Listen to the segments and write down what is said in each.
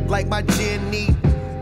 Like my Jenny,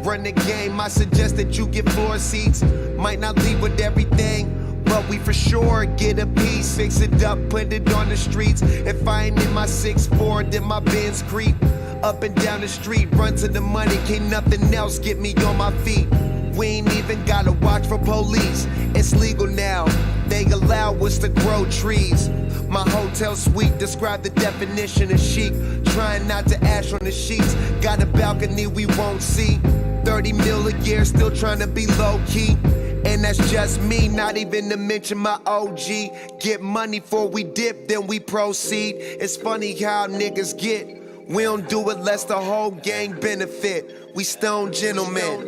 run the game. I suggest that you get floor seats. Might not leave with everything, but we for sure get a piece. Fix it up, put it on the streets. If I ain't in my 6'4", then my Benz creep up and down the street. Run to the money, can't nothing else get me on my feet. We ain't even gotta watch for police. It's legal now, they allow us to grow trees. My hotel suite describe the definition of chic. Trying not to ash on the sheets. Got a balcony we won't see. 30 mil a year, still trying to be low key. And that's just me, not even to mention my OG. Get money before we dip, then we proceed. It's funny how niggas get. We don't do it lest the whole gang benefit. We stone gentlemen.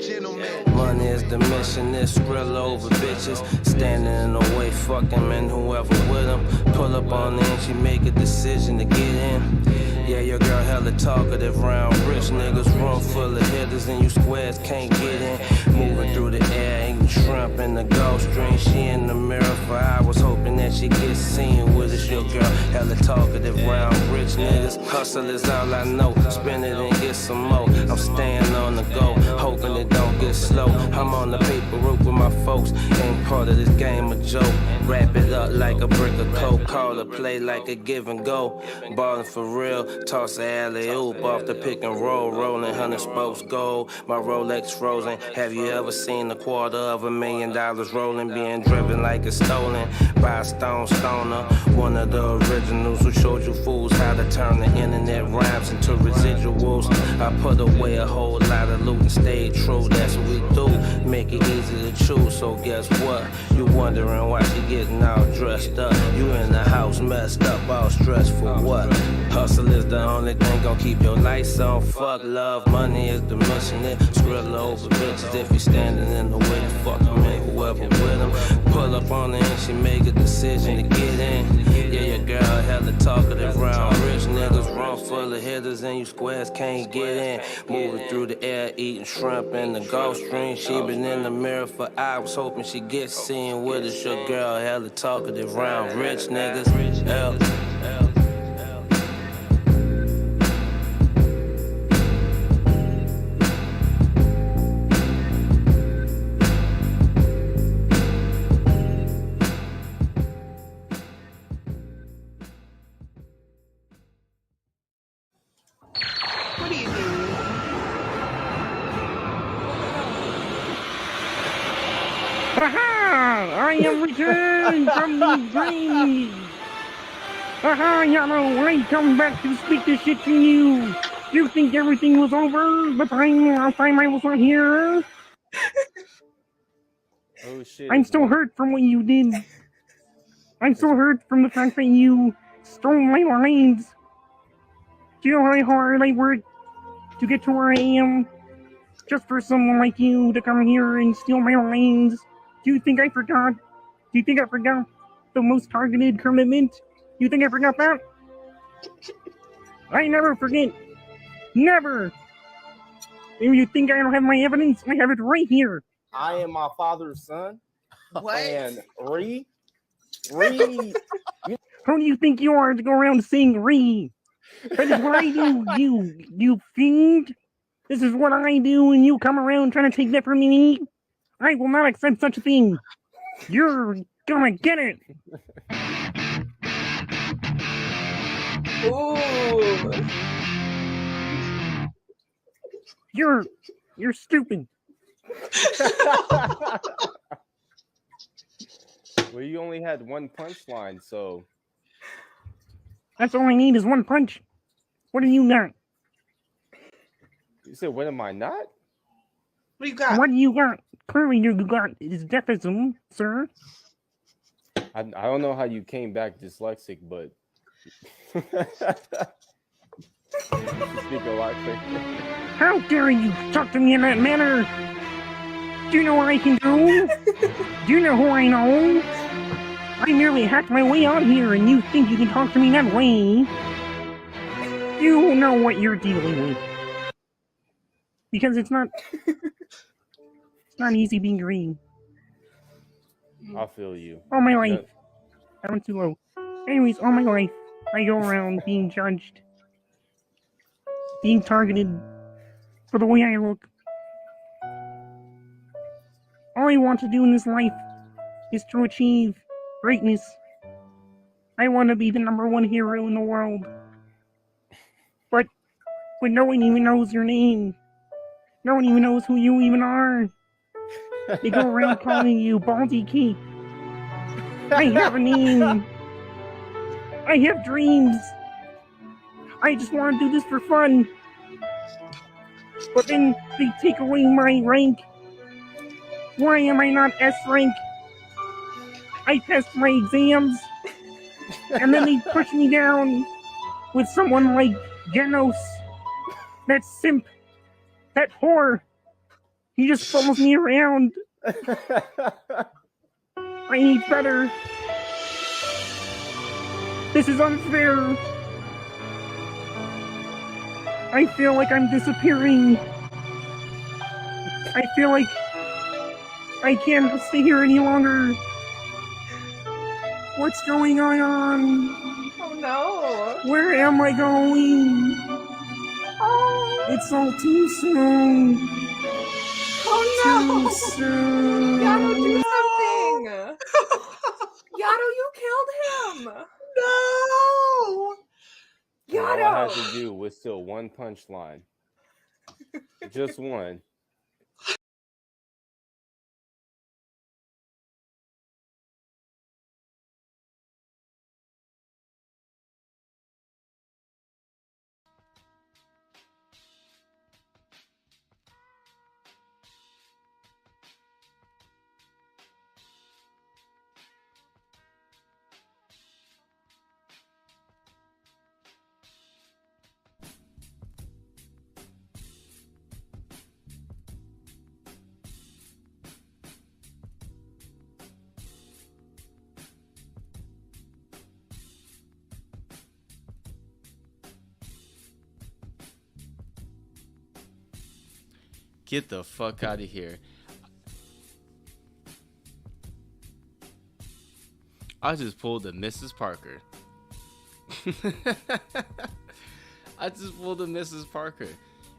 Money is the mission, it's real over bitches. Standing in the way, fucking men, whoever with them. Pull up on her and she make a decision to get in. Yeah, your girl hella talkative, round rich niggas, room full of hitters, and you squares can't get in. Moving through the air, eating shrimp in the Gulf Stream. She in the mirror for hours, hoping that she gets seen with us. Your girl hella talkative, round rich niggas. Hustle is all I know, spend it and get some more. I'm staying on the go, hoping it don't get slow. I'm on the paper route with my folks, ain't part of this game a joke. Wrap it up like a brick of coke, call a play like a give and go. Ballin' for real, toss a alley-oop off the pick and roll, rolling 100 spokes gold. My Rolex frozen. Have you ever seen $250,000 rolling, being driven like it's stolen by a stoner? One of the originals who showed you fools how to turn the internet rhymes into residuals. I put away a whole lot of loot and stayed true. That's what we do. Make it easy to choose. So guess what? You wondering why she getting all dressed up? You in the house messed up, all stressed for what? Hustle is the only thing gon' keep your lights on. Fuck love, money is the mission. It's real over bitches. If you standing in the way, fuck them and whoever with them. Pull up on her and she make a decision to get in. Yeah, your girl hella talkative, round rich niggas, room full of hitters, and you squares can't get in. Moving through the air, eating shrimp in the Gulf Stream. She been in the mirror for hours, hoping she gets seen with us. Your girl hella talkative, round rich niggas. I am returned from the grave. Yellow, I come back to speak this shit to you. You think everything was over the last time I was not here? Oh shit. I'm still hurt from what you did. I'm still hurt from the fact that you stole my lines. Do you know how hard I worked to get to where I am? Just for someone like you to come here and steal my lines. Do you think I forgot? Do you think I forgot the most targeted commitment? Do you think I forgot that? I never forget. Never! If you think I don't have my evidence, I have it right here. I am my father's son. What? And Ree. Who do you think you are to go around saying Ree? That is what I do, you fiend. This is what I do, and you come around trying to take that from me? I will not accept such a thing. You're gonna get it. Ooh. You're stupid. Well, you only had one punchline, so. That's all I need is one punch. What do you got? You said, what am I not? What do you got? What do you got? Clearly you got is deafism, sir. I don't know how you came back dyslexic, but you speak a lot quicker. How dare you talk to me in that manner? Do you know what I can do? Do you know who I know? I merely hacked my way out here, and you think you can talk to me that way? You know what you're dealing with. Because it's not... It's not easy being green. I feel you. All my life. No, I went too low. Anyways, all my life, I go around being judged, being targeted for the way I look. All I want to do in this life is to achieve greatness. I want to be the #1 hero in the world. But when no one even knows your name, no one even knows who you even are, they go around calling you Baldy Cake. I have a name. I have dreams. I just want to do this for fun. But then they take away my rank. Why am I not S rank? I passed my exams, and then they push me down with someone like Genos, that simp, that whore. He just follows me around. I need better. This is unfair. I feel like I'm disappearing. I feel like I can't stay here any longer. What's going on? Oh no. Where am I going? Oh, It's all too soon. oh Too soon. Yato, do something. Yato, you killed him. No. and all I had Yato. to do was still one punchline. Just one. Get the fuck out of here. I just pulled a Mrs. Parker. I just pulled a Mrs. Parker.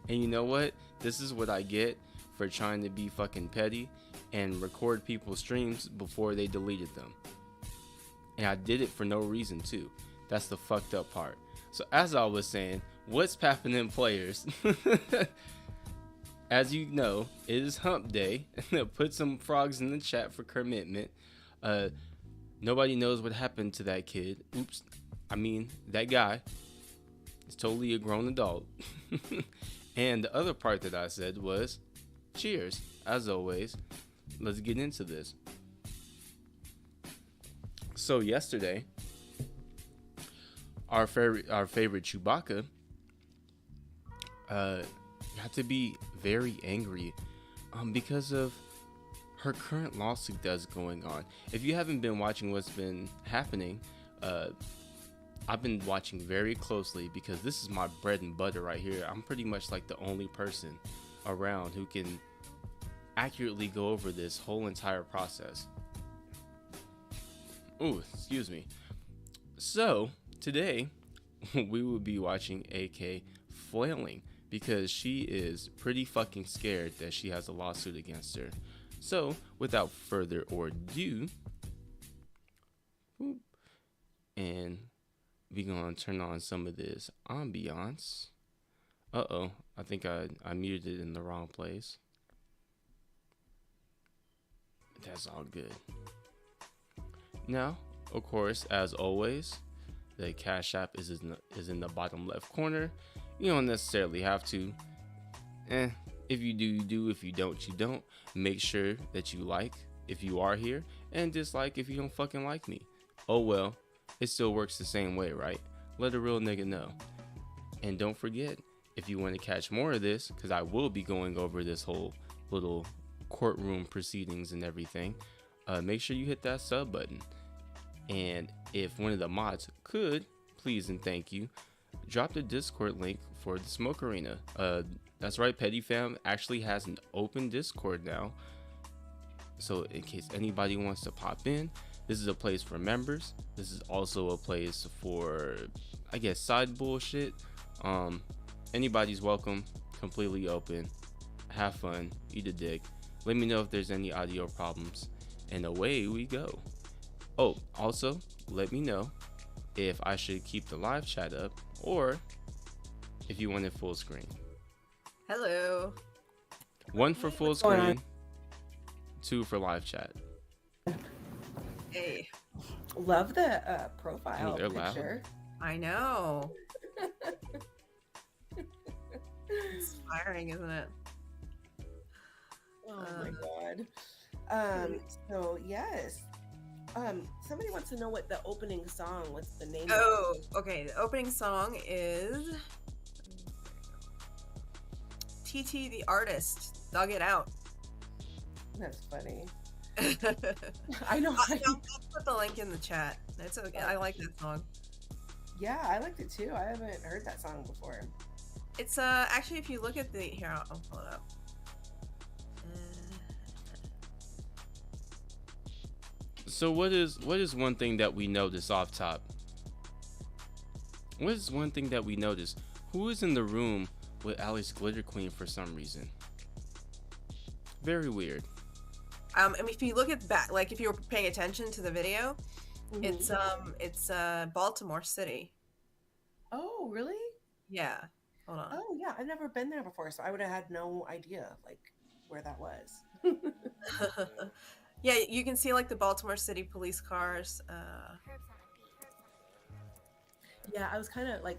And you know what? This is what I get for trying to be fucking petty and record people's streams before they deleted them. And I did it for no reason too. That's the fucked up part. So as I was saying, what's happening, players? As you know, it is hump day. Put some frogs in the chat for commitment. Nobody knows what happened to that kid. Oops. I mean, that guy is totally a grown adult. And the other part that I said was, cheers, as always. Let's get into this. So yesterday, our favorite Chewbacca got to be very angry because of her current lawsuit that's going on. If you haven't been watching what's been happening, I've been watching very closely because this is my bread and butter right here. I'm pretty much like the only person around who can accurately go over this whole entire process. Ooh, excuse me. So today we will be watching AK flailing because she is pretty fucking scared that she has a lawsuit against her. So without further ado, and we gonna turn on some of this ambiance. Uh-oh, I think I muted it in the wrong place. That's all good. Now, of course, as always, the Cash App is in the bottom left corner. You don't necessarily have to. If you do, you do. If you don't, you don't. Make sure that you like if you are here, and dislike if you don't fucking like me. Oh well, it still works the same way, right? Let a real nigga know. And don't forget, if you want to catch more of this, because I will be going over this whole little courtroom proceedings and everything, make sure you hit that sub button. And if one of the mods could, please and thank you, drop the Discord link for the Smoke Arena. That's right, Petty Fam actually has an open Discord now. So in case anybody wants to pop in, this is a place for members. This is also a place for, I guess, side bullshit. Anybody's welcome, completely open. Have fun, eat a dick. Let me know if there's any audio problems, and away we go. Oh, also, let me know if I should keep the live chat up or if you want it full screen. Hello. 1 for full screen, 2 for live chat. Hey. Love the profile Ooh, they're loud. picture. I know. Inspiring, isn't it? Oh my god. So yes. Somebody wants to know what the opening song, what's the name Oh, okay. The opening song is TT the Artist. Thug It Out. That's funny. I I know. I'll put the link in the chat. It's okay. I like that song. Yeah, I liked it too. I haven't heard that song before. It's actually, if you look at the here, I'll pull it up. So what is one thing that we notice off top? What is one thing that we notice? Who is in the room with Alex Glitter Queen for some reason? Very weird. I mean, if you look at back, like if you were paying attention to the video, it's Baltimore City. Oh, really? Yeah. Hold on. Oh, yeah. I've never been there before, so I would have had no idea like where that was. Yeah, you can see like the Baltimore City police cars. Yeah, I was kind of like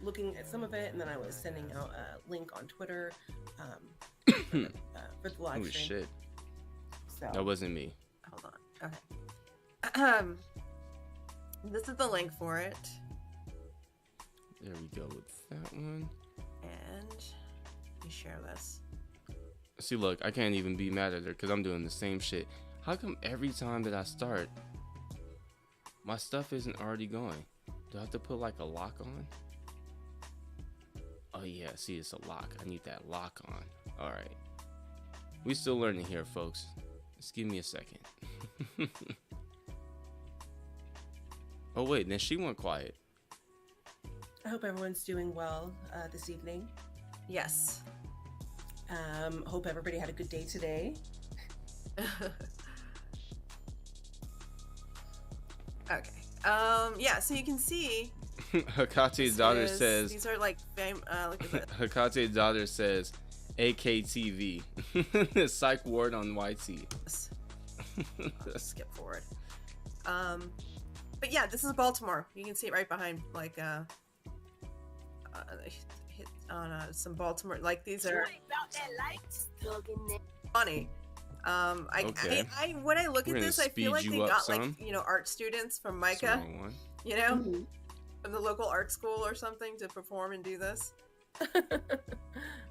looking at some of it, and then I was sending out a link on Twitter for the live Holy stream. shit. So. That wasn't me. Hold on. Okay. This is the link for it, There we go with that one. and you share this. See, look, I can't even be mad at her because I'm doing the same shit. How come every time that I start, my stuff isn't already going? Do I have to put like a lock on? Oh yeah, see, it's a lock. I need that lock on. All right. We still learning here, folks. Just give me a second. Oh wait, then she went quiet. I hope everyone's doing well this evening. Yes. Hope everybody had a good day today. Okay. Yeah. So you can see. Hakate's daughter says. These are like look at that. Hakate's daughter says, AKTV. Psych ward on YT. I'll skip forward. But yeah, this is Baltimore. You can see it right behind, like hit on some Baltimore. Like these are funny. Okay. I when I look We're at gonna this, I feel speed like you they up got some. like art students from That's the Micah, wrong one. Mm-hmm. from the local art school or something to perform and do this.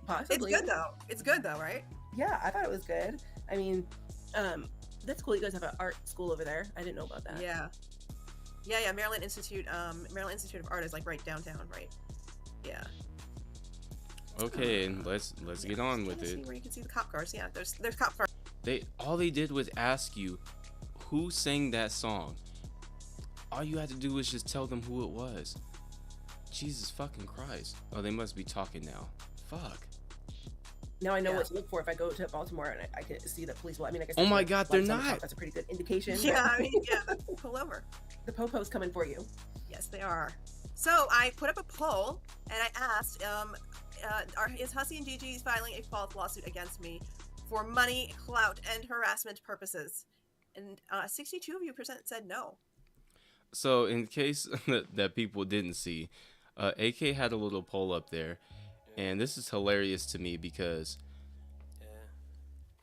Possibly. It's good though, right? Yeah, I thought it was good. I mean, that's cool. You guys have an art school over there. I didn't know about that. Yeah. Maryland Institute of Art is like right downtown, right? Yeah. Okay, and let's get on with it. Where you can see the cop cars. Yeah, there's cop cars. All they did was ask you who sang that song. All you had to do was just tell them who it was. Jesus fucking Christ. Oh, they must be talking now. Fuck. Now I know Yeah. what to look for if I go to Baltimore and I can see the police. Well, I mean, I guess. Oh my there's God, lights they're on the top. not. That's a pretty good indication. Yeah, I mean, yeah, pull over. The popo's coming for you. Yes, they are. So I put up a poll and I asked, is Hussy and Gigi filing a false lawsuit against me for money, clout, and harassment purposes? And 62% of you said no. So in case that people didn't see, AK had a little poll up there, and this is hilarious to me because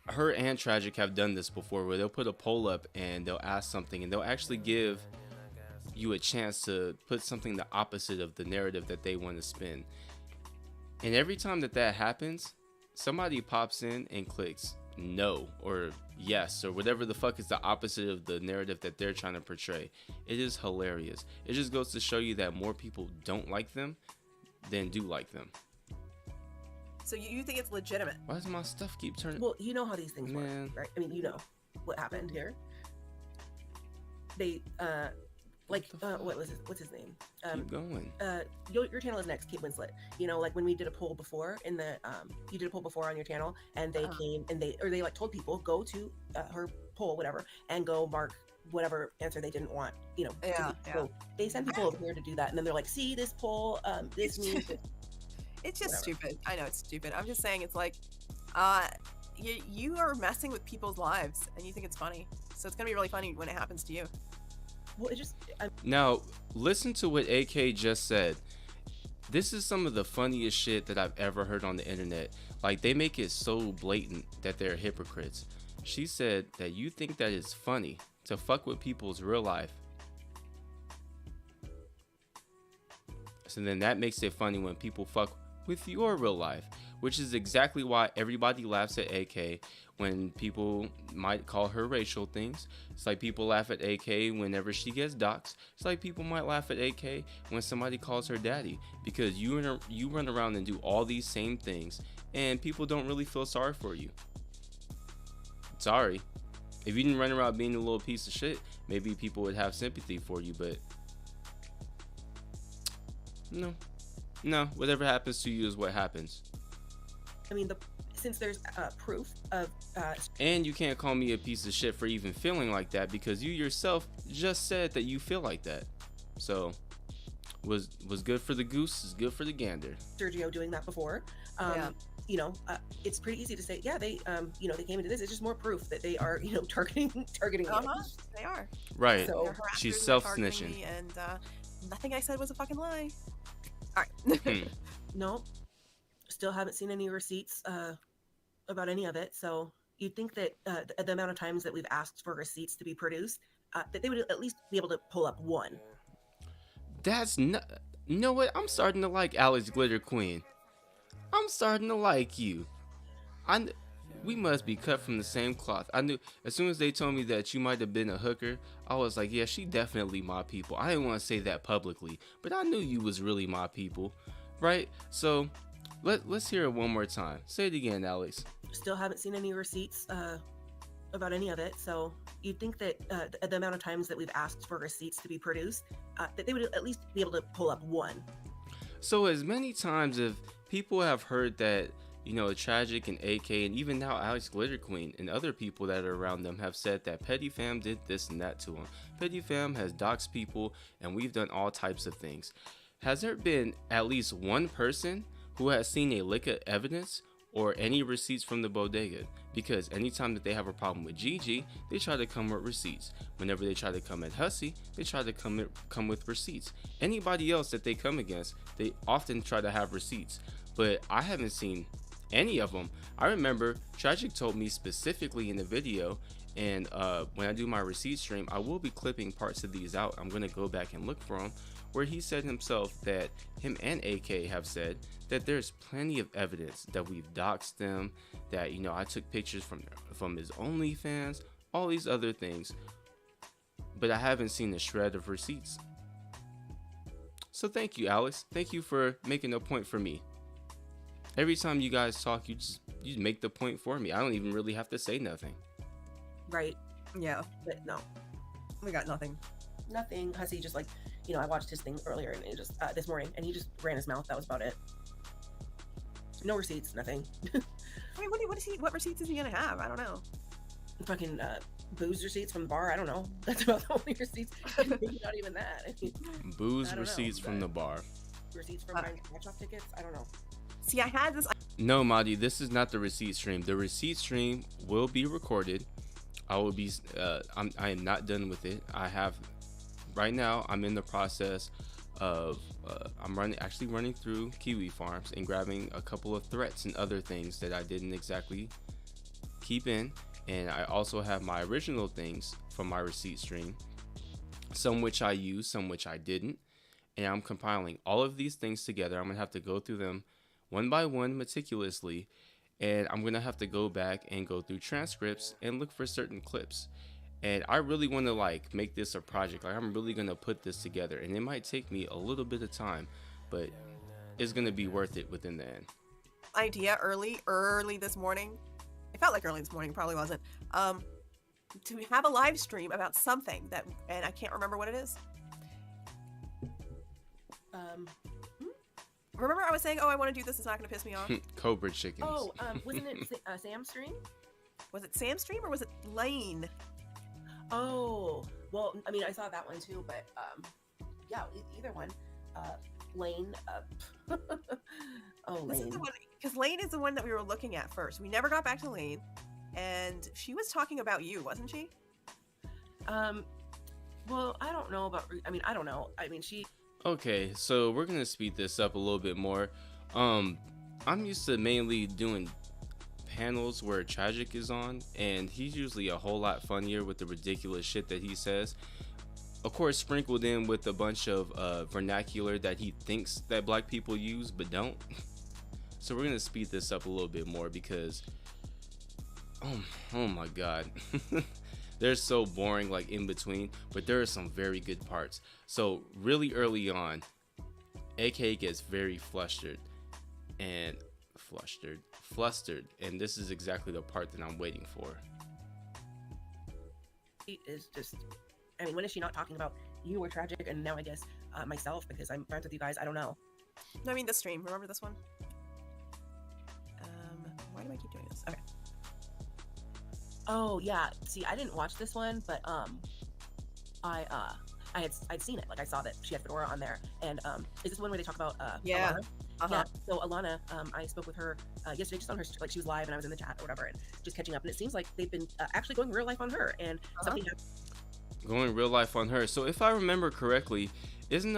her and Tragic have done this before, where they'll put a poll up and they'll ask something, and they'll actually give you a chance to put something the opposite of the narrative that they want to spin. And every time that happens, somebody pops in and clicks no or yes or whatever the fuck is the opposite of the narrative that they're trying to portray. It is hilarious. It just goes to show you that more people don't like them than do like them. So you think it's legitimate? Why does my stuff keep turning? Well, you know how these things Man. work, right? I mean, you know. what happened here. They what's his name? Keep going. Your channel is next, Kate Winslet. You know, like when we did a poll before in the you did a poll before on your channel, and they came and they like told people go to her poll, whatever, and go mark whatever answer they didn't want. You know, so they send people over here to do that, and then they're like, see this poll, this means it's just stupid. I know it's stupid. I'm just saying it's like, you are messing with people's lives, and you think it's funny. So it's gonna be really funny when it happens to you. Well, it just Now, listen to what AK just said. This is some of the funniest shit that I've ever heard on the internet. Like, they make it so blatant that they're hypocrites. She said that you think that it's funny to fuck with people's real life. So then that makes it funny when people fuck with your real life, which is exactly why everybody laughs at AK when people might call her racial things. It's like people laugh at AK whenever she gets doxxed. It's like people might laugh at AK when somebody calls her daddy, because you run around and do all these same things and people don't really feel sorry for you. Sorry. If you didn't run around being a little piece of shit, maybe people would have sympathy for you, but no, whatever happens to you is what happens. I mean, since there's proof of and you can't call me a piece of shit for even feeling like that, because you yourself just said that you feel like that. So was good for the goose is good for the gander. Sergio doing that before. You know, it's pretty easy to say, yeah, they they came into this. It's just more proof that they are, targeting They are. Right. So she's self-snitching. And nothing I said was a fucking lie. All right. No, still haven't seen any receipts about any of it. So you'd think that the amount of times that we've asked for receipts to be produced, that they would at least be able to pull up one. That's not. You know what? I'm starting to like Alex Glitter Queen. I'm starting to like you. We must be cut from the same cloth. I knew as soon as they told me that you might have been a hooker, I was like, yeah, she definitely my people. I didn't want to say that publicly, but I knew you was really my people, right? So let's hear it one more time. Say it again, Alex. Still haven't seen any receipts about any of it. So you'd think that the amount of times that we've asked for receipts to be produced, that they would at least be able to pull up one. So as many times if people have heard that, Tragic and AK and even now Alex Glitter Queen and other people that are around them have said that Petty Fam did this and that to him. Petty Fam has doxed people and we've done all types of things. Has there been at least one person who has seen a lick of evidence or any receipts from the bodega? Because anytime that they have a problem with Gigi, they try to come with receipts. Whenever they try to come at Hussy, they try to come with receipts. Anybody else that they come against, they often try to have receipts. But I haven't seen any of them. I remember Tragic told me specifically in the video, and when I do my receipt stream, I will be clipping parts of these out. I'm going to go back and look for them, where he said himself that him and AK have said that there's plenty of evidence that we've doxed them, that I took pictures from his OnlyFans, all these other things, but I haven't seen a shred of receipts. So thank you, Alex. Thank you for making a point for me. Every time you guys talk, you make the point for me. I don't even really have to say nothing. Right. Yeah. But no. We got nothing. Nothing. Hussy just like, I watched his thing earlier and it just this morning, and he just ran his mouth. That was about it. No receipts, nothing. I mean, what receipts is he gonna have? I don't know. Fucking booze receipts from the bar. I don't know. That's about the only receipts. Maybe not even that. I mean, booze receipts from the bar. Receipts from buying scratch-off tickets. I don't know. See, I had this. No, Madi, this is not the receipt stream. The receipt stream will be recorded. I will be. I am not done with it. I have. Right now, I'm in the process of. I'm running through Kiwi Farms and grabbing a couple of threats and other things that I didn't exactly keep in. And I also have my original things from my receipt stream, some which I used, some which I didn't. And I'm compiling all of these things together. I'm gonna have to go through them one by one meticulously, and I'm gonna have to go back and go through transcripts and look for certain clips. And I really want to make this a project. I'm really gonna put this together, and it might take me a little bit of time, but it's gonna be worth it within the end. Idea early this morning. It felt like early this morning, probably wasn't. to have a live stream about something that, and I can't remember what it is. Remember I was saying, oh, I want to do this, it's not going to piss me off? Cobra chickens. Oh, wasn't it Sam's stream? Was it Sam's stream or was it Lane? Oh, well, I mean, I saw that one too, but yeah, either one. Lane. Oh, This is Lane. the one, because Lane is the one that we were looking at first. We never got back to Lane, and she was talking about you, wasn't she? Well, I don't know about. I mean, I don't know. I mean, she. Okay, so we're gonna speed this up a little bit more. I'm used to mainly doing panels where Tragic is on, and he's usually a whole lot funnier with the ridiculous shit that he says. Of course, sprinkled in with a bunch of vernacular that he thinks that black people use but don't. So we're gonna speed this up a little bit more because, oh my god. They're so boring, like in between, but there are some very good parts. So really early on, AK gets very flustered, and this is exactly the part that I'm waiting for. She is just. I mean, when is she not talking about you or Tragic, and now I guess myself because I'm friends with you guys? I don't know. No, I mean this stream. Remember this one? Why do I keep doing this? Okay. Oh yeah. See, I didn't watch this one, but I'd seen it. Like I saw that she had Fedora on there, and is this one where they talk about Yeah. Alana? Yeah. So Alana, I spoke with her yesterday, just on her, like she was live, and I was in the chat or whatever, and just catching up. And it seems like they've been actually going real life on her, and something. Going real life on her. So if I remember correctly, isn't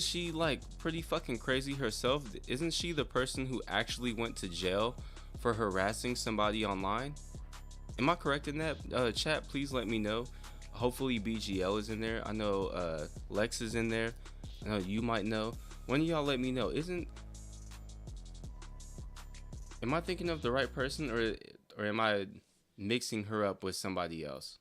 she like pretty fucking crazy herself? Isn't she the person who actually went to jail for harassing somebody online? Am I correct in that? Chat, please let me know. Hopefully BGL is in there. I know Lex is in there. I know you might know. One of y'all let me know. Am I thinking of the right person, or am I mixing her up with somebody else?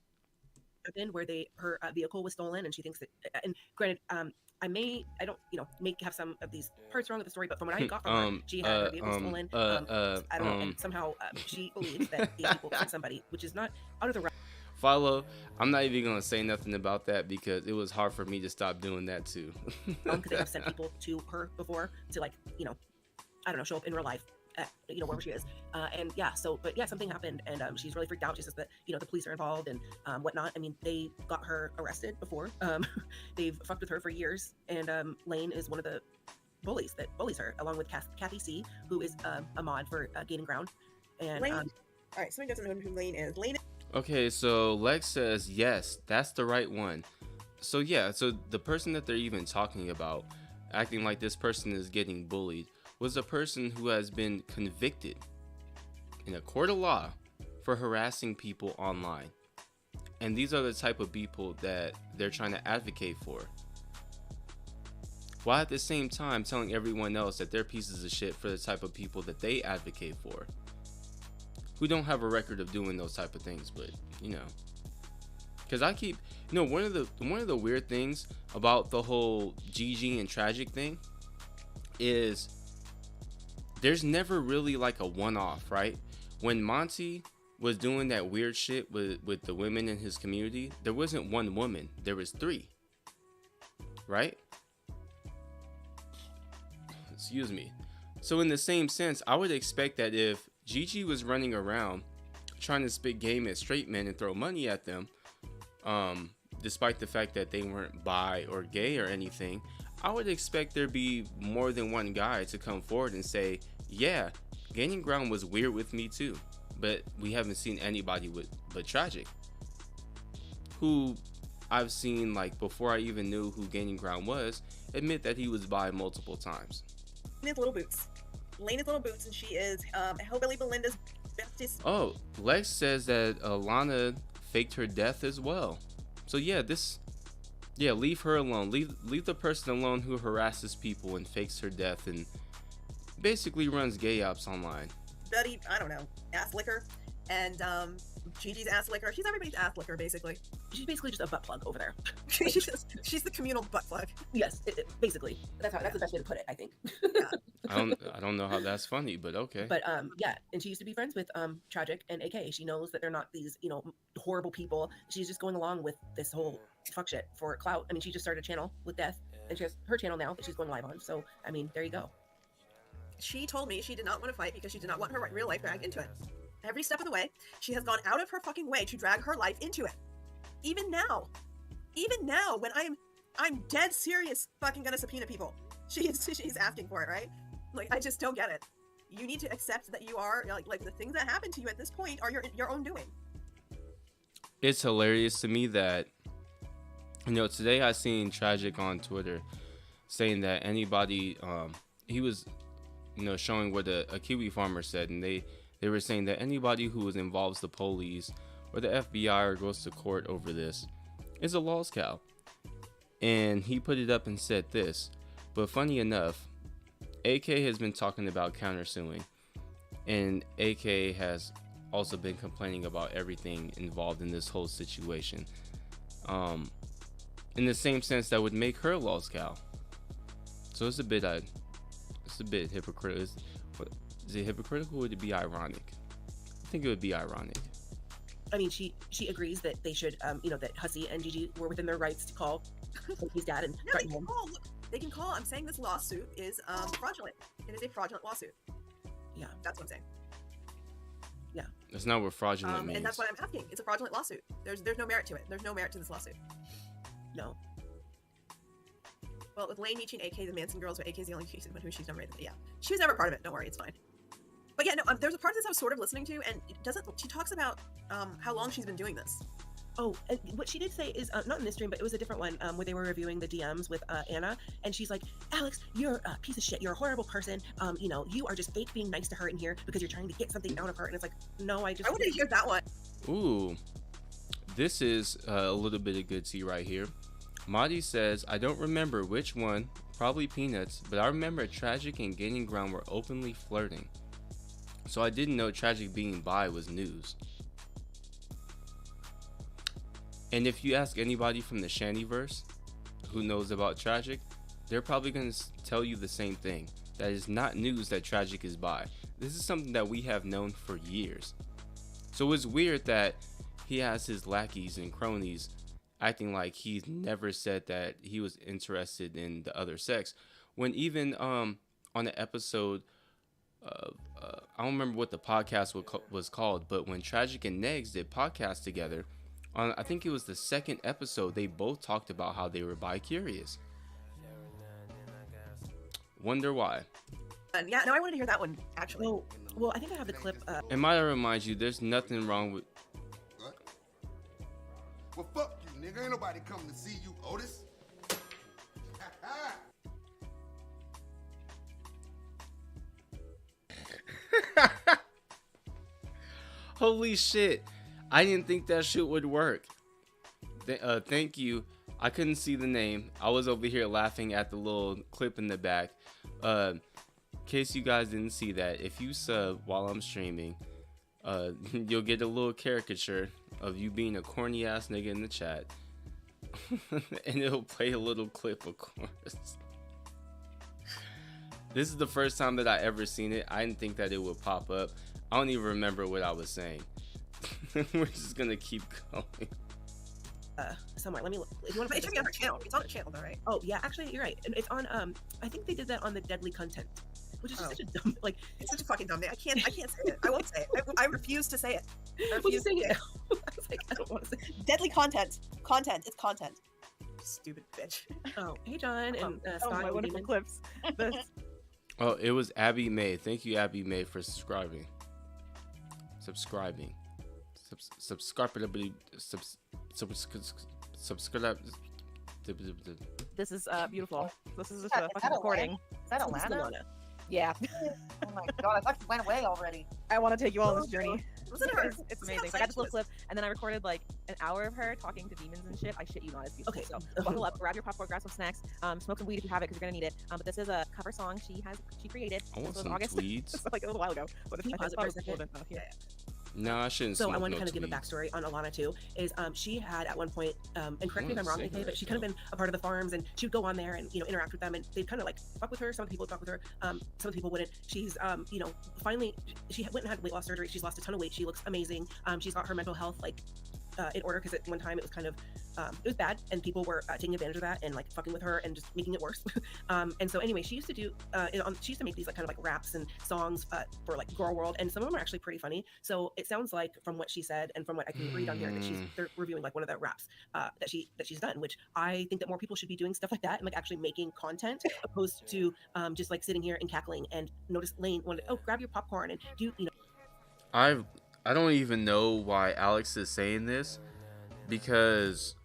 Where her vehicle was stolen, and she thinks that, and granted, I don't may have some of these parts wrong with the story, but from what I got from her, she had her vehicle stolen. I don't know, and somehow she believes that these people sent somebody, which is not out of the right. Follow. I'm not even gonna say nothing about that because it was hard for me to stop doing that too. Because they have sent people to her before to, like, I don't know, show up in real life at, wherever she is, and yeah, so, but yeah, something happened, and she's really freaked out. She says that the police are involved and whatnot. I mean, they got her arrested before. They've fucked with her for years, and Lane is one of the bullies that bullies her, along with Kathy C, who is a mod for Gaining Ground. And Lane. All right, somebody doesn't know who Lane is. Okay, so Lex says yes, that's the right one. So yeah, so the person that they're even talking about, acting like this person is getting bullied, was a person who has been convicted in a court of law for harassing people online. And these are the type of people that they're trying to advocate for, while at the same time telling everyone else that they're pieces of shit for the type of people that they advocate for, who don't have a record of doing those type of things. But because I keep, one of the weird things about the whole GG and Tragic thing is there's never really like a one-off, right? When Monty was doing that weird shit with the women in his community, there wasn't one woman, there was 3, right? Excuse me. So in the same sense, I would expect that if Gigi was running around trying to spit game at straight men and throw money at them, despite the fact that they weren't bi or gay or anything, I would expect there be more than one guy to come forward and say, yeah, Gaining Ground was weird with me too, but we haven't seen anybody but Tragic, who I've seen, like, before I even knew who Gaining Ground was, admit that he was bi multiple times. Lane is Little Boots. Lane is Little Boots, and she is Hillbilly Belinda's bestest. Oh, Lex says that Alana faked her death as well. So yeah, leave her alone. Leave the person alone who harasses people and fakes her death and basically runs gay ops online. Buddy, I don't know, ass licker, and Gigi's ass licker. She's everybody's ass licker, basically. She's basically just a butt plug over there. she's the communal butt plug. Yes, basically. That's the best way to put it, I think. Yeah. I don't know how that's funny, but okay. But yeah, and she used to be friends with Tragic and AK. She knows that they're not these, horrible people. She's just going along with this whole fuck shit for clout. I mean, she just started a channel with Death, and she has her channel now that she's going live on. So I mean, there you go. She told me she did not want to fight because she did not want her real life dragged into it. Every step of the way, she has gone out of her fucking way to drag her life into it. Even now, when I'm dead serious fucking gonna subpoena people, she's asking for it, right? Like, I just don't get it. You need to accept that you are, like the things that happen to you at this point are your own doing. It's hilarious to me that, today I seen Tragic on Twitter saying that anybody, he was, showing what a Kiwi farmer said, and they were saying that anybody who involves the police or the FBI or goes to court over this is a lost cow. And he put it up and said this, but funny enough, AK has been talking about countersuing, and AK has also been complaining about everything involved in this whole situation. In the same sense that would make her a lost cow. So it's a bit hypocritical. Is it hypocritical or would it be ironic? I think it would be ironic. I mean, she agrees that they should, that Hussey and Gigi were within their rights to call his dad and Yeah, threaten him. they can call. I'm saying this lawsuit is fraudulent. It is a fraudulent lawsuit. Yeah, That's what I'm saying. yeah. That's not what fraudulent means. And that's what I'm asking. It's a fraudulent lawsuit. There's no merit to it. There's no merit to this lawsuit. No. Well, with Lane meeting AK, the Manson girls, but AK is the only one who she's never raised. Yeah, she was never part of it. Don't worry, it's fine. But yeah, no, there's a part of this I was sort of listening to, and she talks about how long she's been doing this. Oh, and what she did say is not in this stream, but it was a different one where they were reviewing the DMs with Anna, and she's like, "Alex, you're a piece of shit. You're a horrible person. You are just fake being nice to her in here because you're trying to get something out of her." And it's like, no, I want to hear that one. Ooh, this is a little bit of good tea right here. Madi says, I don't remember which one, probably Peanuts, but I remember Tragic and Gaining Ground were openly flirting. So I didn't know Tragic being bi was news. And if you ask anybody from the Shantyverse who knows about Tragic, they're probably going to tell you the same thing. That is not news that Tragic is bi. This is something that we have known for years. So it's weird that he has his lackeys and cronies acting like he's never said that he was interested in the other sex. When even on the episode, I don't remember what the podcast was called, but when Tragic and Negs did podcast together, on I think it was the second episode, they both talked about how they were bi-curious. Wonder why. Yeah, no, I wanted to hear that one, actually. Well, I think I have the clip. And might I remind you, there's nothing wrong with... What? Well, fuck you, nigga. Ain't nobody coming to see you, Otis. Holy shit. I didn't think that shit would work. Thank you. I couldn't see the name. I was over here laughing at the little clip in the back. In case you guys didn't see that, if you sub while I'm streaming, you'll get a little caricature of you being a corny ass nigga in the chat. And it'll play a little clip, of course. This is the first time that I ever seen it. I didn't think that it would pop up. I don't even remember what I was saying. We're just gonna keep going. Somewhere. Let me look. If you want to, But it should be on her channel. It's on her channel, though, right? Oh yeah, actually you're right. And it's on. I think they did that on the Deadly Content, which is just such a dumb like. It's such a fucking dumb name. I can't say it. I won't say it. I refuse to say it. What are you saying it now? I was like, I don't want to say it. Deadly content. Content. It's content. Stupid bitch. Oh, hey John and Oh, Scott. my and wonderful Demon. clips. This, Oh, it was Abby May. Thank you, Abby May, for subscribing. Subscribe. this is beautiful. This is just Yeah, a is fucking that recording. Is that It's Alana? Alana. Yeah, Oh my god, I thought you went away already. I want to take you all on this journey. Listen to her. It's amazing. So I got this little clip, and then I recorded like an hour of her talking to demons and shit. I shit you not, it's beautiful. Okay, So buckle up, grab your popcorn, grab some snacks, smoke some weed if you have it, because you're gonna need it. But this is a cover song she created. I want This was some August. tweeds. It's like a little while ago. But Can you I pause it thought for a it was second? relevant, though. Here. No, I shouldn't. So I smoke want to no kind of give a tweed. backstory on Alana too. Is she had at one point, and correct me if I'm wrong, cigarette, but she kind of been a part of the farms, and she would go on there and interact with them, and they'd kind of like fuck with her. Some of the people would fuck with her. Some of the people wouldn't. She's finally she went and had weight loss surgery. She's lost a ton of weight. She looks amazing. She's got her mental health like in order, because at one time it was kind of it was bad, and people were taking advantage of that and like fucking with her and just making it worse. And so anyway, she used to do she used to make these like kind of like raps and songs for like Girl World, and some of them are actually pretty funny. So it sounds like from what she said and from what I can read on here that they're reviewing like one of the raps that she's done, which I think that more people should be doing stuff like that and like actually making content opposed to just like sitting here and cackling. And notice Lane wanted, oh, grab your popcorn and do I don't even know why Alex is saying this, because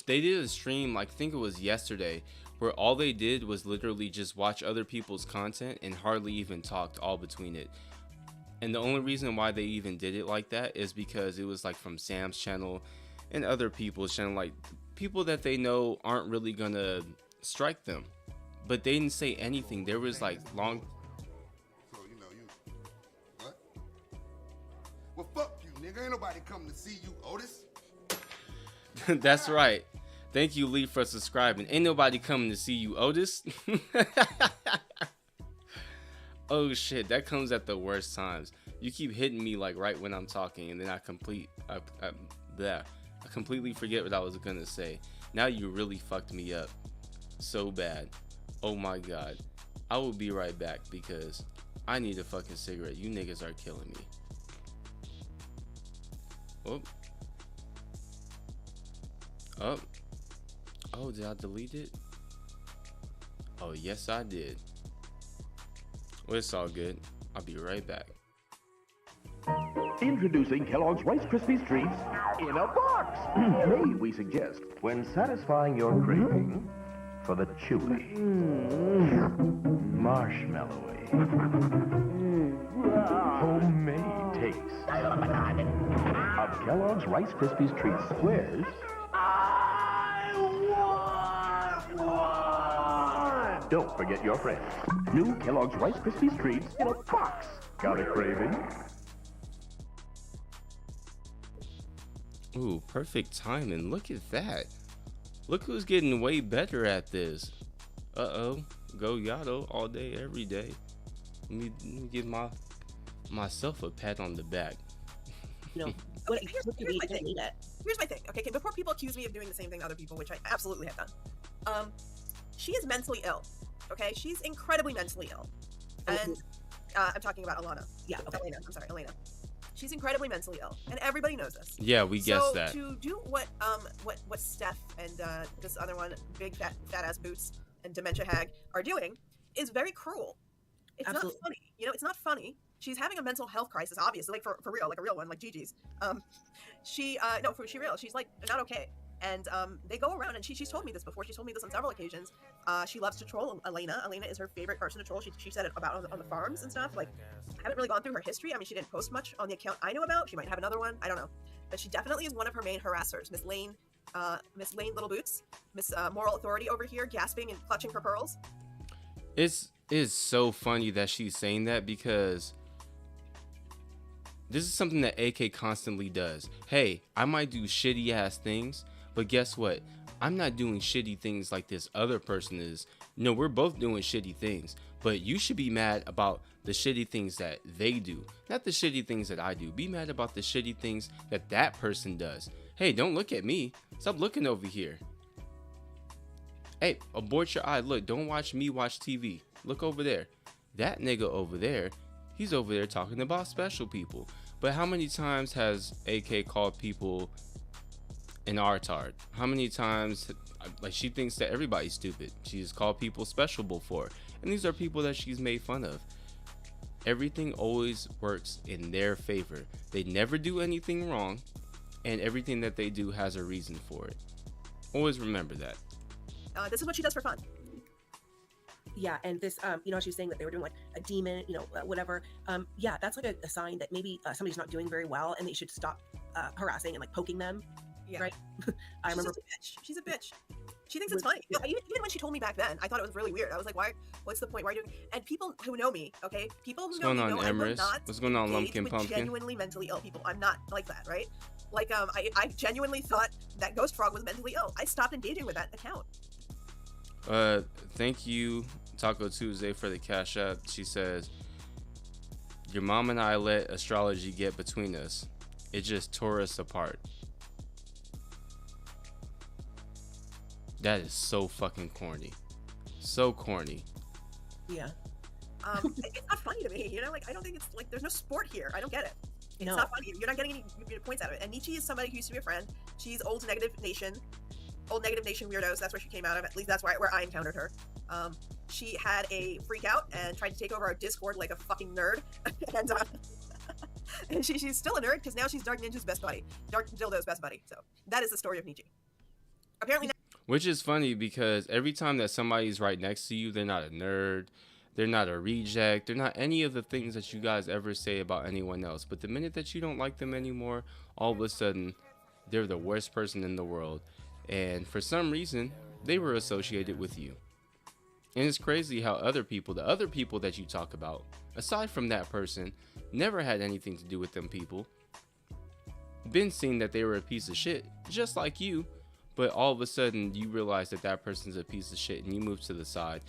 they did a stream, like, I think it was yesterday, where all they did was literally just watch other people's content and hardly even talked all between it. And the only reason why they even did it like that is because it was like from Sam's channel and other people's channel, like people that they know aren't really gonna strike them. But they didn't say anything. There was like long. So you what? Well, fuck you, nigga. Ain't nobody coming to see you, Otis. That's right. Thank you, Lee, for subscribing. Ain't nobody coming to see you, Otis. Oh shit, that comes at the worst times. You keep hitting me like right when I'm talking, and then I completely forget what I was gonna say. Now you really fucked me up so bad. Oh my god. I will be right back because I need a fucking cigarette. You niggas are killing me. Oh, did I delete it? Oh, yes, I did. Well, it's all good. I'll be right back. Introducing Kellogg's Rice Krispies Treats in a box. May we suggest, when satisfying your craving for the chewy, marshmallowy, homemade taste of Kellogg's Rice Krispies Treats squares. Don't forget your friends. New Kellogg's Rice Krispies Treats in a box. Got a craving? Ooh, perfect timing. Look at that. Look who's getting way better at this. Uh-oh. Go Yato all day, every day. Let me give myself a pat on the back. Okay, here's my thing. Okay, before people accuse me of doing the same thing to other people, which I absolutely have done. She is mentally ill. Okay, she's incredibly mentally ill, and I'm talking about Alana. Yeah, okay. Elena. She's incredibly mentally ill, and everybody knows this. Yeah, we guessed that. So to do what Steph and this other one, big fat ass boots and dementia hag are doing is very cruel. It's not funny. It's not funny. She's having a mental health crisis, obviously, like for real, like a real one, like Gigi's. She's real. She's like not okay. And they go around, and she's told me this before. She's told me this on several occasions. She loves to troll Elena. Elena is her favorite person to troll. She said it about on the farms and stuff. Like, I haven't really gone through her history. I mean, she didn't post much on the account I know about. She might have another one. I don't know. But she definitely is one of her main harassers. Miss Lane Little Boots. Miss Moral Authority over here, gasping and clutching for pearls. It's so funny that she's saying that, because this is something that AK constantly does. Hey, I might do shitty ass things, but guess what? I'm not doing shitty things like this other person is. No, we're both doing shitty things, but you should be mad about the shitty things that they do, not the shitty things that I do. Be mad about the shitty things that that person does. Hey, don't look at me. Stop looking over here. Hey, abort your eye. Look, don't watch me watch TV. Look over there. That nigga over there, he's over there talking about special people. But how many times has AK called people an artard? How many times, like, she thinks that everybody's stupid. She's called people special before, and these are people that she's made fun of. Everything always works in their favor. They never do anything wrong, and everything that they do has a reason for it. Always remember that. This is what she does for fun. Yeah, and this, she was saying that they were doing like a demon, whatever. Yeah, that's like a sign that maybe somebody's not doing very well, and they should stop harassing and like poking them. Yeah. Right. She's a bitch. She thinks it's funny. Even when she told me back then, I thought it was really weird. I was like, why? What's the point? Why are you doing? And people who know me, okay, people who What's know going me on, know I will Emrys? not What's going on, engage Lumpkin with Pumpkin? genuinely mentally ill people. I'm not like that, right? Like, I genuinely thought that Ghost Frog was mentally ill. I stopped engaging with that account. Thank you, Taco Tuesday, for the cash app. She says, your mom and I let astrology get between us. It just tore us apart. That is so fucking corny. So corny. Yeah. It's not funny to me, you know. Like, I don't think it's like there's no sport here. I don't get it. It's No. not funny. You're not getting any points out of it. And Nietzsche is somebody who used to be a friend. She's old Negative Nation weirdos. That's where she came out of. At least that's where I encountered her. She had a freak out and tried to take over our Discord like a fucking nerd. And she's still a nerd because now she's Dark Ninja's best buddy, Dark Dildo's best buddy. So that is the story of Nietzsche. Apparently. Which is funny because every time that somebody's right next to you, they're not a nerd, they're not a reject, they're not any of the things that you guys ever say about anyone else. But the minute that you don't like them anymore, all of a sudden, they're the worst person in the world. And for some reason, they were associated with you. And it's crazy how the other people that you talk about, aside from that person, never had anything to do with them people. Been seeing that they were a piece of shit, just like you. But all of a sudden, you realize that that person's a piece of shit and you move to the side.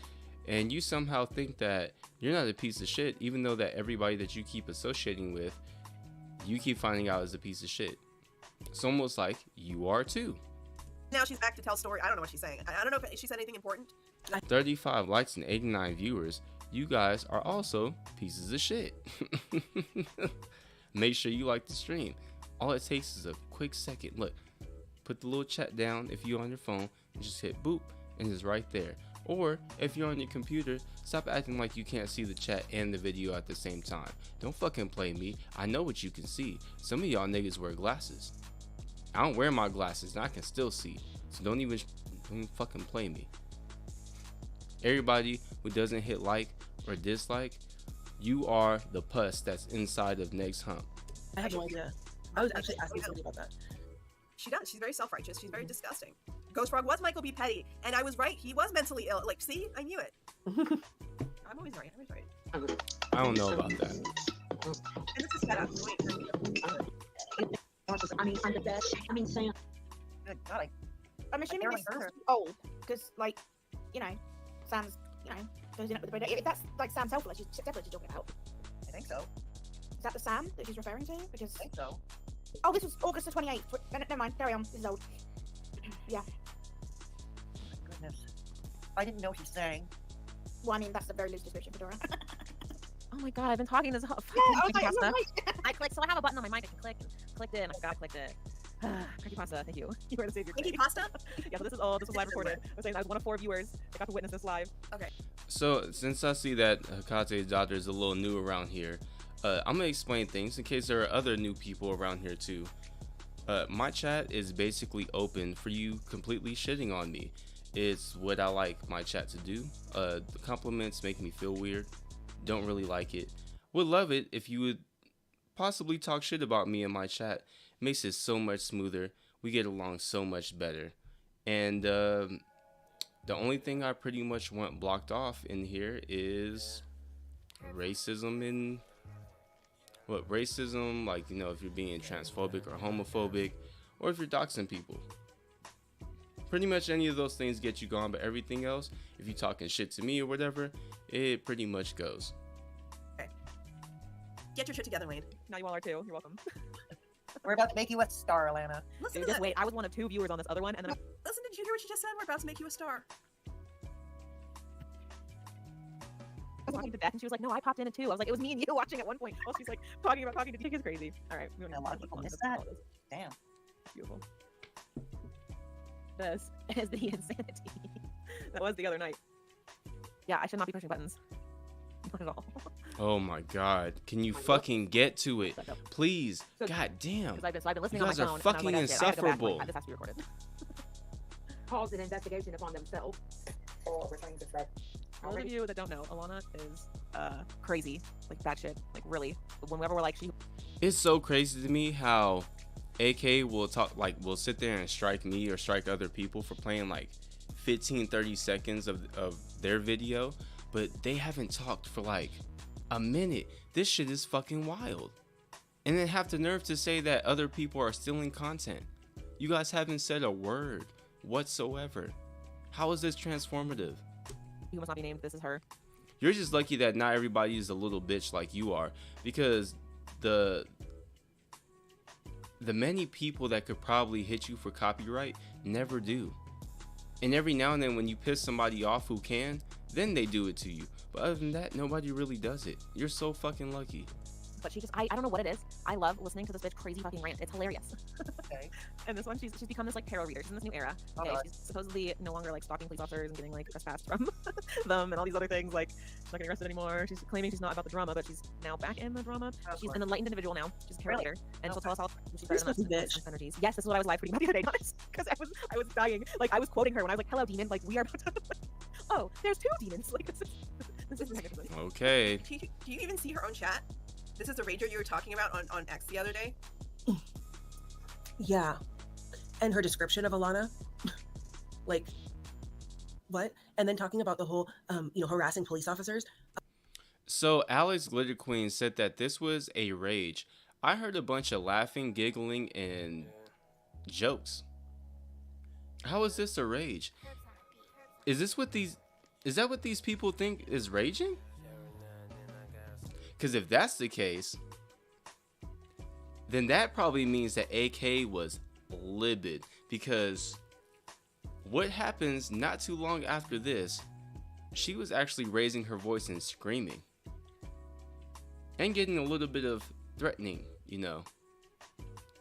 And you somehow think that you're not a piece of shit, even though that everybody that you keep associating with, you keep finding out is a piece of shit. It's almost like you are too. Now she's back to tell story. I don't know what she's saying. I don't know if she said anything important. 35 likes and 89 viewers. You guys are also pieces of shit. Make sure you like the stream. All it takes is a quick second. Look. Put the little chat down if you're on your phone and just hit boop and it's right there. Or if you're on your computer, stop acting like you can't see the chat and the video at the same time. Don't fucking play me. I know what you can see. Some of y'all niggas wear glasses. I don't wear my glasses and I can still see. So don't even fucking play me. Everybody who doesn't hit like or dislike, you are the pus that's inside of Neg's hump. I have no idea. I was actually asking somebody about that. She does. She's very self-righteous. She's very disgusting. Ghost Frog was Michael B. Petty, and I was right. He was mentally ill. Like, see, I knew it. I'm always right. I don't know about that. And this is set up. I'm the best. Sam. Good God, I'm assuming this is old because, like, you know, Sam's, goes in with the Bodega. If that's like Sam's helper, she's definitely talking about. I think so. Is that the Sam that she's referring to? Because I think so. Oh, this was August the 28th. Never mind. Carry on. This is old. Yeah. Oh my goodness. I didn't know what he's saying. Well, I mean, that's a very loose description for Dora. Oh my god, I've been talking this whole Yeah, I clicked, so I have a button on my mic I can click, and clicked it, and I forgot I clicked it. Cricky Pasta, thank you. You were the savior. Cricky Pasta? Yeah, so this was live recorded. I was saying I was one of 4 viewers that got to witness this live. Okay. So since I see that Hakate's daughter is a little new around here, I'm gonna explain things in case there are other new people around here too. My chat is basically open for you completely shitting on me. It's what I like my chat to do. The compliments make me feel weird. Don't really like it. Would love it if you would possibly talk shit about me in my chat. Makes it so much smoother. We get along so much better. And the only thing I pretty much want blocked off in here is racism and racism, like, if you're being transphobic or homophobic, or if you're doxing people. Pretty much any of those things get you gone, but everything else, if you're talking shit to me or whatever, it pretty much goes. Okay. Get your shit together, Wayne. Now you all are too. You're welcome. We're about to make you a star, Alana. Listen Dude, to just that. wait. I was one of 2 viewers on this other one, and then Listen, did you hear what she just said? We're about to make you a star. I was talking to Beth, and she was like, "No, I popped in it too." I was like, "It was me and you watching at one point." While she's like talking to Dick is crazy. All right, we don't A lot of people miss that. Damn. Beautiful. This is the insanity. That was the other night. Yeah, I should not be pushing buttons. Not at all. Oh my god. Can you fucking get to it? Please. God damn. I've been listening You on my guys are phone. fucking and I was like, I have to go back, insufferable. this has to be recorded. Calls an investigation upon themselves. Or returning to threat. For those of you that don't know, Alana is crazy. Like bad shit. Like really. Whenever we're like, It's so crazy to me how AK will sit there and strike me or strike other people for playing like 15-30 seconds of their video, but they haven't talked for like a minute. This shit is fucking wild. And then have the nerve to say that other people are stealing content. You guys haven't said a word whatsoever. How is this transformative? You must not be named. This is her. You're just lucky that not everybody is a little bitch like you are, because the many people that could probably hit you for copyright never do. And every now and then when you piss somebody off who can, then they do it to you. But other than that, nobody really does it. You're so fucking lucky. But she just, I don't know what it is. I love listening to this bitch crazy fucking rant. It's hilarious. Okay. And this one, she's become this like tarot reader. She's in this new era. Okay, she's supposedly no longer like stalking police officers and getting like trespassed from them and all these other things. Like she's not getting arrested anymore. She's claiming she's not about the drama, but she's now back in the drama. She's an enlightened individual now. She's a tarot reader, and she'll tell us all she's better than us. Energies. Yes, this is what I was live tweeting about the other day, because I was dying. Like I was quoting her when I was like, "Hello, demon. Like we are about to." Oh, there's two demons. Like this is okay. Do you even see her own chat? This is the rager you were talking about on X the other day? Yeah. And her description of Alana. Like, what? And then talking about the whole, harassing police officers. So Alex Glitter Queen said that this was a rage. I heard a bunch of laughing, giggling, and jokes. How is this a rage? Is that what these people think is raging? Because if that's the case, then that probably means that AK was livid. Because what happens not too long after this, she was actually raising her voice and screaming. And getting a little bit of threatening,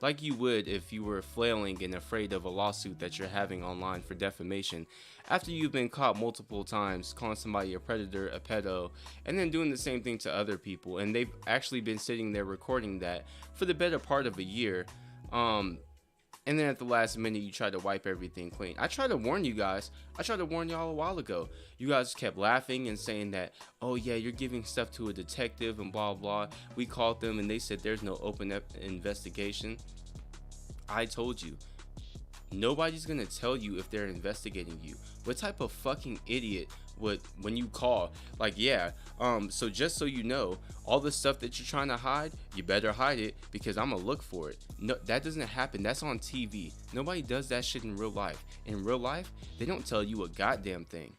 like you would if you were flailing and afraid of a lawsuit that you're having online for defamation after you've been caught multiple times calling somebody a predator, a pedo, and then doing the same thing to other people. And they've actually been sitting there recording that for the better part of a year. And then at the last minute, you try to wipe everything clean. I tried to warn you guys. I tried to warn y'all a while ago. You guys kept laughing and saying that, oh yeah, you're giving stuff to a detective and blah, blah. We called them and they said there's no open investigation. I told you. Nobody's gonna tell you if they're investigating you. What type of fucking idiot would, when you call, like, yeah, so just so you know, all the stuff that you're trying to hide, you better hide it because I'm gonna look for it. No, that doesn't happen. That's on TV. Nobody does that shit in real life. In real life, they don't tell you a goddamn thing.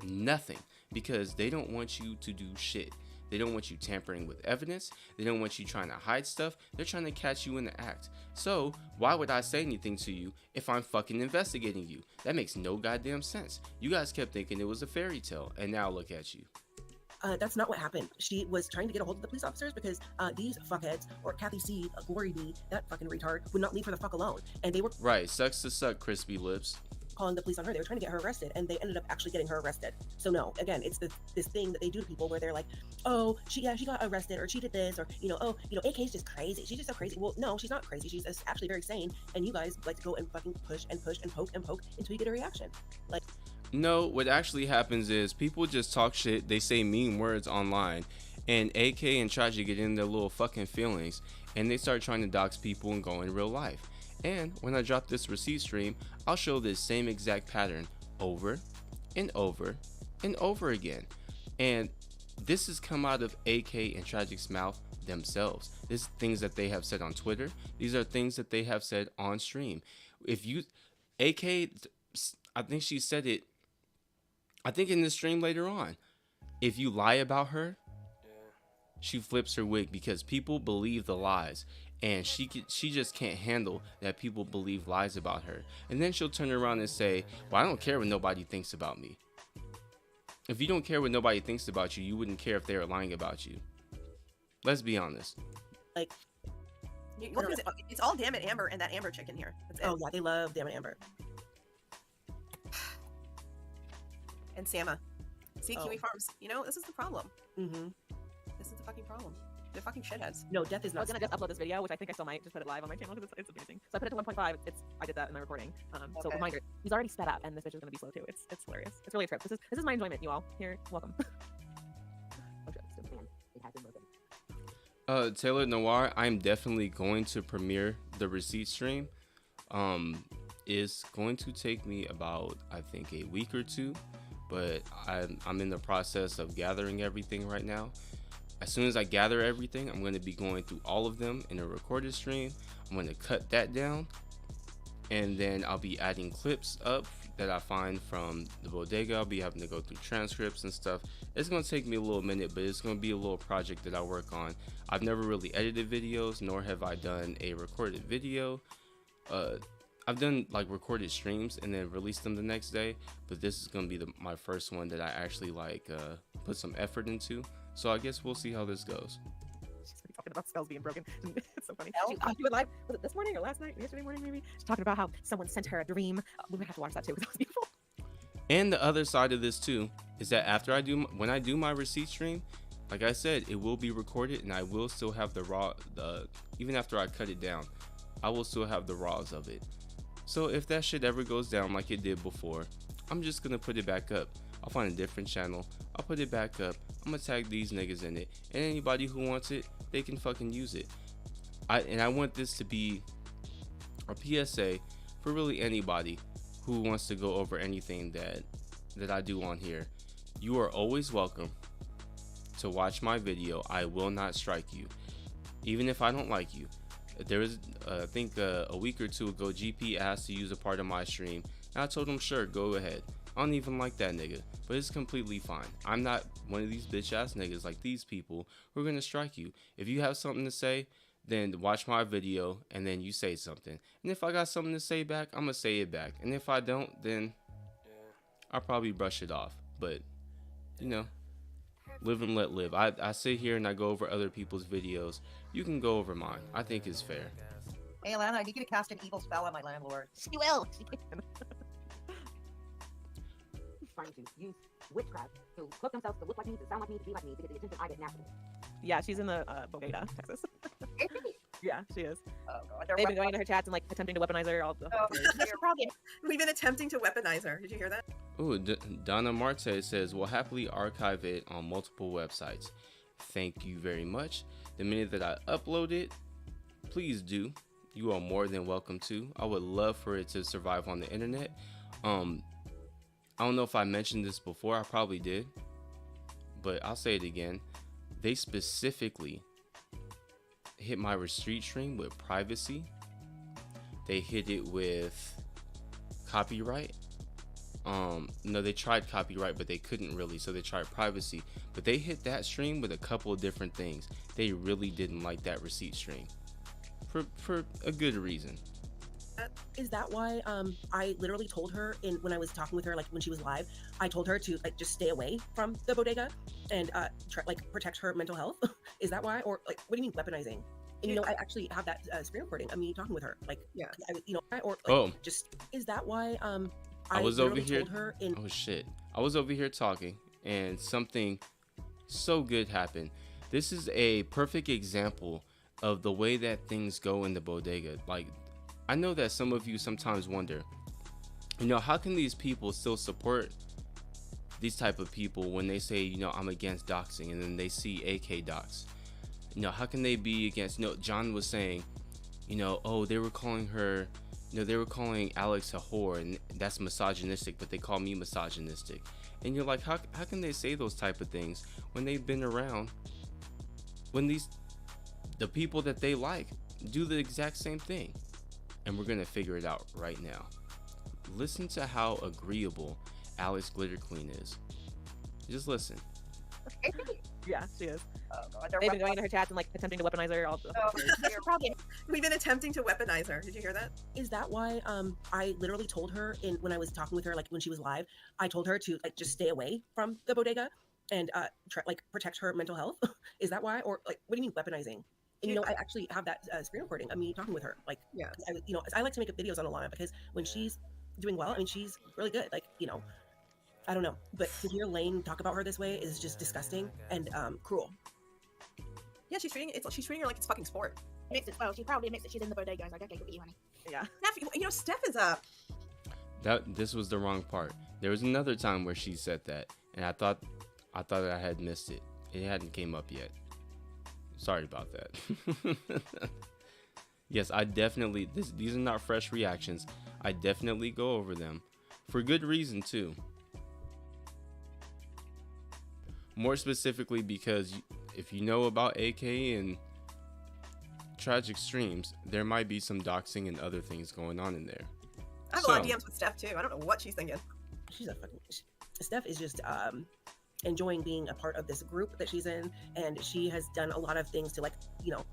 Nothing. Because they don't want you to do shit. They don't want you tampering with evidence. They don't want you trying to hide stuff. They're trying to catch you in the act. So why would I say anything to you if I'm fucking investigating you? That makes no goddamn sense. You guys kept thinking it was a fairy tale, and now look at you. That's not what happened. She was trying to get a hold of the police officers because these fuckheads, or Kathy C, Glory B, that fucking retard, would not leave her the fuck alone. And they were right. Sucks to suck, crispy lips. Calling the police on her. They were trying to get her arrested, and they ended up actually getting her arrested. So no, again, it's this thing that they do to people where they're like, oh, she got arrested, or she did this, or AK's just crazy. She's just so crazy. Well, no, she's not crazy. She's actually very sane. And you guys like to go and fucking push and push and poke until you get a reaction. Like, no, what actually happens is people just talk shit. They say mean words online, and AK and try to get in their little fucking feelings, and they start trying to dox people and go in real life. And when I drop this receipt stream, I'll show this same exact pattern over and over and over again. And this has come out of AK and Tragic's mouth themselves. This is things that they have said on Twitter. These are things that they have said on stream. If you, AK, I think she said it, I think in the stream later on, if you lie about her, she flips her wig because people believe the lies. And she just can't handle that people believe lies about her. And then she'll turn around and say, well, I don't care what nobody thinks about me. If you don't care what nobody thinks about you, you wouldn't care if they were lying about you. Let's be honest. Like, it's all Damn It Amber and that Amber chick in here. That's it. Oh yeah, they love Damn It Amber. And Sama. See, Kiwi Farms. This is the problem. Mm-hmm. This is the fucking problem. They're fucking shitheads. No, death is not. I was gonna just upload this video, which I think I still might just put it live on my channel because it's amazing. So I put it to 1.5. I did that in my recording. So reminder, he's already sped up, and this bitch is gonna be slow too. It's hilarious. It's really a trip. This is my enjoyment, you all. Here, welcome. Taylor Noir, I'm definitely going to premiere the receipt stream. is going to take me about, I think, a week or two, but I'm in the process of gathering everything right now. As soon as I gather everything, I'm going to be going through all of them in a recorded stream. I'm going to cut that down, and then I'll be adding clips up that I find from the Bodega. I'll be having to go through transcripts and stuff. It's going to take me a little minute, but it's going to be a little project that I work on. I've never really edited videos, nor have I done a recorded video. I've done like recorded streams and then released them the next day, but this is going to be my first one that I actually like put some effort into. So I guess we'll see how this goes. She's been talking about skulls being broken. It's so funny. She went live, was it this morning or last night? Yesterday morning maybe? She's talking about how someone sent her a dream. We would have to watch that too because that was beautiful. And the other side of this too is that when I do my receipt stream, like I said, it will be recorded and I will still have the raw, even after I cut it down, I will still have the raws of it. So if that shit ever goes down like it did before, I'm just gonna put it back up. I'll find a different channel, I'll put it back up, I'm gonna tag these niggas in it, and anybody who wants it, they can fucking use it. I want this to be a PSA for really anybody who wants to go over anything that I do on here. You are always welcome to watch my video. I will not strike you, even if I don't like you. There was, I think a week or two ago, GP asked to use a part of my stream, and I told him, sure, go ahead. I don't even like that nigga, but it's completely fine. I'm not one of these bitch ass niggas like these people who are gonna strike you. If you have something to say, then watch my video and then you say something. And if I got something to say back, I'm gonna say it back. And if I don't, then I'll probably brush it off. But, you know, live and let live. I sit here and I go over other people's videos. You can go over mine. I think it's fair. Hey, Alana, I need you to cast an evil spell on my landlord. She will. Trying to use witchcraft to cook themselves to look like me, to sound like me, to be like me, to get the attention I get naturally. Yeah, she's in the Bodega, Texas. Yeah, she is. Oh, God. They've been going to her chats and like attempting to weaponize her. We've been attempting to weaponize her. Did you hear that? Ooh, Donna Marte says, we'll happily archive it on multiple websites. Thank you very much. The minute that I upload it, please do. You are more than welcome to. I would love for it to survive on the internet. I don't know if I mentioned this before. I probably did, but I'll say it again. They specifically hit my retreat stream with privacy. They hit it with copyright. No, they tried copyright, but they couldn't really, so they tried privacy. But they hit that stream with a couple of different things. They really didn't like that receipt stream for a good reason. Is that why I literally told her when I was talking with her, like when she was live, I told her to like just stay away from the Bodega and protect her mental health? Is that why? Or like, what do you mean weaponizing? And you know, I actually have that screen recording of me talking with her. Like, yeah, just is that why I was over here. Told her oh shit! I was over here talking, and something so good happened. This is a perfect example of the way that things go in the Bodega. Like, I know that some of you sometimes wonder, you know, how can these people still support these type of people when they say, you know, I'm against doxing, and then they see AK dox? You know, how can they be against, you know, John was saying, you know, oh, they were calling her, you know, they were calling Alex a whore, and that's misogynistic, but they call me misogynistic. And you're like, how can they say those type of things when they've been around, when the people that they like do the exact same thing? And we're gonna figure it out right now. Listen to how agreeable Alex Glitter Queen is. Just listen. Yeah, she is. Oh, God. They've been going into her chats and like attempting to weaponize her. We've been attempting to weaponize her. Did you hear that? Is that why I literally told her when I was talking with her, like when she was live, I told her to like just stay away from the Bodega and protect her mental health? Is that why? Or like, what do you mean weaponizing? And, you know, I actually have that screen recording of me talking with her. Like, yeah, I like to make videos on Alana because when she's doing well, I mean, she's really good. Like, you know, I don't know, but to hear Lane talk about her this way is just disgusting and cruel. Yeah, she's treating her like it's fucking sport. Well, she probably admits that she's in the Bodega. Like, okay, good for you, honey. Yeah. Steph, you know, Steph is up. This was the wrong part. There was another time where she said that, and I thought I had missed it. It hadn't came up yet. Sorry about that. Yes, I definitely, these are not fresh reactions. I definitely go over them for good reason too. More specifically because if you know about AK and Tragic Streams, there might be some doxing and other things going on in there. I have a lot of DMs with Steph too. I don't know what she's thinking. She's a fucking. Steph is just enjoying being a part of this group that she's in, and she has done a lot of things to, like, you know,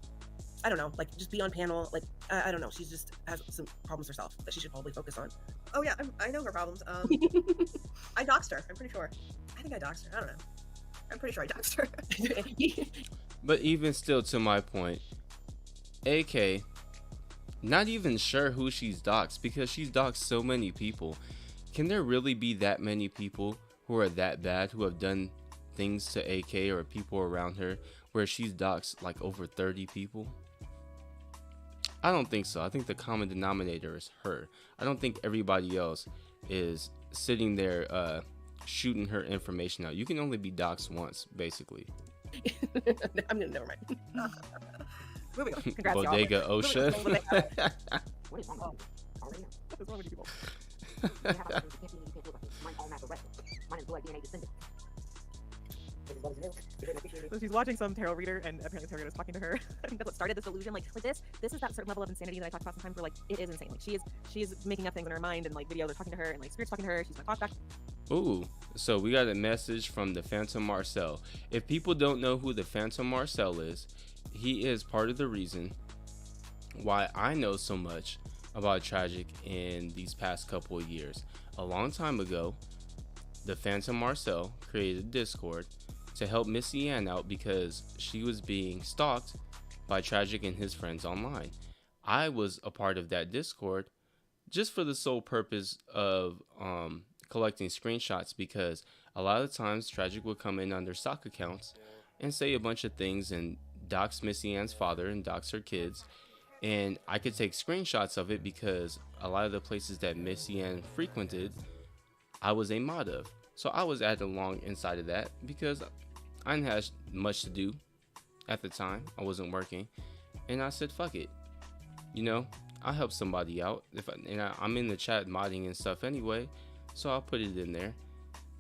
I don't know, like just be on panel. Like I don't know, she's just has some problems herself that she should probably focus on. Oh yeah, I know her problems. I doxed her. I'm pretty sure. I think I doxed her. I don't know. I'm pretty sure I doxed her. But even still, to my point, AK, not even sure who she's doxed because she's doxed so many people. Can there really be that many people who are that bad, who have done things to AK or people around her, where she's doxed like over 30 people? I don't think so. I think the common denominator is her. I don't think everybody else is sitting there shooting her information out. You can only be doxed once, basically. I'm gonna never mind. Moving on. Congrats, y'all. Bodega Ocean. What is wrong with you? What is wrong with you people? You have a you can't see me, you can't do it. Mine all natural wrestling. Mine is blood DNA descendant. This is what is new. You didn't appreciate it. So she's watching some tarot reader, and apparently the tarot reader is talking to her. I think that's what started this illusion. Like this is that certain level of insanity that I talked about sometimes, where like it is insane. Like she is making up things in her mind, and like videos are talking to her, and like spirits talking to her. She's gonna talk back. Ooh, so we got a message from the Phantom Marcel. If people don't know who the Phantom Marcel is, he is part of the reason why I know so much about Tragic in these past couple of years. A long time ago, the Phantom Marcel created Discord to help Missy Ann out because she was being stalked by Tragic and his friends online. I was a part of that Discord just for the sole purpose of collecting screenshots, because a lot of times Tragic would come in on their stock accounts and say a bunch of things and dox Missy Ann's father and dox her kids, and I could take screenshots of it because a lot of the places that Missy Ann frequented I was a mod of. So I was added along inside of that because I didn't have much to do at the time. I wasn't working, and I said fuck it, you know, I'll help somebody out. I'm in the chat modding and stuff anyway, so I'll put it in there.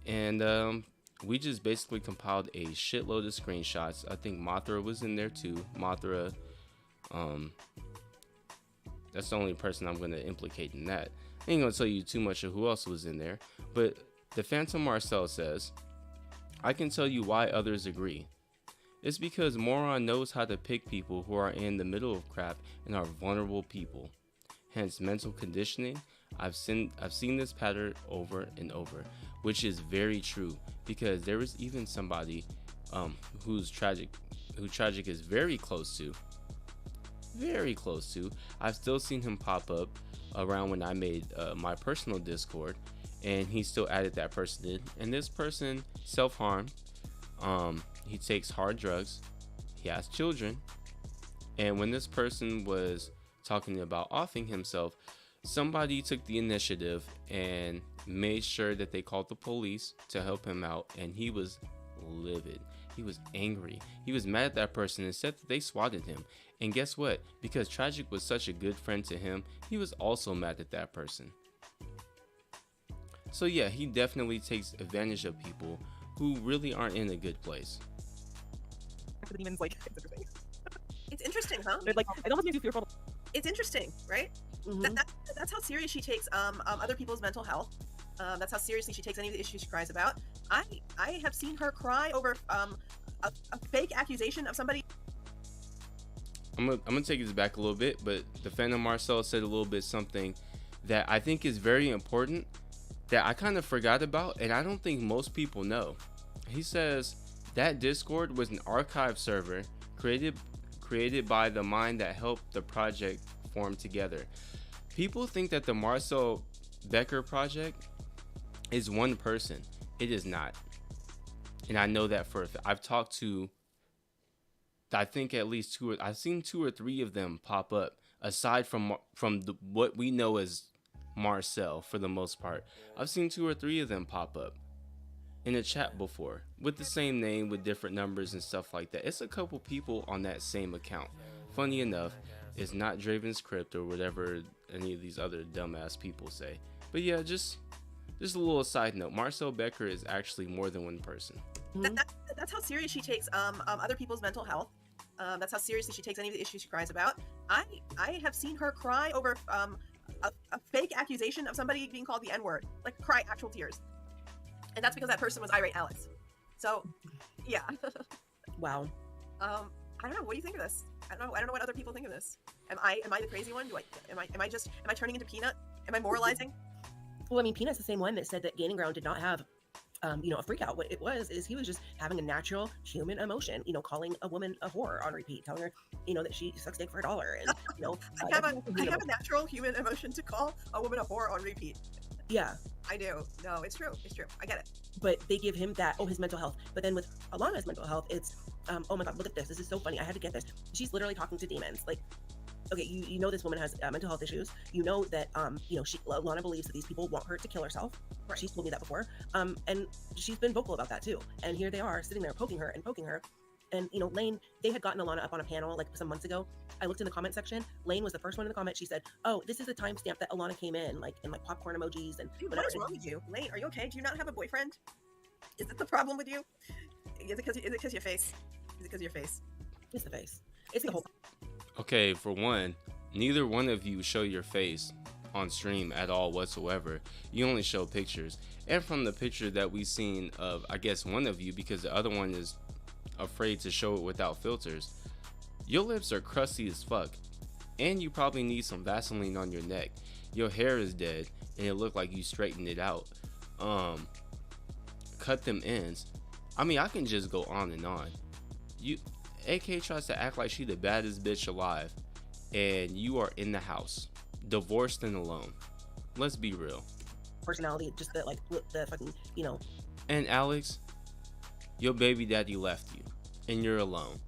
And we just basically compiled a shitload of screenshots. I think Mothra was in there too. Mothra, that's the only person I'm going to implicate in that. I ain't going to tell you too much of who else was in there. But the Phantom Marcel says, I can tell you why others agree. It's because Moron knows how to pick people who are in the middle of crap and are vulnerable people. Hence mental conditioning. I've seen this pattern over and over, which is very true, because there was even somebody who Tragic is very close to. I've still seen him pop up around when I made my personal Discord, and he still added that person in. And this person self-harmed. He takes hard drugs. He has children. And when this person was talking about offing himself, somebody took the initiative and made sure that they called the police to help him out, and he was livid. He was angry. He was mad at that person and said that they swatted him. And guess what? Because Tragic was such a good friend to him, he was also mad at that person. So yeah, he definitely takes advantage of people who really aren't in a good place. The demons, like, it's interesting. It's interesting, huh? It, like, it almost makes you fearful. It's interesting, right? Mm-hmm. That's how serious she takes other people's mental health. That's how seriously she takes any of the issues she cries about. I have seen her cry over a fake accusation of somebody. I'm gonna take this back a little bit, but the Phantom Marcel said a little bit something that I think is very important that I kind of forgot about, and I don't think most people know. He says that Discord was an archive server created by the mind that helped the project form together. People think that the Marcel Becker project is one person. It is not. And I know that for I've talked to, I think at least I've seen 2 or 3 of them pop up, aside from what we know as Marcel. For the most part, I've seen 2 or 3 of them pop up in a chat before with the same name with different numbers and stuff like that. It's a couple people on that same account. Funny enough, It's not Draven's crypt or whatever any of these other dumbass people say. But yeah, just a little side note. Marcel Becker is actually more than one person. That's how serious she takes other people's mental health. That's how seriously she takes any of the issues she cries about. I have seen her cry over a fake accusation of somebody being called the N-word, like cry actual tears, and that's because that person was irate Alex. So, yeah. Wow. I don't know. What do you think of this? I don't know what other people think of this. Am I the crazy one? Am I turning into Peanut? Am I moralizing? Well, I mean, Peanut's the same one that said that Gaining Ground did not have, a freak out. What it was is he was just having a natural human emotion, calling a woman a whore on repeat, telling her, that she sucks dick for $1, and I have a natural human emotion to call a woman a whore on repeat. Yeah, I do. No, it's true. It's true. I get it. But they give him that, his mental health. But then with Alana's mental health, it's, oh my God, look at this. This is so funny. I had to get this. She's literally talking to demons. Like, okay, you know this woman has mental health issues. You know that, Alana believes that these people want her to kill herself. Right. She's told me that before. And she's been vocal about that too. And here they are sitting there poking her. And, Lane, they had gotten Alana up on a panel like some months ago. I looked in the comment section. Lane was the first one in the comment. She said, oh, this is the timestamp that Alana came in, like popcorn emojis and dude, what is wrong with you? Lane, are you okay? Do you not have a boyfriend? Is it the problem with you? Is it because your face? Is it because your face? It's the face. It's the whole. Okay, for one, neither one of you show your face on stream at all whatsoever. You only show pictures. And from the picture that we've seen of, I guess, one of you, because the other one is afraid to show it without filters, your lips are crusty as fuck, and you probably need some Vaseline on your neck. Your hair is dead and it looked like you straightened it out. Cut them ends. I mean, I can just go on and on. AK tries to act like she the baddest bitch alive, and you are in the house, divorced and alone. Let's be real. Personality, just the fucking, And Alex, your baby daddy left you, and you're alone.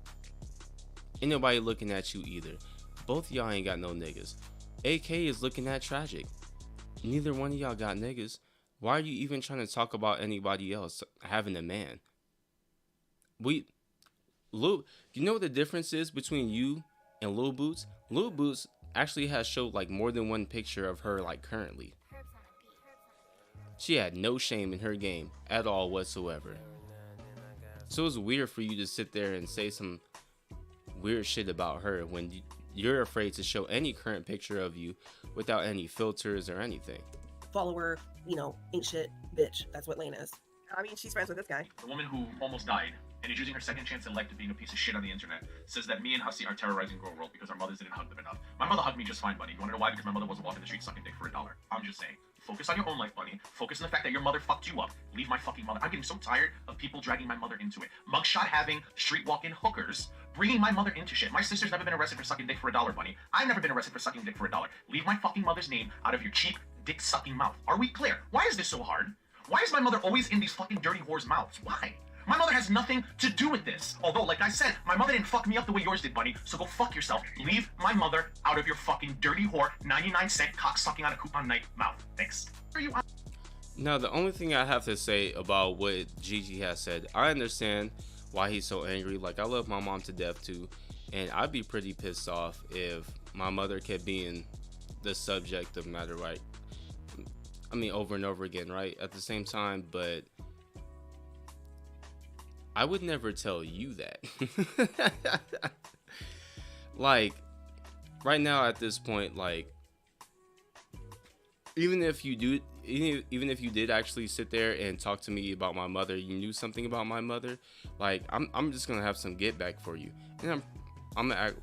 Ain't nobody looking at you either. Both y'all ain't got no niggas. AK is looking at tragic. Neither one of y'all got niggas. Why are you even trying to talk about anybody else having a man? Lil, you know what the difference is between you and Lil Boots? Lil Boots actually has showed like more than one picture of her like currently. She had no shame in her game at all whatsoever. So it's weird for you to sit there and say some weird shit about her when you're afraid to show any current picture of you without any filters or anything. Follower, ain't shit bitch. That's what Lane is. I mean, she's friends with this guy. The woman who almost died and is using her second chance in life to being a piece of shit on the internet says that me and Hussy are terrorizing Girl World because our mothers didn't hug them enough. My mother hugged me just fine, buddy. You wanna know why? Because my mother wasn't walking the street sucking dick for $1. I'm just saying. Focus on your own life, buddy. Focus on the fact that your mother fucked you up. Leave my fucking mother. I'm getting so tired of people dragging my mother into it. Mugshot having, street walking hookers, bringing my mother into shit. My sister's never been arrested for sucking dick for $1, buddy. I've never been arrested for sucking dick for $1. Leave my fucking mother's name out of your cheap, dick-sucking mouth. Are we clear? Why is this so hard? Why is my mother always in these fucking dirty whores' mouths? Why? My mother has nothing to do with this. Although, like I said, my mother didn't fuck me up the way yours did, buddy. So go fuck yourself. Leave my mother out of your fucking dirty whore, 99-cent cock-sucking on a coupon night mouth. Thanks. Now, the only thing I have to say about what Gigi has said, I understand why he's so angry. Like, I love my mom to death, too. And I'd be pretty pissed off if my mother kept being the subject of matter, right? I mean, over and over again, right? At the same time, but I would never tell you that. Like, right now at this point, like, even if you did actually sit there and talk to me about my mother, you knew something about my mother, like, I'm just gonna have some get back for you, and I'm gonna act,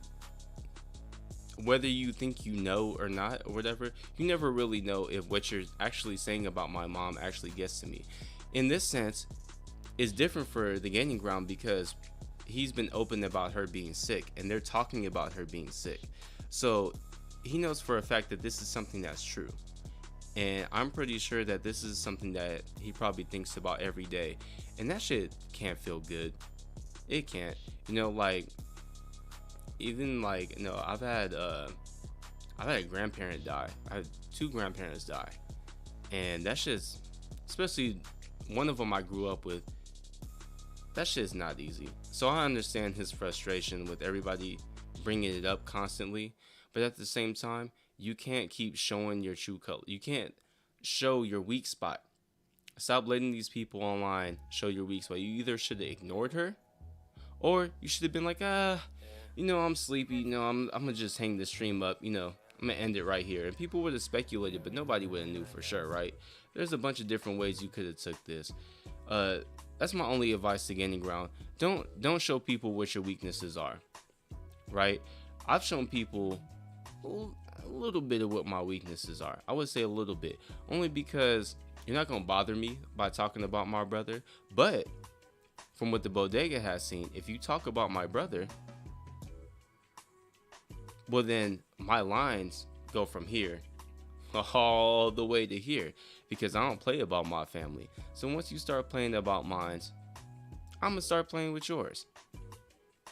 whether you think you know or not or whatever, you never really know if what you're actually saying about my mom actually gets to me. In this sense, it's different for the Gaining Ground because he's been open about her being sick and they're talking about her being sick. So he knows for a fact that this is something that's true. And I'm pretty sure that this is something that he probably thinks about every day. And that shit can't feel good. It can't. Like, even like, I've had a grandparent die. I had 2 grandparents die. And that shit's, especially one of them I grew up with, that shit's not easy. So I understand his frustration with everybody bringing it up constantly. But at the same time, you can't keep showing your true color. You can't show your weak spot. Stop letting these people online show your weak spot. You either should have ignored her, or you should have been like, I'm sleepy. I'm gonna just hang the stream up. I'm gonna end it right here. And people would have speculated, but nobody would have knew for sure, right? There's a bunch of different ways you could have took this. That's my only advice to Gaining Ground. Don't show people what your weaknesses are, right? I've shown people a little bit of what my weaknesses are. I would say a little bit, only because you're not gonna bother me by talking about my brother. But from what the Bodega has seen, if you talk about my brother, well, then my lines go from here all the way to here, because I don't play about my family. So once you start playing about mine, I'm gonna start playing with yours.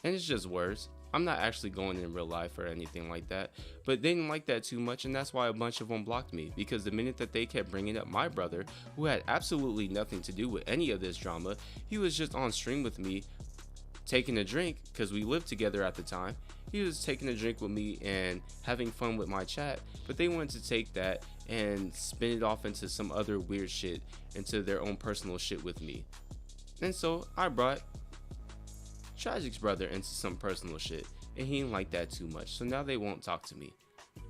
And it's just words. I'm not actually going in real life or anything like that, but they didn't like that too much, and that's why a bunch of them blocked me, because the minute that they kept bringing up my brother, who had absolutely nothing to do with any of this drama, he was just on stream with me taking a drink, because we lived together at the time. He was taking a drink with me and having fun with my chat, but they wanted to take that and spin it off into some other weird shit, into their own personal shit with me. And so I brought Childish's brother into some personal shit, and he didn't like that too much, so now they won't talk to me.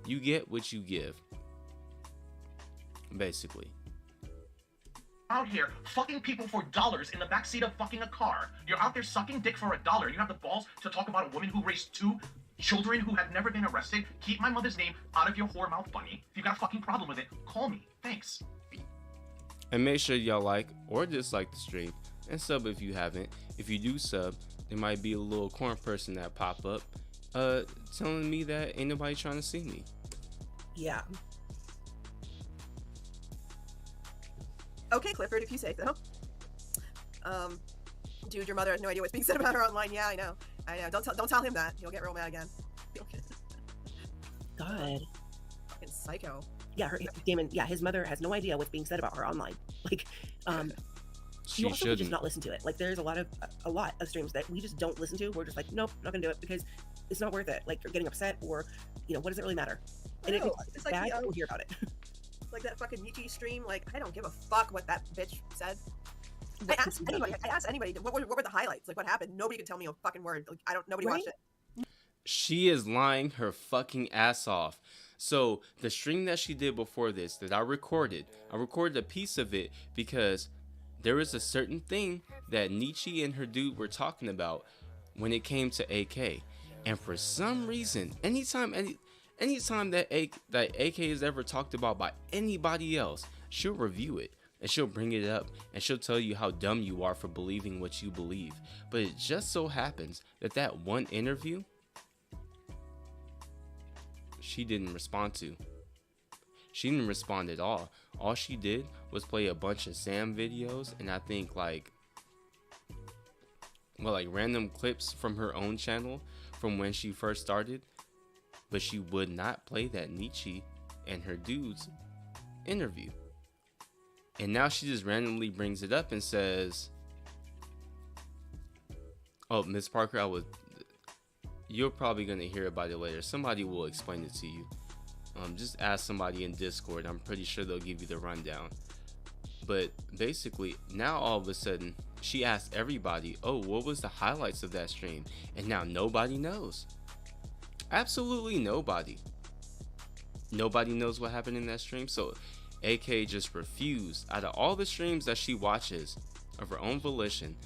You get what you give, basically. Out here fucking people for dollars in the backseat of fucking a car. You're out there sucking dick for $1, and you have the balls to talk about a woman who raised 2 children who have never been arrested. Keep my mother's name out of your whore mouth, bunny. If you got a fucking problem with it, call me. Thanks. And make sure y'all like or dislike the stream, and sub if you haven't. If you do sub, there might be a little corn person that pop up telling me that ain't nobody trying to see me. Yeah. Okay, Clifford, if you say so. Dude, your mother has no idea what's being said about her online. Yeah, I know. Don't tell him that. He'll get real mad again. God. Fucking psycho. Yeah, Damon. Yeah, his mother has no idea what's being said about her online. Like, She you also shouldn't. just not listen to it. Like, there's a lot of streams that we just don't listen to. We're just like, nope, not gonna do it because it's not worth it. Like, you're getting upset, or what does it really matter? And if it's like bad, we'll hear about it. Like that fucking Michi stream. Like, I don't give a fuck what that bitch said. I asked anybody what were the highlights? Like, what happened? Nobody could tell me a fucking word. Like, nobody watched it. She is lying her fucking ass off. So the stream that she did before this, that I recorded a piece of it because there was a certain thing that Nietzsche and her dude were talking about when it came to AK. And for some reason, anytime that AK is ever talked about by anybody else, she'll review it and she'll bring it up and she'll tell you how dumb you are for believing what you believe. But it just so happens that one interview she didn't respond to. She didn't respond at all. All she did was play a bunch of Sam videos, and I think like random clips from her own channel from when she first started, but she would not play that Nietzsche and her dude's interview. And now she just randomly brings it up and says, "Oh, Miss Parker, you're probably gonna hear about it later. Somebody will explain it to you. Just ask somebody in Discord. I'm pretty sure they'll give you the rundown." But basically, now all of a sudden, she asked everybody, "Oh, what was the highlights of that stream?" And now nobody knows. Absolutely nobody. Nobody knows what happened in that stream. So AK just refused. Out of all the streams that she watches of her own volition,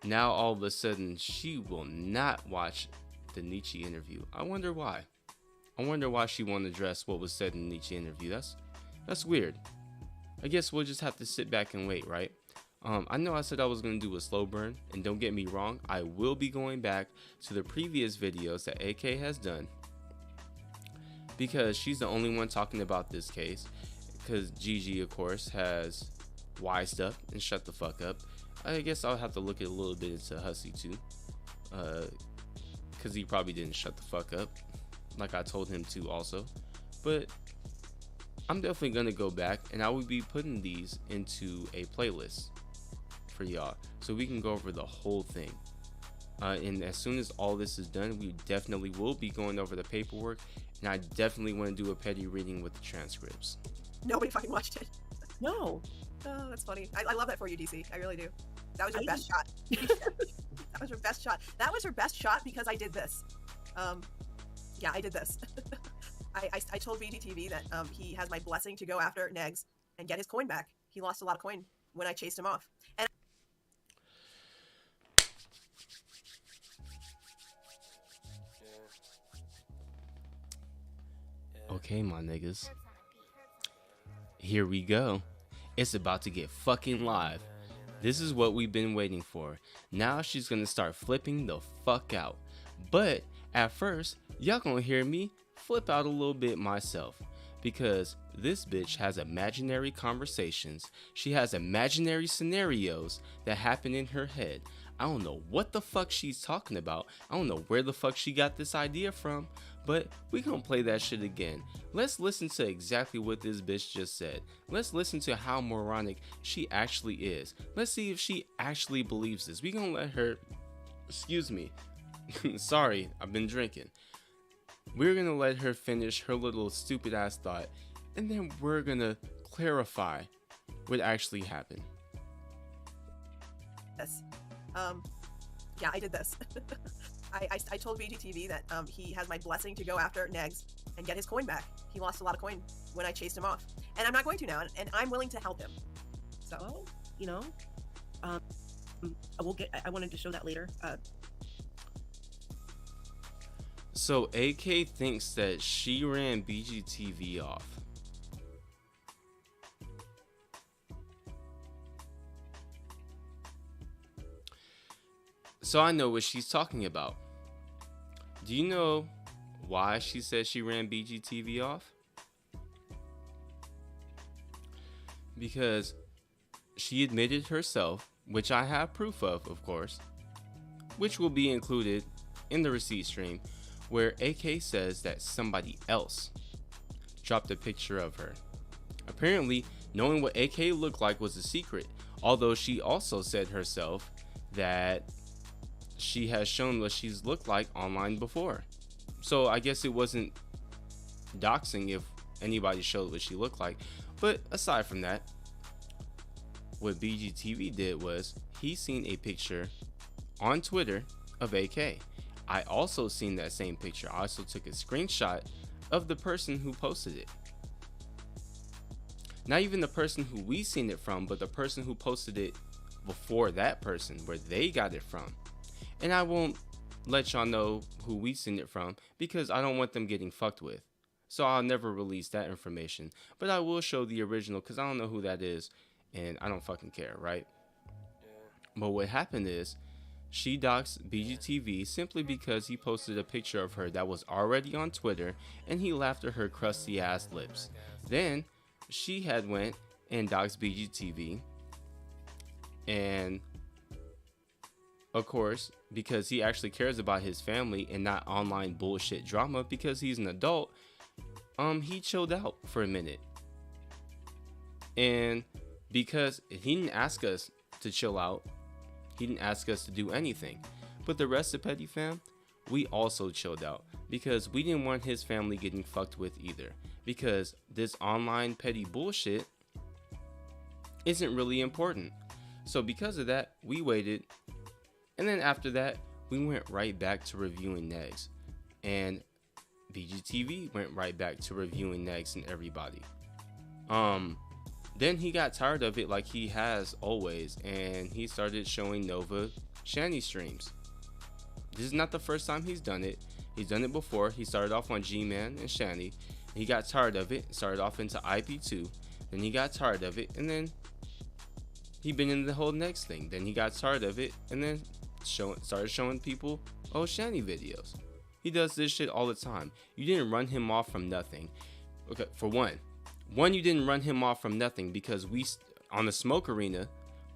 now all of a sudden she will not watch the Nietzsche interview. I wonder why. I wonder why she won't address what was said in the Nietzsche interview. That's weird. I guess we'll just have to sit back and wait, right? I know I said I was going to do a slow burn, and don't get me wrong, I will be going back to the previous videos that AK has done, because she's the only one talking about this case, because Gigi, of course, has wised up and shut the fuck up. I guess I'll have to look at a little bit into Hussey too, because he probably didn't shut the fuck up like I told him to also. But I'm definitely gonna go back, and I will be putting these into a playlist for y'all so we can go over the whole thing. And as soon as all this is done, we definitely will be going over the paperwork, and I definitely want to do a petty reading with the transcripts. Nobody fucking watched it. No. Oh, that's funny. I love that for you, DC. I really do. That was your best shot. That was your best shot. That was her best shot because I did this. Yeah, I did this. I told BGTV that he has my blessing to go after Negs and get his coin back. He lost a lot of coin when I chased him off. And Okay, my niggas. Here we go. It's about to get fucking live. This is what we've been waiting for. Now she's gonna start flipping the fuck out. But at first, y'all gonna hear me flip out a little bit myself. Because this bitch has imaginary conversations. She has imaginary scenarios that happen in her head. I don't know what the fuck she's talking about. I don't know where the fuck she got this idea from. But we gonna play that shit again. Let's listen to exactly what this bitch just said. Let's listen to how moronic she actually is. Let's see if she actually believes this. We gonna let her, excuse me, sorry, I've been drinking. We're gonna let her finish her little stupid ass thought, and then we're gonna clarify what actually happened. this. Yeah, I did this. I told BGTV that he has my blessing to go after Negs and get his coin back. He lost a lot of coin when I chased him off. And I'm not going to now, and I'm willing to help him. So, well, you know, I wanted to show that later. So AK thinks that she ran BGTV off. So I know what she's talking about. Do you know why she said she ran BGTV off? Because she admitted herself, which I have proof of course, which will be included in the receipt stream, where AK says that somebody else dropped a picture of her. Apparently, knowing what AK looked like was a secret, although she also said herself that she has shown what she's looked like online before. So I guess it wasn't doxing if anybody showed what she looked like. But aside from that, what BGTV did was he seen a picture on Twitter of AK. I also seen that same picture. I also took a screenshot of the person who posted it. Not even the person who we seen it from, but the person who posted it before that person, where they got it from. And I won't let y'all know who we seen it from because I don't want them getting fucked with. So I'll never release that information. But I will show the original because I don't know who that is and I don't fucking care, right? But what happened is she doxed BGTV simply because he posted a picture of her that was already on Twitter and he laughed at her crusty ass lips. Then she had went and doxed BGTV, and of course, because he actually cares about his family and not online bullshit drama because he's an adult, he chilled out for a minute. And because he didn't ask us to chill out, he didn't ask us to do anything. But the rest of Petty Fam, we also chilled out because we didn't want his family getting fucked with either. Because this online petty bullshit isn't really important. So because of that, we waited. And then after that, we went right back to reviewing Negs. And BGTV went right back to reviewing Negs and everybody. Then he got tired of it like he has always, and he started showing Nova Shanny streams. This is not the first time he's done it. He's done it before. He started off on G-Man and Shanny. He got tired of it, started off into IP2. Then he got tired of it, and then he been in the whole next thing. Then he got tired of it, and then started showing people Shanny videos. He does this shit all the time. You didn't run him off from nothing. Okay, for one, you didn't run him off from nothing because we, on the Smoke Arena,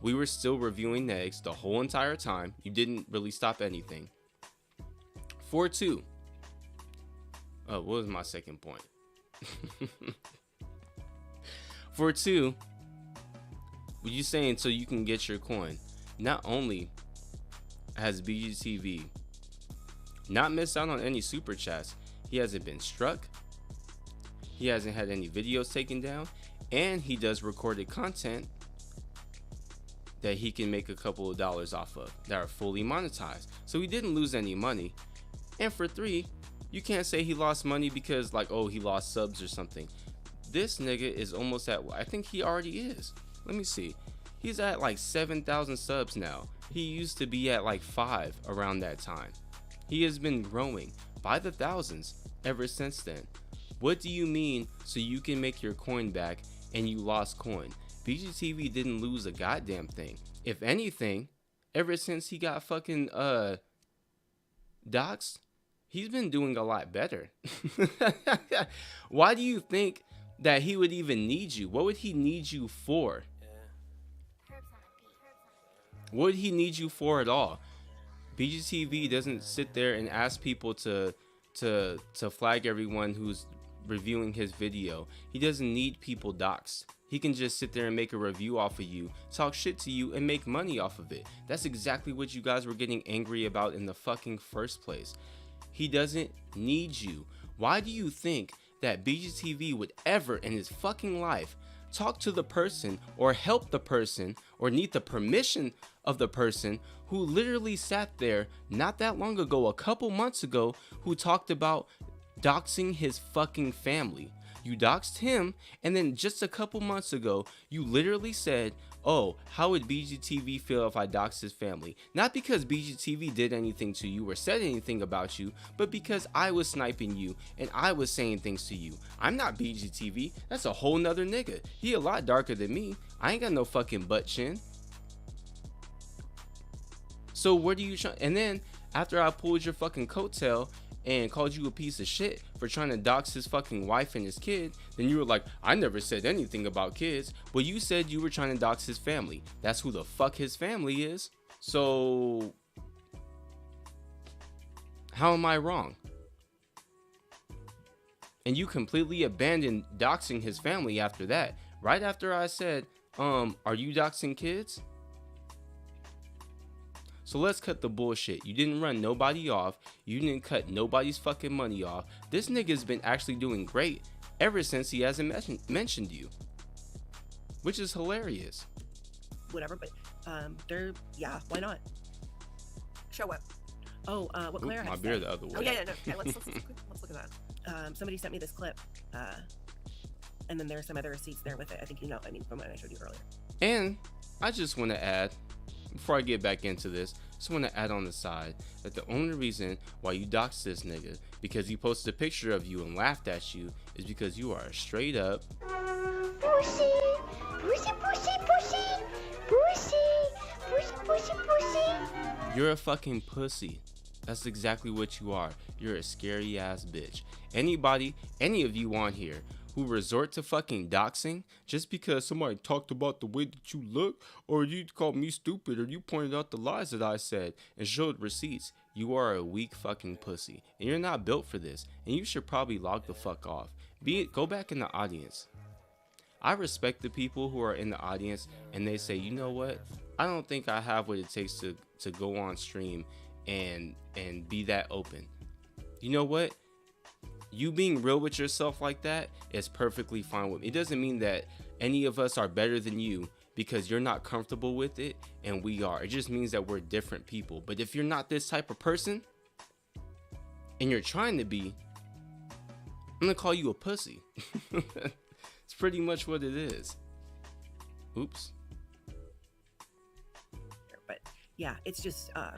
we were still reviewing Negs the whole entire time. You didn't really stop anything. For two, what was my second point? For two, what you saying so you can get your coin? Not only has BGTV not missed out on any super chats. He hasn't been struck. He hasn't had any videos taken down, and he does recorded content that he can make a couple of dollars off of that are fully monetized. So he didn't lose any money. And for 3, you can't say he lost money because like, oh, he lost subs or something. This nigga is almost at, I think he already is. Let me see. He's at like 7,000 subs now. He used to be at like 5 around that time. He has been growing by the thousands ever since then. What do you mean so you can make your coin back and you lost coin? BGTV didn't lose a goddamn thing. If anything, ever since he got fucking doxed, he's been doing a lot better. Why do you think that he would even need you? What would he need you for? What would he need you for at all? BGTV doesn't sit there and ask people to flag everyone who's reviewing his video. He doesn't need people doxed. He can just sit there and make a review off of you, talk shit to you, and make money off of it. That's exactly what you guys were getting angry about in the fucking first place. He doesn't need you. Why do you think that BGTV would ever in his fucking life talk to the person or help the person or need the permission of the person who literally sat there not that long ago, a couple months ago, who talked about doxing his fucking family? You doxed him, and then just a couple months ago, you literally said, oh, how would BGTV feel if I doxed his family? Not because BGTV did anything to you or said anything about you, but because I was sniping you and I was saying things to you. I'm not BGTV. That's a whole nother nigga. He a lot darker than me. I ain't got no fucking butt chin. So what are you trying? And then after I pulled your fucking coattail and called you a piece of shit for trying to dox his fucking wife and his kid, then you were like, I never said anything about kids. Well, you said you were trying to dox his family. That's who the fuck his family is. So how am I wrong? And you completely abandoned doxing his family after that. Right after I said, are you doxing kids? So let's cut the bullshit. You didn't run nobody off. You didn't cut nobody's fucking money off. This nigga's been actually doing great ever since he hasn't mentioned you, which is hilarious. Whatever, but yeah, why not? Show what? Oh, what Claire had my to beer say. the other way. Oh yeah, no. Okay, let's look at that. Somebody sent me this clip, and then there are some other receipts there with it. I think you know. I mean, from what I showed you earlier. And I just want to add, before I get back into this, just want to add on the side that the only reason why you doxed this nigga because he posted a picture of you and laughed at you is because you are a straight up Pussy, pussy, pussy, pussy, pussy, pussy, pussy, pussy. You're a fucking pussy. That's exactly what you are. You're a scary ass bitch. Anybody, any of you on here who resort to fucking doxing just because somebody talked about the way that you look, or you called me stupid, or you pointed out the lies that I said and showed receipts, you are a weak fucking pussy. And you're not built for this. And you should probably log the fuck off. Go back in the audience. I respect the people who are in the audience and they say, you know what? I don't think I have what it takes to go on stream and be that open. You know what? You being real with yourself like that is perfectly fine with me. It doesn't mean that any of us are better than you because you're not comfortable with it and we are. It just means that we're different people. But if you're not this type of person and you're trying to be, I'm gonna call you a pussy. It's pretty much what it is. Oops. But yeah, it's just can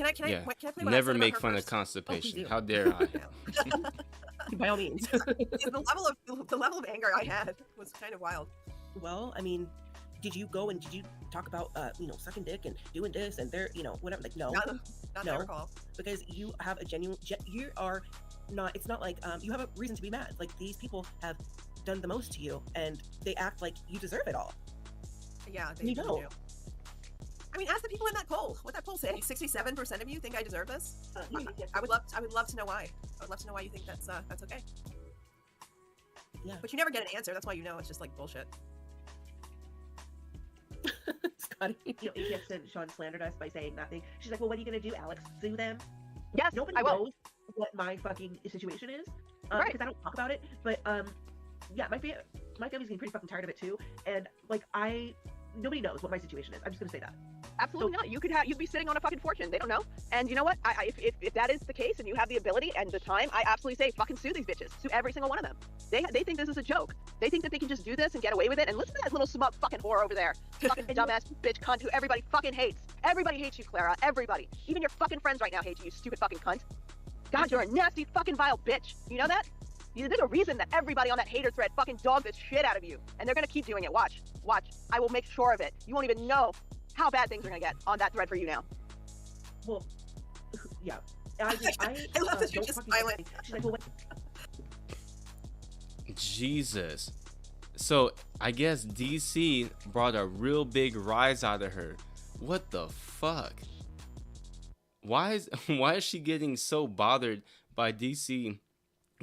I play what I Never said make about her fun of first? constipation. do. How dare I? by all means. the level of anger I had was kind of wild. Well, I mean, did you go and did you talk about sucking dick and doing this and there, whatever? Like, no, Not that I recall. because you have a genuine. You are not. It's not like you have a reason to be mad. Like, these people have done the most to you, and they act like you deserve it all. Yeah, And you really don't. do. I mean, ask the people in that poll. What that poll say? 67% of you think I deserve this. I would love to know why. I would love to know why you think that's okay. Yeah. But you never get an answer. That's why you know it's just like bullshit. everybody. Sean slandered us by saying nothing. She's like, well, what are you gonna do, Alex? Sue them? Yes, Nobody I will. knows what my fucking situation is, Right. because I don't talk about it. But yeah, my family's getting pretty fucking tired of it too, and like nobody knows what my situation is. I'm just gonna say that. Absolutely not. You'd be sitting on a fucking fortune. They don't know. And you know what? If that is the case and you have the ability and the time, I absolutely say fucking sue these bitches. Sue every single one of them. They think this is a joke. They think that they can just do this and get away with it. And listen to that little smug fucking whore over there. Fucking dumbass bitch cunt who everybody fucking hates. Everybody hates you, Clara. Everybody. Even your fucking friends right now hate you, you stupid fucking cunt. God, you're a nasty fucking vile bitch. You know that? There's a reason that everybody on that hater thread fucking dogs the shit out of you. And they're gonna keep doing it. Watch. Watch. I will make sure of it. You won't even know how bad things are gonna get on that thread for you now. Well, yeah. I love that you're just silent. She's like, well, what? Jesus. So I guess DC brought a real big rise out of her. What the fuck? Why is she getting so bothered by DC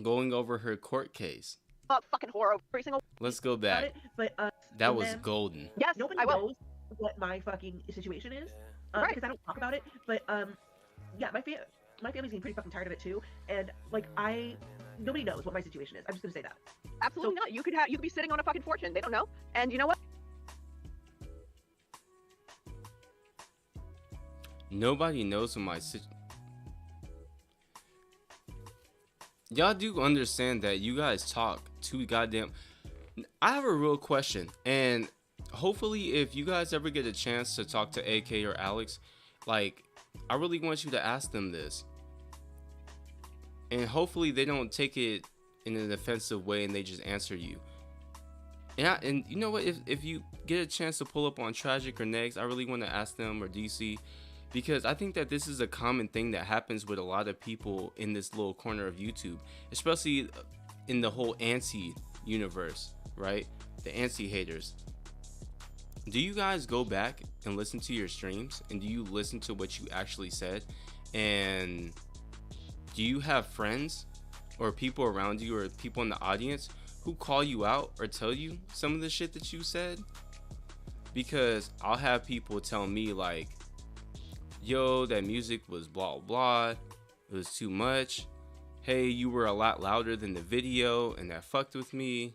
going over her court case? Fucking whore every single. Let's go back. But That was golden. Yes, nobody I will. knows what my fucking situation is, Right. because I don't talk about it. But yeah, my family's getting pretty fucking tired of it too, and like nobody knows what my situation is. I'm just gonna say that. Absolutely not. You could be sitting on a fucking fortune. They don't know. And you know what? Nobody knows what my situation. Y'all do understand that you guys talk too goddamn. I have a real question, and hopefully if you guys ever get a chance to talk to AK or Alex, like, I really want you to ask them this, and hopefully they don't take it in an offensive way and they just answer you. And you know what, if you get a chance to pull up on Tragic or Negs, I really want to ask them, or DC, because I think that this is a common thing that happens with a lot of people in this little corner of YouTube, especially in the whole anti universe, right? The anti haters. Do you guys go back and listen to your streams, and do you listen to what you actually said? And do you have friends or people around you or people in the audience who call you out or tell you some of the shit that you said? Because I'll have people tell me like, yo, that music was blah blah, it was too much, hey, you were a lot louder than the video and that fucked with me.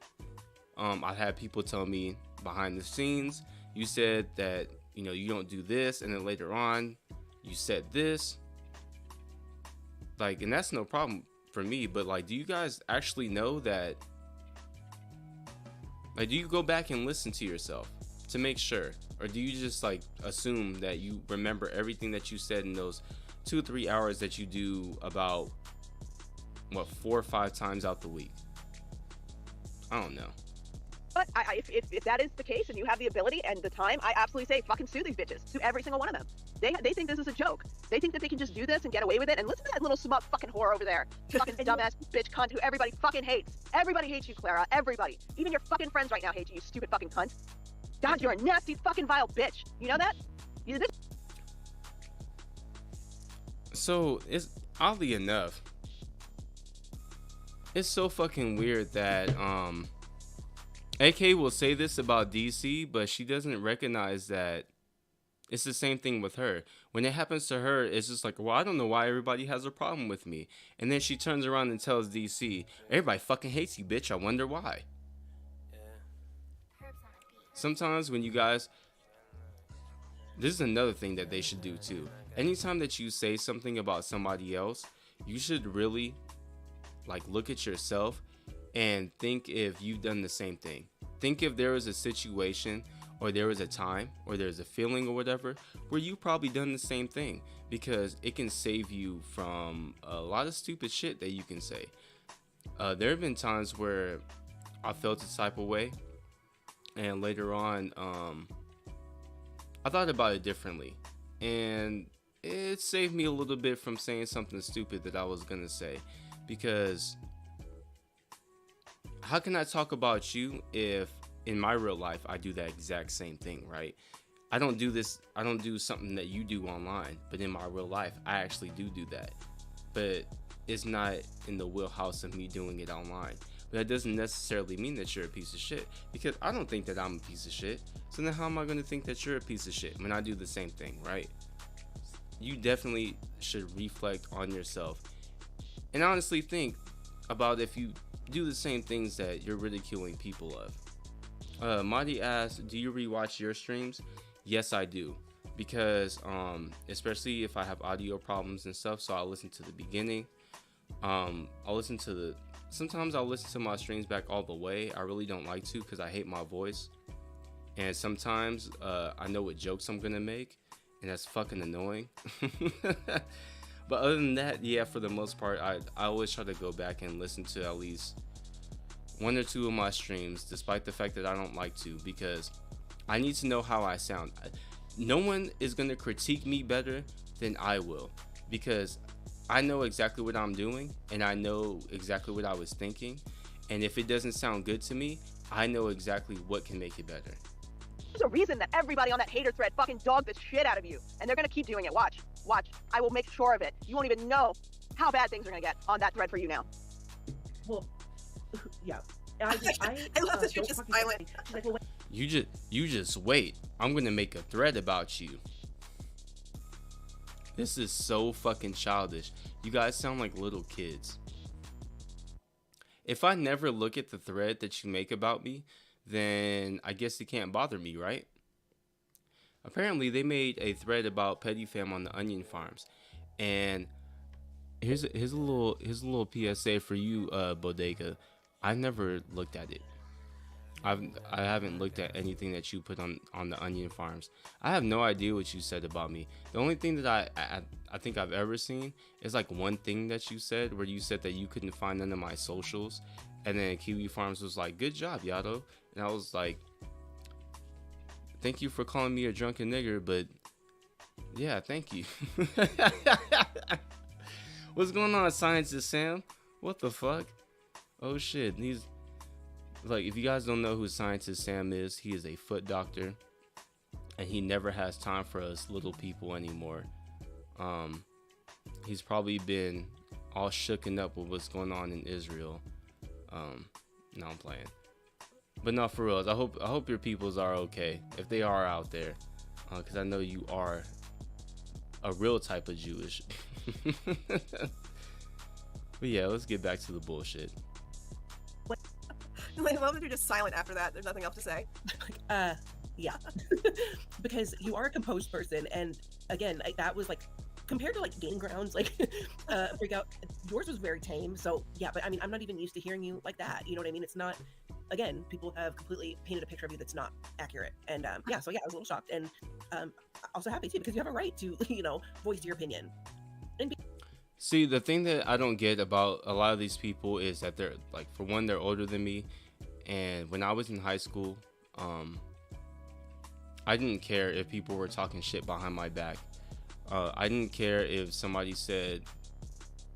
I've had people tell me behind the scenes, you said that, you know, you don't do this, and then later on you said this, like, and that's no problem for me, but like, do you guys actually know that, like, do you go back and listen to yourself to make sure, or do you just like assume that you remember everything that you said in those 2-3 hours that you do about what 4 or 5 times out the week? I don't know. But if that is the case and you have the ability and the time, I absolutely say fucking sue these bitches. Sue every single one of them. They think this is a joke. They think that they can just do this and get away with it. And listen to that little smug fucking whore over there. Fucking dumbass bitch cunt who everybody fucking hates. Everybody hates you, Clara. Everybody. Even your fucking friends right now hate you, you stupid fucking cunt. God, you're a nasty fucking vile bitch. You know that? So it's oddly enough, it's so fucking weird that AK will say this about DC, but she doesn't recognize that it's the same thing with her. When it happens to her, it's just like, well, I don't know why everybody has a problem with me. And then she turns around and tells DC, everybody fucking hates you, bitch. I wonder why. Sometimes when you guys, this is another thing that they should do too. Anytime that you say something about somebody else, you should really like look at yourself and think if you've done the same thing. Think if there was a situation or there was a time or there's a feeling or whatever where you probably done the same thing, because it can save you from a lot of stupid shit that you can say. There have been times where I felt a type of way, and later on I thought about it differently, and it saved me a little bit from saying something stupid that I was gonna say. Because how can I talk about you if in my real life I do that exact same thing, right? I don't do this, I don't do something that you do online, but in my real life I actually do that. But it's not in the wheelhouse of me doing it online. but that doesn't necessarily mean that you're a piece of shit, because I don't think that I'm a piece of shit. So then how am I going to think that you're a piece of shit when I do the same thing, right? You definitely should reflect on yourself and honestly think about if you do the same things that you're ridiculing people of. Marty asked, do you rewatch your streams? Yes, I do, because especially if I have audio problems and stuff, so I'll listen to the beginning. Sometimes I'll listen to my streams back all the way. I really don't like to, because I hate my voice, and sometimes I know what jokes I'm gonna make, and that's fucking annoying. But other than that, yeah, for the most part, I always try to go back and listen to at least 1 or 2 of my streams, despite the fact that I don't like to, because I need to know how I sound. No one is going to critique me better than I will, because I know exactly what I'm doing, and I know exactly what I was thinking, and if it doesn't sound good to me, I know exactly what can make it better. There's a reason that everybody on that hater thread fucking dogged the shit out of you, and they're gonna keep doing it. Watch. I will make sure of it. You won't even know how bad things are gonna get on that thread for you now. Well, yeah. I love that you're just silent. You just wait. I'm gonna make a thread about you. This is so fucking childish. You guys sound like little kids. If I never look at the thread that you make about me, then I guess it can't bother me, right? Apparently, they made a thread about Petty Fam on the onion farms, and here's a little PSA for you, Bodega. I never looked at it. I haven't looked at anything that you put on the onion farms. I have no idea what you said about me. The only thing that I think I've ever seen is like one thing that you said, where you said that you couldn't find none of my socials, and then Kiwi Farms was like, "Good job, Yato," and I was like, "Thank you for calling me a drunken nigger, but yeah, thank you." What's going on, Scientist Sam? What the fuck? Oh shit, he's like, if you guys don't know who Scientist Sam is, he is a foot doctor, and he never has time for us little people anymore. He's probably been all shooken up with what's going on in Israel. No, I'm playing. But no, for real, I hope your peoples are okay, if they are out there, because I know you are a real type of Jewish. But yeah, let's get back to the bullshit. I love that you're just silent after that. There's nothing else to say. Yeah. Because you are a composed person, and again, that was like, compared to like Game Grounds, like freak out, yours was very tame. So yeah, but I mean, I'm not even used to hearing you like that. You know what I mean? It's not, again, people have completely painted a picture of you that's not accurate. And yeah, so yeah, I was a little shocked, and also happy too, because you have a right to, voice your opinion. See, the thing that I don't get about a lot of these people is that they're like, for one, they're older than me, and when I was in high school, I didn't care if people were talking shit behind my back. I didn't care if somebody said,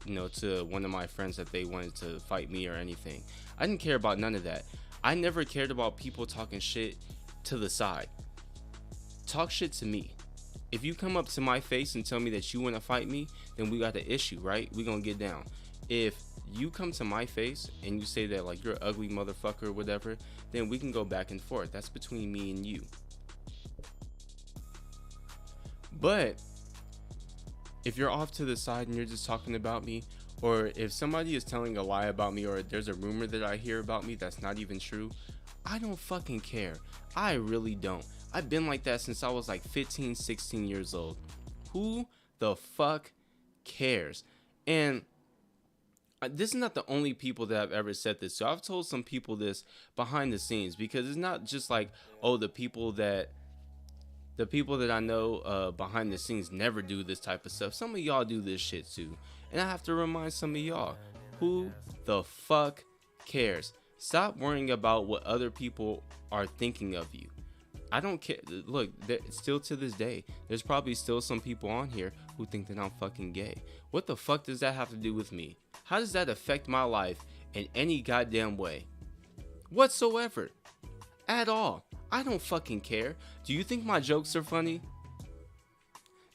to one of my friends that they wanted to fight me or anything. I didn't care about none of that. I never cared about people talking shit to the side. Talk shit to me. If you come up to my face and tell me that you want to fight me, then we got the issue, right? We gonna get down. If you come to my face and you say that like you're an ugly motherfucker or whatever, then we can go back and forth. That's between me and you. But if you're off to the side and you're just talking about me, or if somebody is telling a lie about me, or there's a rumor that I hear about me that's not even true, I don't fucking care. I really don't. I've been like that since I was like 15, 16 years old. Who the fuck cares? And this is not the only people that I've ever said this to. I've told some people this behind the scenes, because it's not just like, oh, the people that I know behind the scenes never do this type of stuff. Some of y'all do this shit too. And I have to remind some of y'all, who the fuck cares? Stop worrying about what other people are thinking of you. I don't care. Look, still to this day, there's probably still some people on here who think that I'm fucking gay. What the fuck does that have to do with me? How does that affect my life in any goddamn way? Whatsoever. At all. I don't fucking care. Do you think my jokes are funny?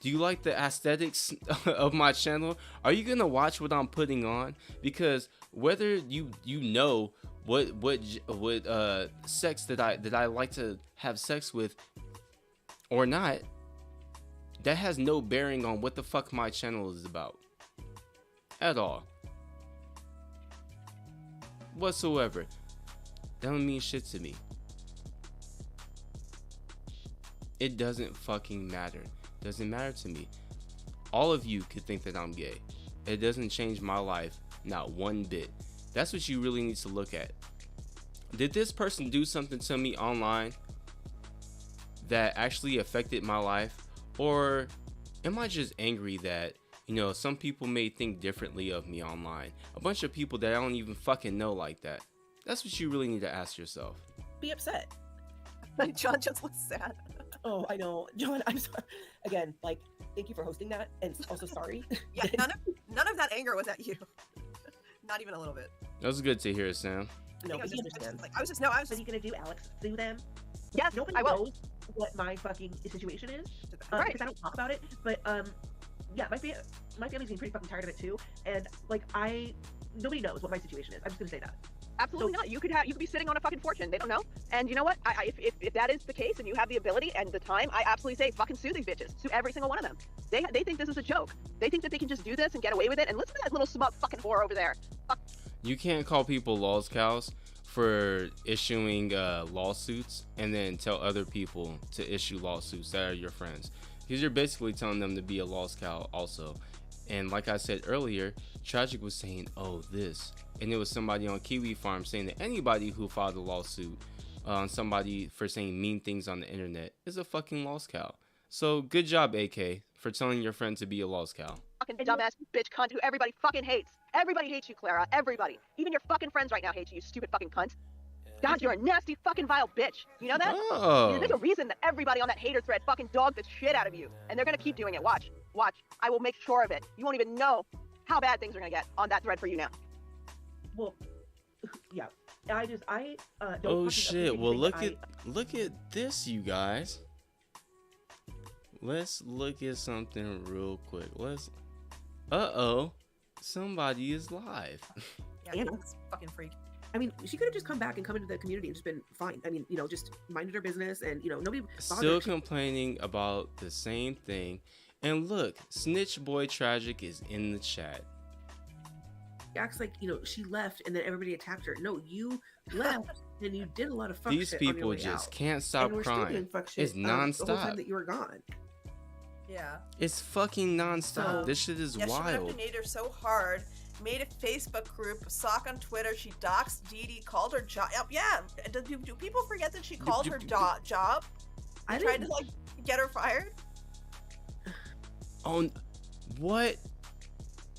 Do you like the aesthetics of my channel? Are you gonna watch what I'm putting on? Because whether you know what sex that I like to have sex with or not, that has no bearing on what the fuck my channel is about at all whatsoever. That don't mean shit to me. It doesn't fucking matter. Doesn't matter to me. All of you could think that I'm gay. It doesn't change my life, not one bit. That's what you really need to look at. Did this person do something to me online that actually affected my life? Or am I just angry that, you know, some people may think differently of me online? A bunch of people that I don't even fucking know like that. That's what you really need to ask yourself. Be upset. John just looks sad. Oh, I know. John, I'm sorry. Again, like, thank you for hosting that, and also sorry. Yeah, none of that anger was at you. Not even a little bit. That was good to hear, Sam. No, I was he just, understands. I was just, no, I was What are just, you gonna do, Alex? Sue them? yes, Nobody I will. knows what my fucking situation is. Right. Because I don't talk about it. But yeah, my family's been pretty fucking tired of it too. And like nobody knows what my situation is. I'm just gonna say that. Absolutely not. You could be sitting on a fucking fortune. They don't know. And you know what? If that is the case and you have the ability and the time, I absolutely say fucking sue these bitches. Sue every single one of them. They think this is a joke. They think that they can just do this and get away with it. And listen to that little smug fucking whore over there. Fuck. You can't call people lols cows for issuing lawsuits and then tell other people to issue lawsuits that are your friends, because you're basically telling them to be a lost cow also. And like I said earlier, Tragic was saying, oh, this, and it was somebody on Kiwi Farm saying that anybody who filed a lawsuit on somebody for saying mean things on the internet is a fucking lost cow. So good job, AK, for telling your friend to be a lost cow. Fucking dumbass bitch cunt who everybody fucking hates. Everybody hates you, Clara. Everybody. Even your fucking friends right now hate you, you stupid fucking cunt. God, you're a nasty fucking vile bitch. You know that? Oh. There's a reason that everybody on that hater thread fucking dogged the shit out of you. And they're gonna keep doing it. Watch. Watch. I will make sure of it. You won't even know how bad things are gonna get on that thread for you now. Well, yeah. Don't Oh fucking shit. Well, appreciate look at this, you guys. Let's look at something real quick. Uh-oh. Somebody is live. Yeah, this fucking freak. I mean, she could have just come back and come into the community and just been fine. I mean, you know, just minded her business and, you know, nobody Still bothered. complaining about the same thing. And look, Snitch Boy Tragic is in the chat. She acts like, you know, she left and then everybody attacked her. No, you left and you did a lot of fuck These shit on your people way just out. can't stop And we're still crying. doing fuck shit, It's the whole time nonstop. that you were gone. Yeah. It's fucking nonstop. This shit is Yeah, she went wild. after Nader so hard, made a Facebook group, sock on Twitter. She doxed Dee Dee, called her job. Yeah. Do people forget that she called her job? I tried to like get her fired. Oh, what?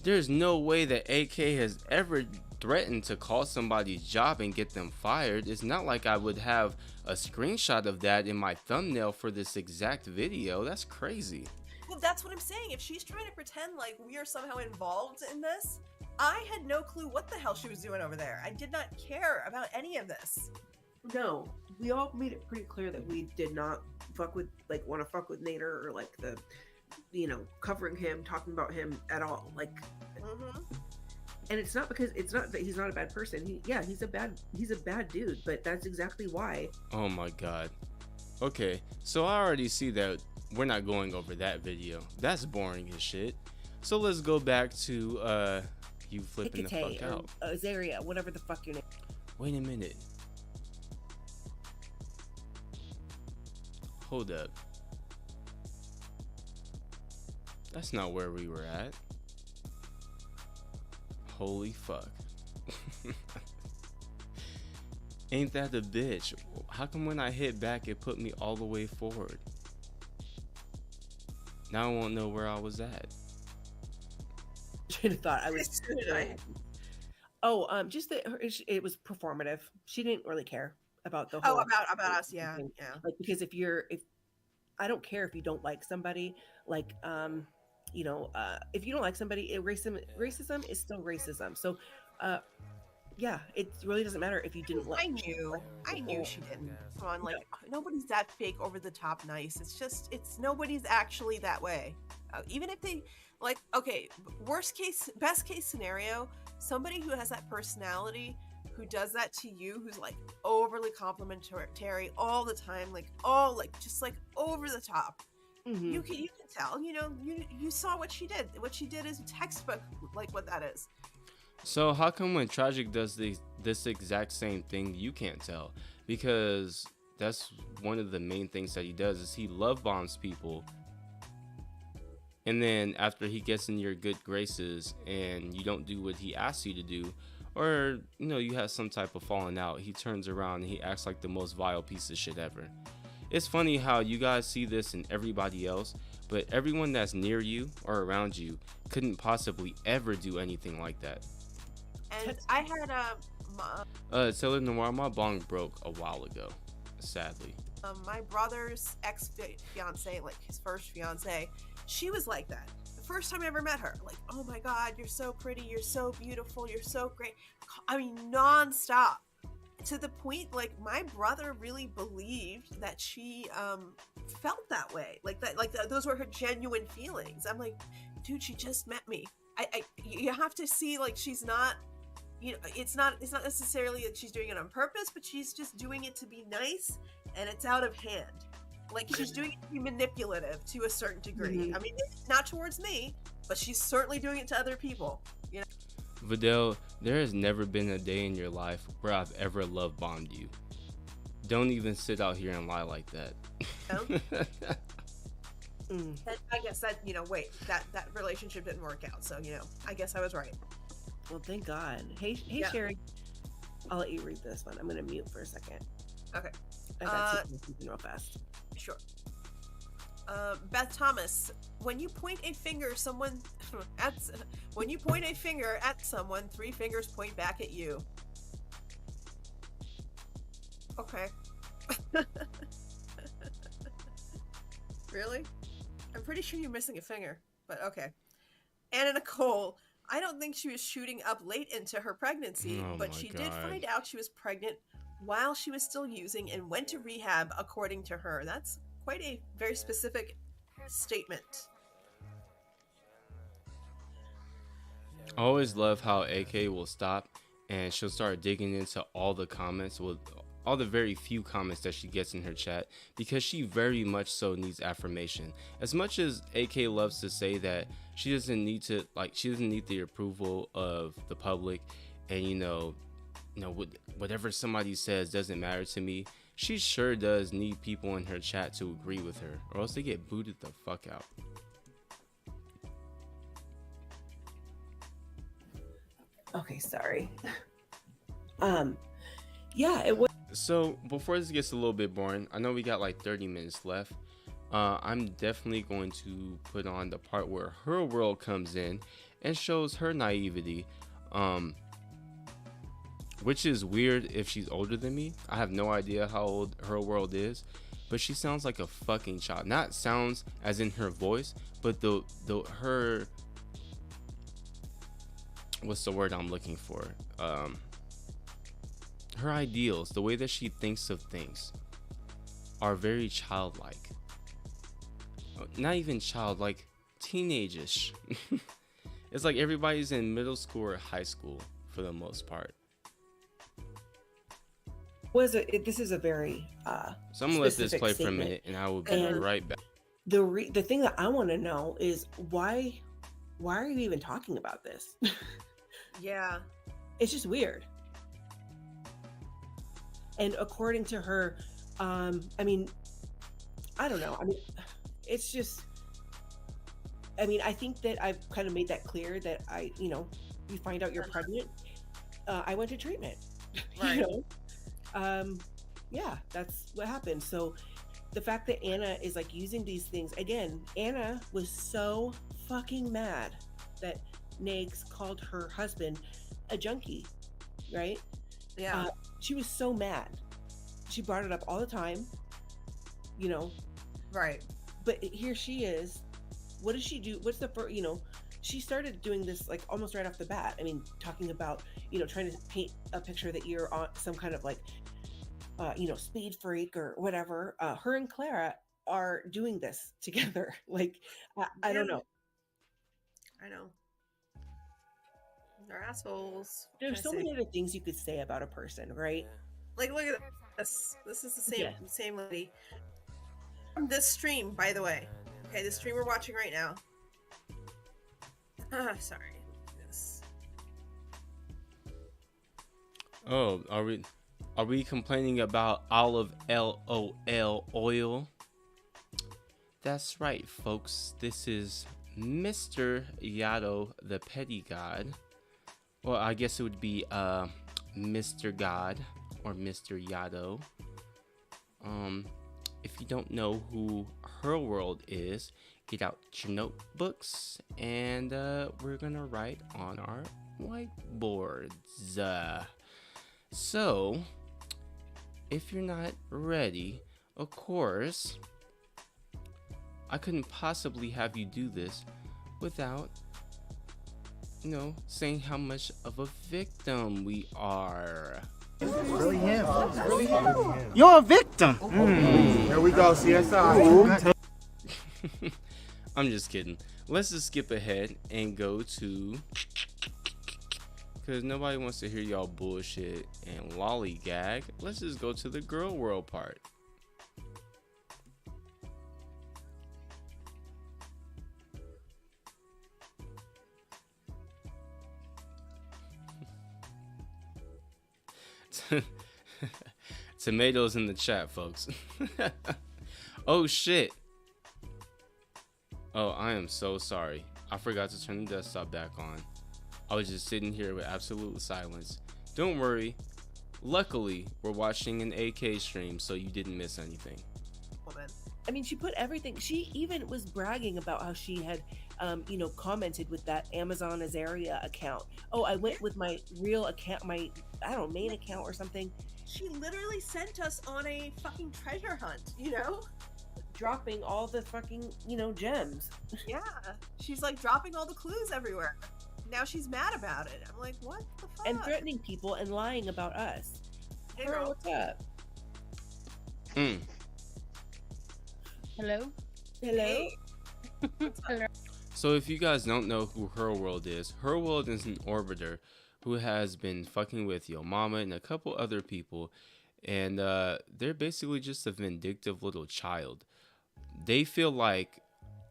There's no way that AK has ever threatened to call somebody's job and get them fired. It's not like I would have a screenshot of that in my thumbnail for this exact video. That's crazy. Well, that's what I'm saying. If she's trying to pretend like we are somehow involved in this, I had no clue what the hell she was doing over there. I did not care about any of this. No, we all made it pretty clear that we did not want to fuck with Nader or like the, you know, covering him, talking about him at all. Like, and it's not because it's not that he's not a bad person. He's a bad dude, but that's exactly why. Oh my god. Okay, so I already see that we're not going over that video. That's boring as shit. So let's go back to you flipping the fuck out. Zaria, whatever the fuck your name. Wait a minute. Hold up. That's not where we were at. Holy fuck. Ain't that a bitch? How come when I hit back it put me all the way forward? Now I won't know where I was at. Should have thought I was. Oh, just that it was performative. She didn't really care about the whole. Oh, about us, yeah, yeah. Like, because if I don't care if you don't like somebody, like you know, if you don't like somebody, racism is still racism. So, yeah, it really doesn't matter if you didn't like. I knew she didn't. Come on, like nobody's that fake, over the top nice. It's nobody's actually that way. Even if they like, okay, best case scenario, somebody who has that personality who does that to you, who's like overly complimentary all the time, like all like just like over the top. You can tell, you know, you saw what she did. What she did is textbook like what that is. So how come when Tragic does this exact same thing, you can't tell? Because that's one of the main things that he does is he love bombs people. And then after he gets in your good graces and you don't do what he asks you to do, or you know you have some type of falling out, he turns around and he acts like the most vile piece of shit ever. It's funny how you guys see this in everybody else, but everyone that's near you or around you couldn't possibly ever do anything like that. And I had Taylor Noir, my bong broke a while ago, sadly. my brother's ex fiance, like his first fiance, she was like that. The first time I ever met her, like, oh my god, you're so pretty, you're so beautiful, you're so great. I mean, nonstop. To the point, like, my brother really believed that she felt that way, like that, like those were her genuine feelings. I'm like, dude, she just met me. You have to see, like, she's not, you know, it's not necessarily that she's doing it on purpose, but she's just doing it to be nice, and it's out of hand. Like, she's doing it to be manipulative to a certain degree. I mean, not towards me, but she's certainly doing it to other people, you know. Vidal, there has never been a day in your life where I've ever love bombed you. Don't even sit out here and lie like that. I guess that, you know, wait, that relationship didn't work out, so, you know, I guess I was right. Well, thank God. Hey, Yeah. Sherry. I'll let you read this one. I'm gonna mute for a second. Okay. I got something real fast. Sure. Beth Thomas, when you point a finger someone when you point a finger at someone, 3 fingers point back at you. Okay. Really? I'm pretty sure you're missing a finger, but okay. Anna Nicole, I don't think she was shooting up late into her pregnancy, Oh but my she did God. find out she was pregnant while she was still using and went to rehab, according to her. That's quite a very specific statement. I always love how AK will stop and she'll start digging into all the comments with all the very few comments that she gets in her chat, because she very much so needs affirmation. As much as AK loves to say that she doesn't need the approval of the public, and you know whatever somebody says doesn't matter to me, she sure does need people in her chat to agree with her, or else they get booted the fuck out. Okay, sorry. Yeah, it was. So before this gets a little bit boring, I know we got like 30 minutes left. I'm definitely going to put on the part where her world comes in and shows her naivety, which is weird if she's older than me. I have no idea how old her world is, but she sounds like a fucking child. Not sounds as in her voice, but her, what's the word I'm looking for? Her ideals, the way that she thinks of things, are very childlike. Not even childlike, teenage-ish. It's like everybody's in middle school or high school for the most part. This is a very So I'm gonna let this specific play for a statement. minute, and I will be And right back. The thing that I want to know is why are you even talking about this? Yeah. It's just weird. And according to her, I mean, I don't know. I mean, it's just, I mean, I think that I've kind of made that clear that you find out you're pregnant. I went to treatment. Right. You know? Yeah, that's what happened. So the fact that Anna is like using these things again, Anna was so fucking mad that Nags called her husband a junkie, right? Yeah. She was so mad. She brought it up all the time, you know. Right. But here she is. What does she do? What's the first, she started doing this like almost right off the bat. I mean, talking about, trying to paint a picture that you're on some kind of like, speed freak or whatever. Her and Clara are doing this together. Like, I don't know. I know. They're assholes. There's so I many say? other things you could say about a person, right? Like, look at this. This is the same Yeah. same lady. This stream, by the way. Okay, the stream we're watching right now. Sorry. Yes. Oh, are we complaining about olive LOL oil? That's right, folks. This is Mr. Yado, the petty god. Well, I guess it would be Mr. God or Mr. Yado. If you don't know who Her World is, get out your notebooks and we're gonna write on our whiteboards. So, if you're not ready, of course, I couldn't possibly have you do this without, you know, saying how much of a victim we are. Really him. Really him. You're a victim. Here we go, CSI. I'm just kidding. Let's just skip ahead and go to, because nobody wants to hear y'all bullshit and lollygag. Let's just go to the girl world part. Tomatoes in the chat, folks. Oh shit. Oh, I am so sorry. I forgot to turn the desktop back on. I was just sitting here with absolute silence. Don't worry. Luckily, we're watching an AK stream, so you didn't miss anything. I mean, she put everything. She even was bragging about how she had, you know, commented with that Amazon Azaria account. Oh, I went with my real account, my, I don't know, main account or something. She literally sent us on a fucking treasure hunt, you know? Dropping all the fucking, you know, gems. Yeah. She's like dropping all the clues everywhere. Now she's mad about it. I'm like, what the fuck? And threatening people and lying about us. Hey, Girl, girl. what's up? Hello? Hello? Hello? So if you guys don't know who Her World is an orbiter who has been fucking with Yo Mama and a couple other people, and they're basically just a vindictive little child. They feel like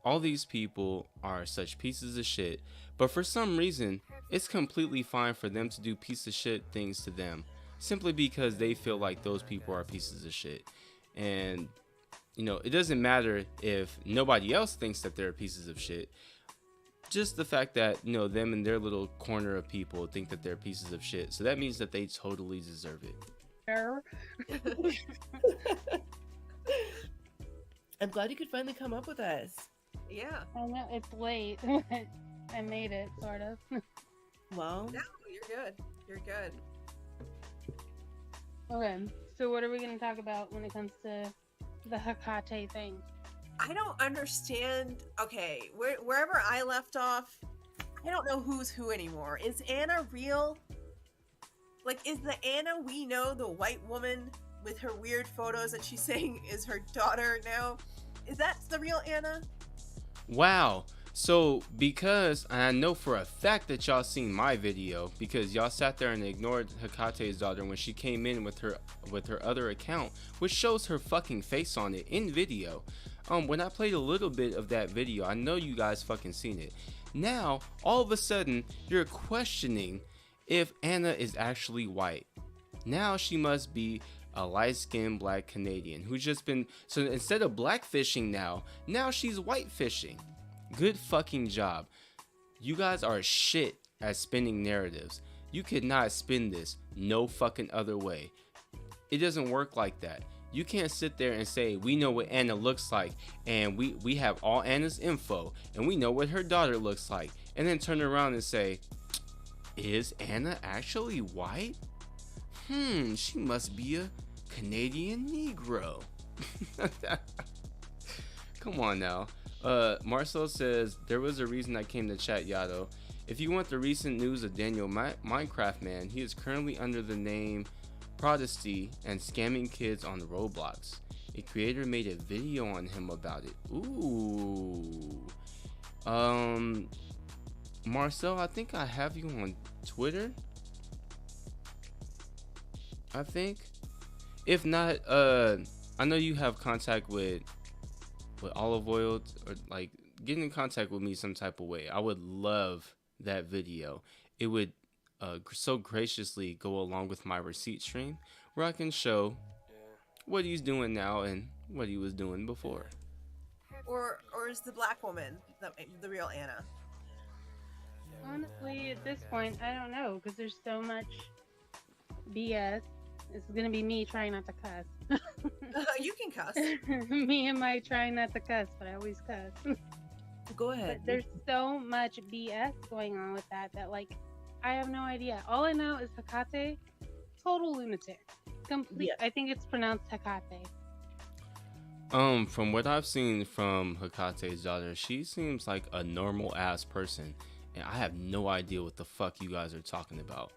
all these people are such pieces of shit, but for some reason it's completely fine for them to do piece of shit things to them simply because they feel like those people are pieces of shit. And you know, it doesn't matter if nobody else thinks that they're pieces of shit. Just the fact that, you know, them and their little corner of people think that they're pieces of shit. So that means that they totally deserve it. I'm glad you could finally come up with us. Yeah. I know it's late. I made it, sort of. Well, no, you're good. You're good. Okay, so what are we going to talk about when it comes to the Hecate thing? I don't understand. Okay, wherever I left off, I don't know who's who anymore. Is Anna real? Like, is the Anna we know the white woman with her weird photos that she's saying is her daughter now? Is that the real Anna? Wow. So because I know for a fact that y'all seen my video, because y'all sat there and ignored Hecate's daughter when she came in with her other account, which shows her fucking face on it in video. When I played a little bit of that video, I know you guys fucking seen it. Now, all of a sudden, you're questioning if Anna is actually white. Now she must be a light-skinned black Canadian who's just been, so instead of black fishing now she's white fishing. Good fucking job. You guys are shit at spinning narratives. You could not spin this no fucking other way. It doesn't work like that. You can't sit there and say we know what Anna looks like and we have all Anna's info and we know what her daughter looks like, and then turn around and say, is Anna actually white? She must be a Canadian Negro. Come on now. Marcel says, there was a reason I came to chat, Yado. If you want the recent news of Daniel Minecraft Man, he is currently under the name Protesty and scamming kids on Roblox. A creator made a video on him about it. Ooh. Marcel, I think I have you on Twitter, I think. If not, I know you have contact with Olive Oil, or like get in contact with me some type of way. I would love that video. It would so graciously go along with my receipt stream, where I can show what he's doing now and what he was doing before. Or is the black woman the real Anna? Honestly, at this point, I don't know, because there's so much BS. It's gonna be me trying not to cuss. You can cuss. Me and my trying not to cuss, but I always cuss. Go ahead. But there's so much BS going on with that like I have no idea. All I know is Hecate, total lunatic. Complete. Yeah. I think it's pronounced Hecate. From what I've seen from Hecate's daughter, she seems like a normal ass person, and I have no idea what the fuck you guys are talking about.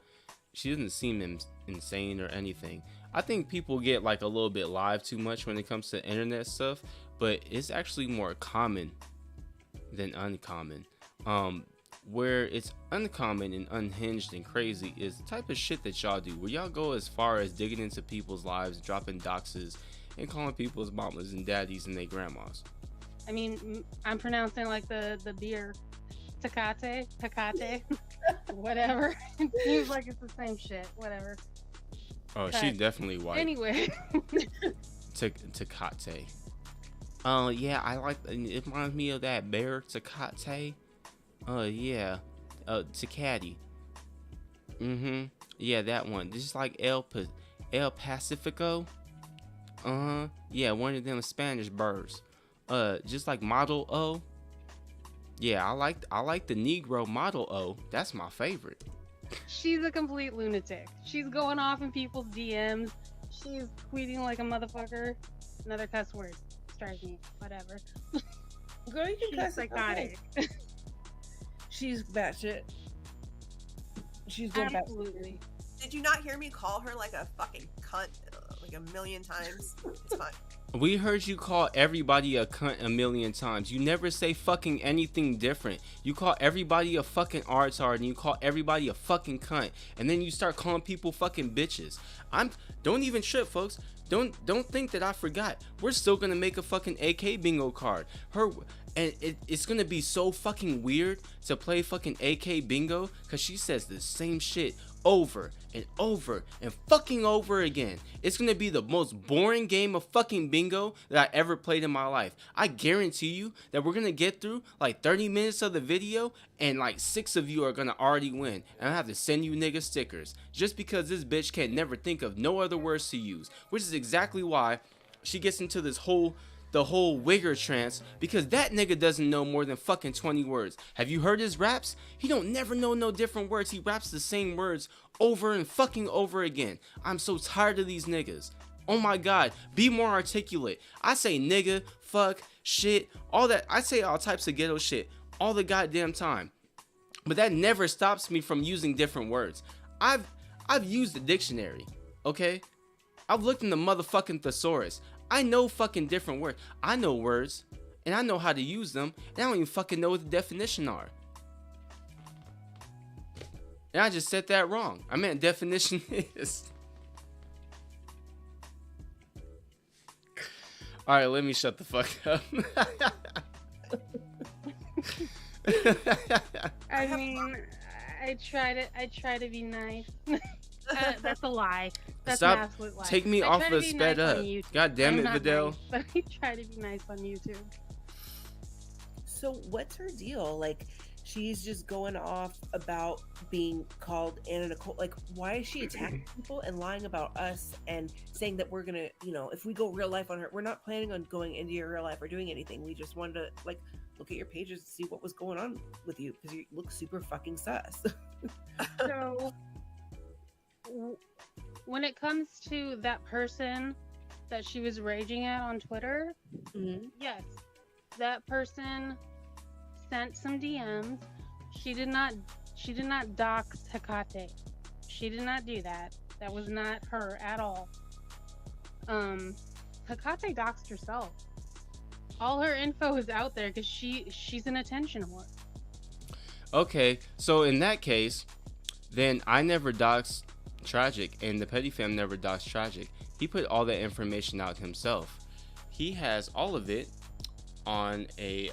She doesn't seem insane or anything. I think people get like a little bit live too much when it comes to internet stuff, but it's actually more common than uncommon. Where it's uncommon and unhinged and crazy is the type of shit that y'all do, where y'all go as far as digging into people's lives, dropping doxes, and calling people's mamas and daddies and their grandmas. I mean, I'm pronouncing like the beer, Tecate, whatever. It seems like it's the same shit. Whatever. Oh, But she's definitely white. Anyway. Tecate. Oh yeah, I like. It reminds me of that bear, Tecate. Yeah. Tecate. Yeah, that one. This is like El Pacifico. Yeah, one of them Spanish birds. Just like Model O. Yeah, I like the Negro Model O. That's my favorite. She's a complete lunatic. She's going off in people's DMs. She's tweeting like a motherfucker. Another cuss word. Strike me. Whatever. Girl, you can She's cuss. psychotic. Okay. She's batshit. She's going batshit. Absolutely. Did you not hear me call her like a fucking cunt like a million times? It's fine. We heard you call everybody a cunt a million times. You never say fucking anything different. You call everybody a fucking artard and you call everybody a fucking cunt. And then you start calling people fucking bitches. Don't even trip, folks. Don't think that I forgot. We're still gonna make a fucking AK bingo card. It's gonna be so fucking weird to play fucking AK bingo, cause she says the same shit over and over and fucking over again. It's gonna be the most boring game of fucking bingo that I ever played in my life. I guarantee you that we're gonna get through like 30 minutes of the video and like 6 of you are gonna already win, and I have to send you niggas stickers just because this bitch can't never think of no other words to use, which is exactly why she gets into the whole wigger trance, because that nigga doesn't know more than fucking 20 words. Have you heard his raps? He don't never know no different words. He raps the same words over and fucking over again. I'm so tired of these niggas. Oh my god, be more articulate. I say nigga, fuck, shit, all that. I say all types of ghetto shit all the goddamn time. But that never stops me from using different words. I've used the dictionary, okay? I've looked in the motherfucking thesaurus. I know fucking different words. I know words, and I know how to use them, and I don't even fucking know what the definition are. And I just said that wrong. I meant definition is. Alright, let me shut the fuck up. I mean, I try to be nice. That's a lie. That's Stop. an absolute lie. Take me I off try to of be sped nice up. on YouTube. God damn I'm it, not Vidal. nice, but I try to be nice on YouTube. So what's her deal? Like, she's just going off about being called Anna Nicole. Like, why is she attacking people and lying about us and saying that we're gonna, if we go real life on her, we're not planning on going into your real life or doing anything. We just wanted to like look at your pages to see what was going on with you because you look super fucking sus. So when it comes to that person that she was raging at on Twitter, yes, that person sent some DMs. She did not dox Hecate. She did not do that. That was not her at all. Hecate doxed herself. All her info is out there because she's an attention whore. Okay, so in that case, Then I never doxed Tragic, and the Petty Fam never doxed Tragic. He put all that information out himself. He has all of it on a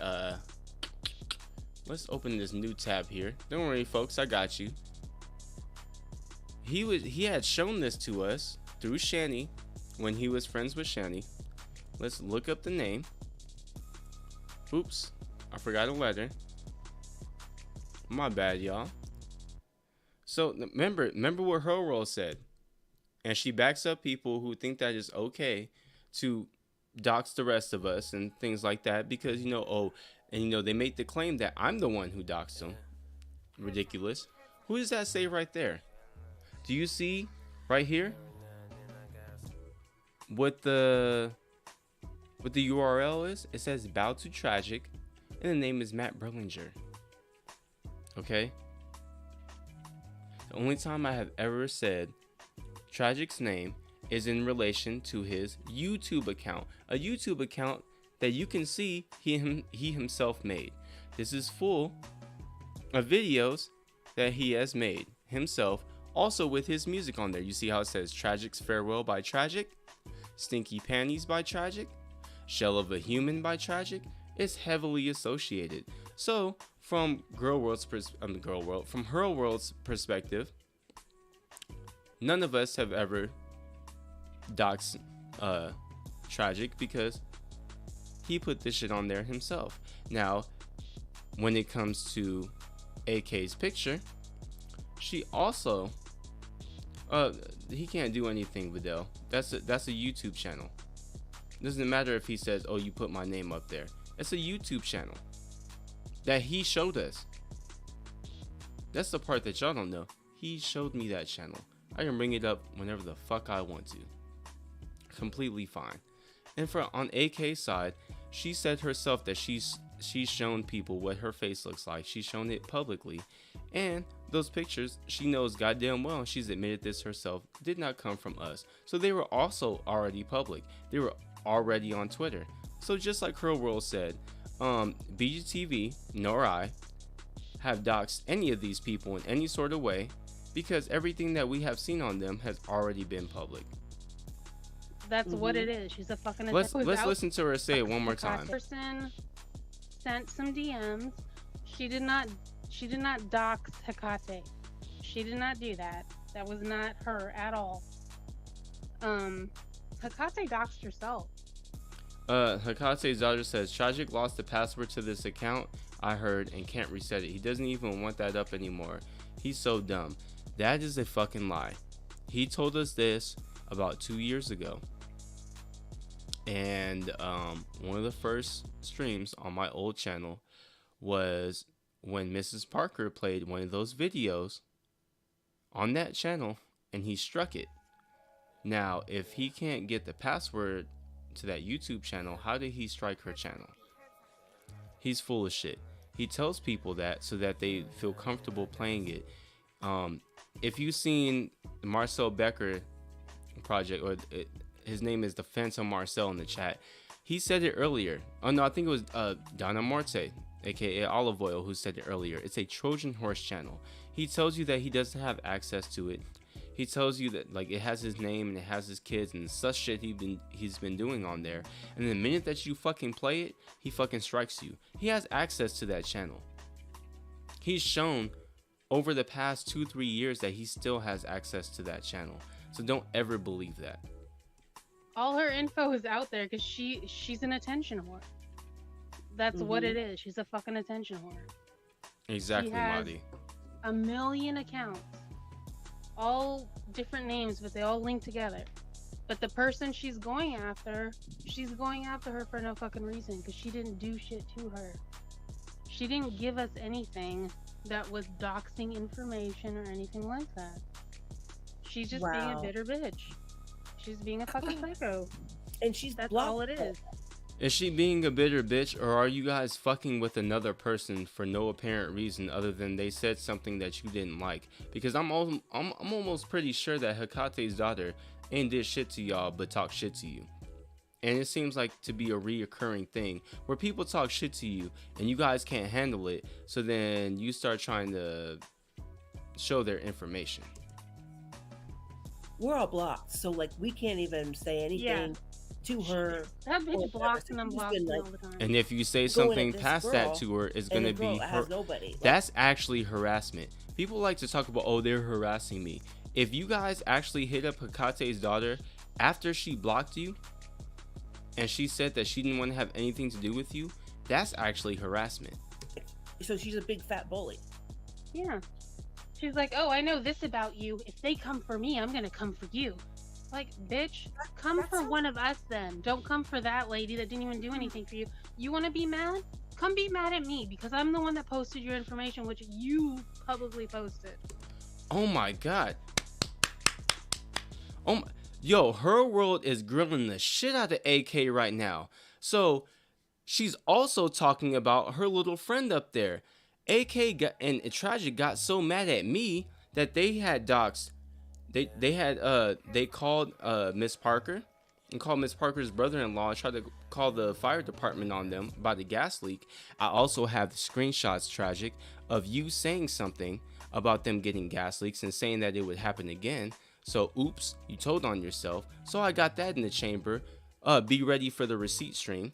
let's open this new tab here. Don't worry, folks, I got you. He had shown this to us through Shani when he was friends with Shani. Let's look up the name. Oops, I forgot a letter. My bad, y'all. So remember what her role said, and she backs up people who think that it's okay to dox the rest of us and things like that because they make the claim that I'm the one who doxed them. Ridiculous. Who does that say right there? Do you see right here what the URL is? It says bow to Tragic, and the name is Matt Berlinger. Okay. The only time I have ever said Tragic's name is in relation to his YouTube account, a YouTube account that you can see he himself made. This is full of videos that he has made himself, also with his music on there. You see how it says Tragic's Farewell by Tragic, Stinky Panties by Tragic, Shell of a Human by Tragic. It's heavily associated. So from Her World's perspective, none of us have ever doxed Tragic because he put this shit on there himself. Now, when it comes to AK's picture, she also he can't do anything, Vidal. That's a YouTube channel. Doesn't matter if he says, "Oh, you put my name up there." It's a YouTube channel that he showed us. That's the part that y'all don't know. He showed me that channel. I can bring it up whenever the fuck I want to. Completely fine. And on AK's side, she said herself that she's shown people what her face looks like. She's shown it publicly. And those pictures, she knows goddamn well, she's admitted this herself, did not come from us. So they were also already public. They were already on Twitter. So just like Curl World said, BGTV nor I have doxed any of these people in any sort of way because everything that we have seen on them has already been public. That's what it is. She's a fucking. Let's listen to her say it one more time. Person sent some DMs. She did not dox Hecate. She did not do that. That was not her at all. Hecate doxed herself. Hekate's daughter says Tragic lost the password to this account, I heard, and can't reset it. He doesn't even want that up anymore. He's so dumb. That is a fucking lie. He told us this about 2 years ago. And one of the first streams on my old channel was when Mrs. Parker played one of those videos on that channel and he struck it. Now, if he can't get the password to that YouTube channel, how did he strike her channel? He's full of shit. He tells people that so that they feel comfortable playing it. If you've seen the Marcel Becker project, or his name is the Phantom Marcel in the chat, he said it earlier. Oh no, I think it was Donna Marte, aka Olive Oil, who said it earlier. It's a Trojan horse channel. He tells you that he doesn't have access to it. He tells you that like it has his name and it has his kids and such shit he's been doing on there. And the minute that you fucking play it, he fucking strikes you. He has access to that channel. He's shown over the past 2-3 years that he still has access to that channel. So don't ever believe that. All her info is out there because she's an attention whore. That's what it is. She's a fucking attention whore. Exactly, she has Madi. 1 million accounts. All different names, but they all link together. But the person she's going after her for no fucking reason because she didn't do shit to her. She didn't give us anything that was doxing information or anything like that. She's just being a bitter bitch. She's being a fucking psycho. And that's all it is. Is she being a bitter bitch, or are you guys fucking with another person for no apparent reason other than they said something that you didn't like? Because I'm almost pretty sure that Hekate's daughter ain't did shit to y'all but talk shit to you. And it seems like to be a reoccurring thing where people talk shit to you and you guys can't handle it, so then you start trying to show their information. We're all blocked, so like we can't even say anything to her. That or bitch whatever. blocks So and she's unblocks been, me like, all the time. And if you say going something at this past that girl, to her, it's and gonna the girl be has nobody. Like, that's actually harassment. People like to talk about, oh, they're harassing me. If you guys actually hit up Hekate's daughter after she blocked you and she said that she didn't want to have anything to do with you, that's actually harassment. so she's a big fat bully. Yeah. She's like, oh, I know this about you. If they come for me, I'm gonna come for you. Like, bitch, come for one of us then. Don't come for that lady that didn't even do anything for you. You want to be mad? Come be mad at me because I'm the one that posted your information, which you publicly posted. Oh my god. Oh my, yo, her world is grilling the shit out of AK right now. So she's also talking about her little friend up there. AK got, and Tragic got so mad at me that they had doxed. They called Miss Parker and called Miss Parker's brother-in-law and tried to call the fire department on them about the gas leak. I also have the screenshots, Tragic, of you saying something about them getting gas leaks and saying that it would happen again. So oops, you told on yourself. So I got that in the chamber. Be ready for the receipt stream.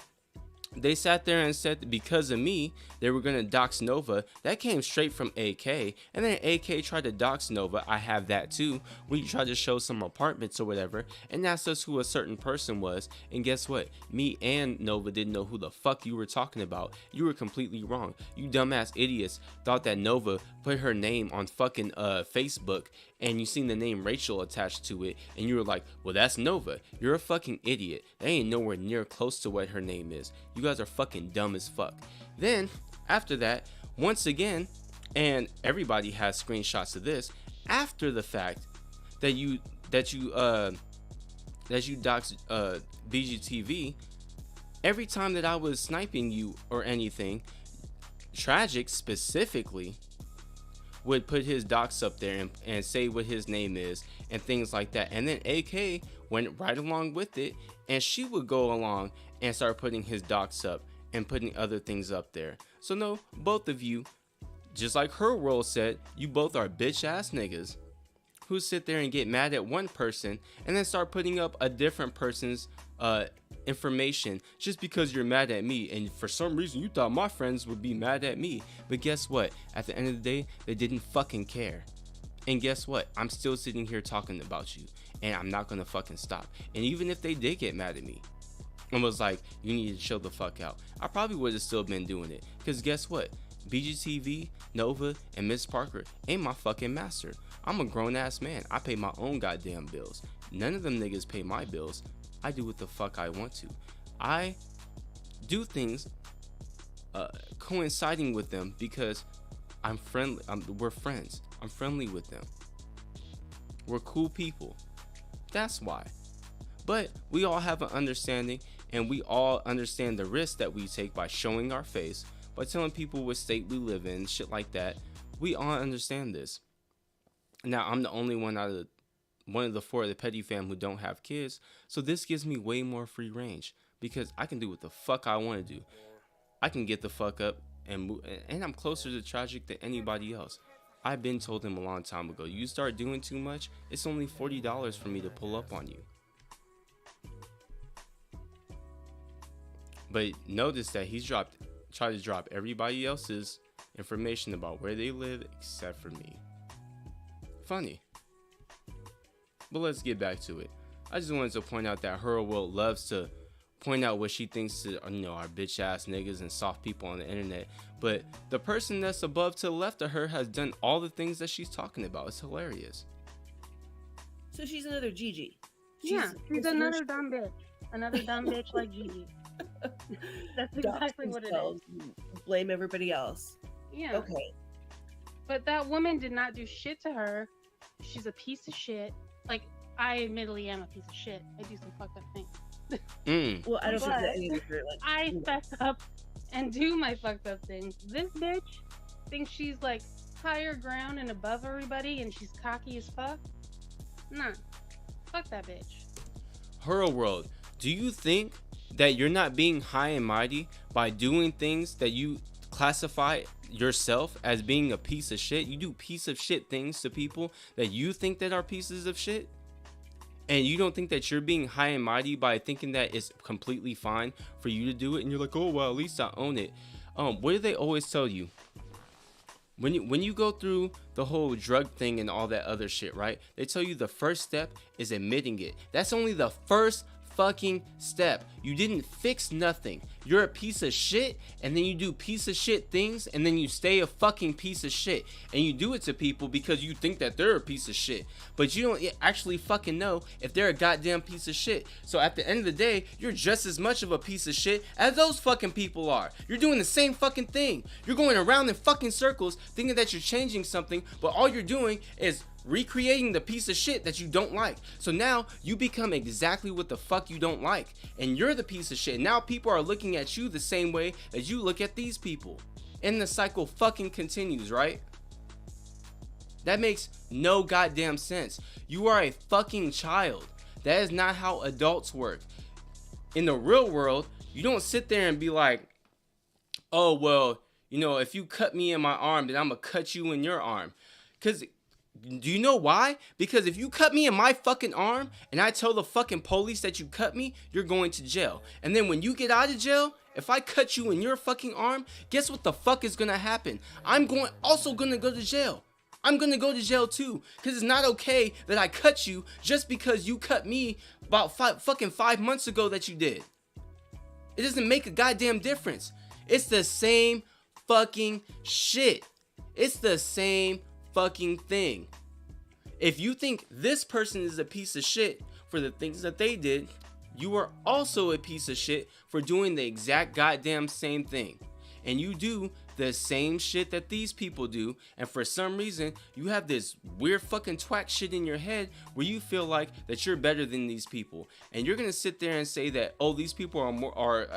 They sat there and said that because of me, they were going to dox Nova. That came straight from AK. And then AK tried to dox Nova. I have that too. We tried to show some apartments or whatever. And that's just who a certain person was. And guess what? Me and Nova didn't know who the fuck you were talking about. You were completely wrong. You dumbass idiots thought that Nova put her name on fucking Facebook. And you seen the name Rachel attached to it. And you were like, well, that's Nova. You're a fucking idiot. They ain't nowhere near close to what her name is. You guys are fucking dumb as fuck. Then after that, once again, and everybody has screenshots of this, after the fact that you doxed BGTV, every time that I was sniping you or anything, Tragic specifically would put his docs up there and say what his name is and things like that. And then AK went right along with it, and she would go along and start putting his docs up and putting other things up there. So no, both of you, just like her world said, you both are bitch ass niggas who sit there and get mad at one person and then start putting up a different person's information just because you're mad at me. And for some reason you thought my friends would be mad at me, but guess what? At the end of the day, they didn't fucking care. And guess what? I'm still sitting here talking about you, and I'm not gonna fucking stop. And even if they did get mad at me and was like, you need to chill the fuck out, I probably would have still been doing it. Because guess what? BGTV, Nova, and Miss Parker ain't my fucking master. I'm a grown ass man. I pay my own goddamn bills. None of them niggas pay my bills. I do what the fuck I want to. I do things coinciding with them because I'm friendly. We're friends. I'm friendly with them. We're cool people. That's why. But we all have an understanding, and we all understand the risk that we take by showing our face, by telling people what state we live in, shit like that. We all understand this. Now, I'm the only one out of one of the four of the Petty fam who don't have kids, so this gives me way more free range because I can do what the fuck I want to do. I can get the fuck up and move, and I'm closer to Tragic than anybody else. I've been told him a long time ago, you start doing too much, it's only $40 for me to pull up on you. But notice that he's tried to drop everybody else's information about where they live except for me. Funny. But let's get back to it. I just wanted to point out that her world loves to point out what she thinks to, our bitch ass niggas and soft people on the internet. But the person that's above to the left of her has done all the things that she's talking about. It's hilarious. So she's another Gigi. She's another dumb bitch. Another dumb bitch like Gigi. That's exactly what it is. Blame everybody else. Yeah. Okay. But that woman did not do shit to her. She's a piece of shit. Like, I admittedly am a piece of shit. I do some fucked up things. Well, I don't think that any of her, I fess up and do my fucked up things. This bitch thinks she's like higher ground and above everybody, and she's cocky as fuck. Nah, fuck that bitch. Her world, do you think that you're not being high and mighty by doing things that you classify yourself as being a piece of shit, you do piece of shit things to people that you think that are pieces of shit, and you don't think that you're being high and mighty by thinking that it's completely fine for you to do it, and you're like, oh well, at least I own it. What do they always tell you? When you go through the whole drug thing and all that other shit, right? They tell you the first step is admitting it. That's only the first fucking step. You didn't fix nothing. You're a piece of shit, and then you do piece of shit things, and then you stay a fucking piece of shit, and you do it to people because you think that they're a piece of shit, but you don't actually fucking know if they're a goddamn piece of shit. So at the end of the day, you're just as much of a piece of shit as those fucking people are. You're doing the same fucking thing. You're going around in fucking circles thinking that you're changing something, but all you're doing is recreating the piece of shit that you don't like. So now you become exactly what the fuck you don't like, and you're the piece of shit. And now people are looking at you the same way as you look at these people, and the cycle fucking continues, right? That makes no goddamn sense. You are a fucking child. That is not how adults work. In the real world, you don't sit there and be like, oh well, you know, if you cut me in my arm, then I'm gonna cut you in your arm. Because do you know why? Because if you cut me in my fucking arm and I tell the fucking police that you cut me, you're going to jail. And then when you get out of jail, if I cut you in your fucking arm, guess what the fuck is gonna happen? I'm also gonna go to jail. I'm gonna go to jail too, because it's not okay that I cut you just because you cut me about 5 months ago that you did. It doesn't make a goddamn difference. It's the same fucking shit. It's the same fucking thing. If you think this person is a piece of shit for the things that they did, you are also a piece of shit for doing the exact goddamn same thing. And you do the same shit that these people do, and for some reason you have this weird fucking twat shit in your head where you feel like that you're better than these people, and you're gonna sit there and say that, oh, these people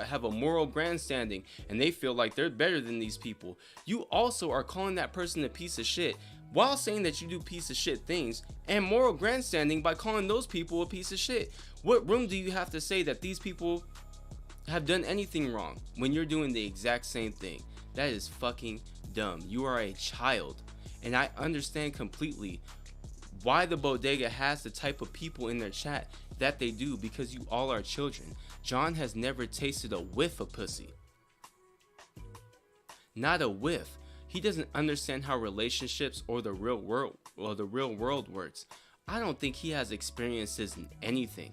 have a moral grandstanding and they feel like they're better than these people. You also are calling that person a piece of shit while saying that you do piece of shit things and moral grandstanding by calling those people a piece of shit. What room do you have to say that these people have done anything wrong when you're doing the exact same thing? That is fucking dumb. You are a child, and I understand completely why the Bodega has the type of people in their chat that they do, because you all are children. John has never tasted a whiff of pussy. Not a whiff. He doesn't understand how relationships or the real world works. I don't think he has experiences in anything.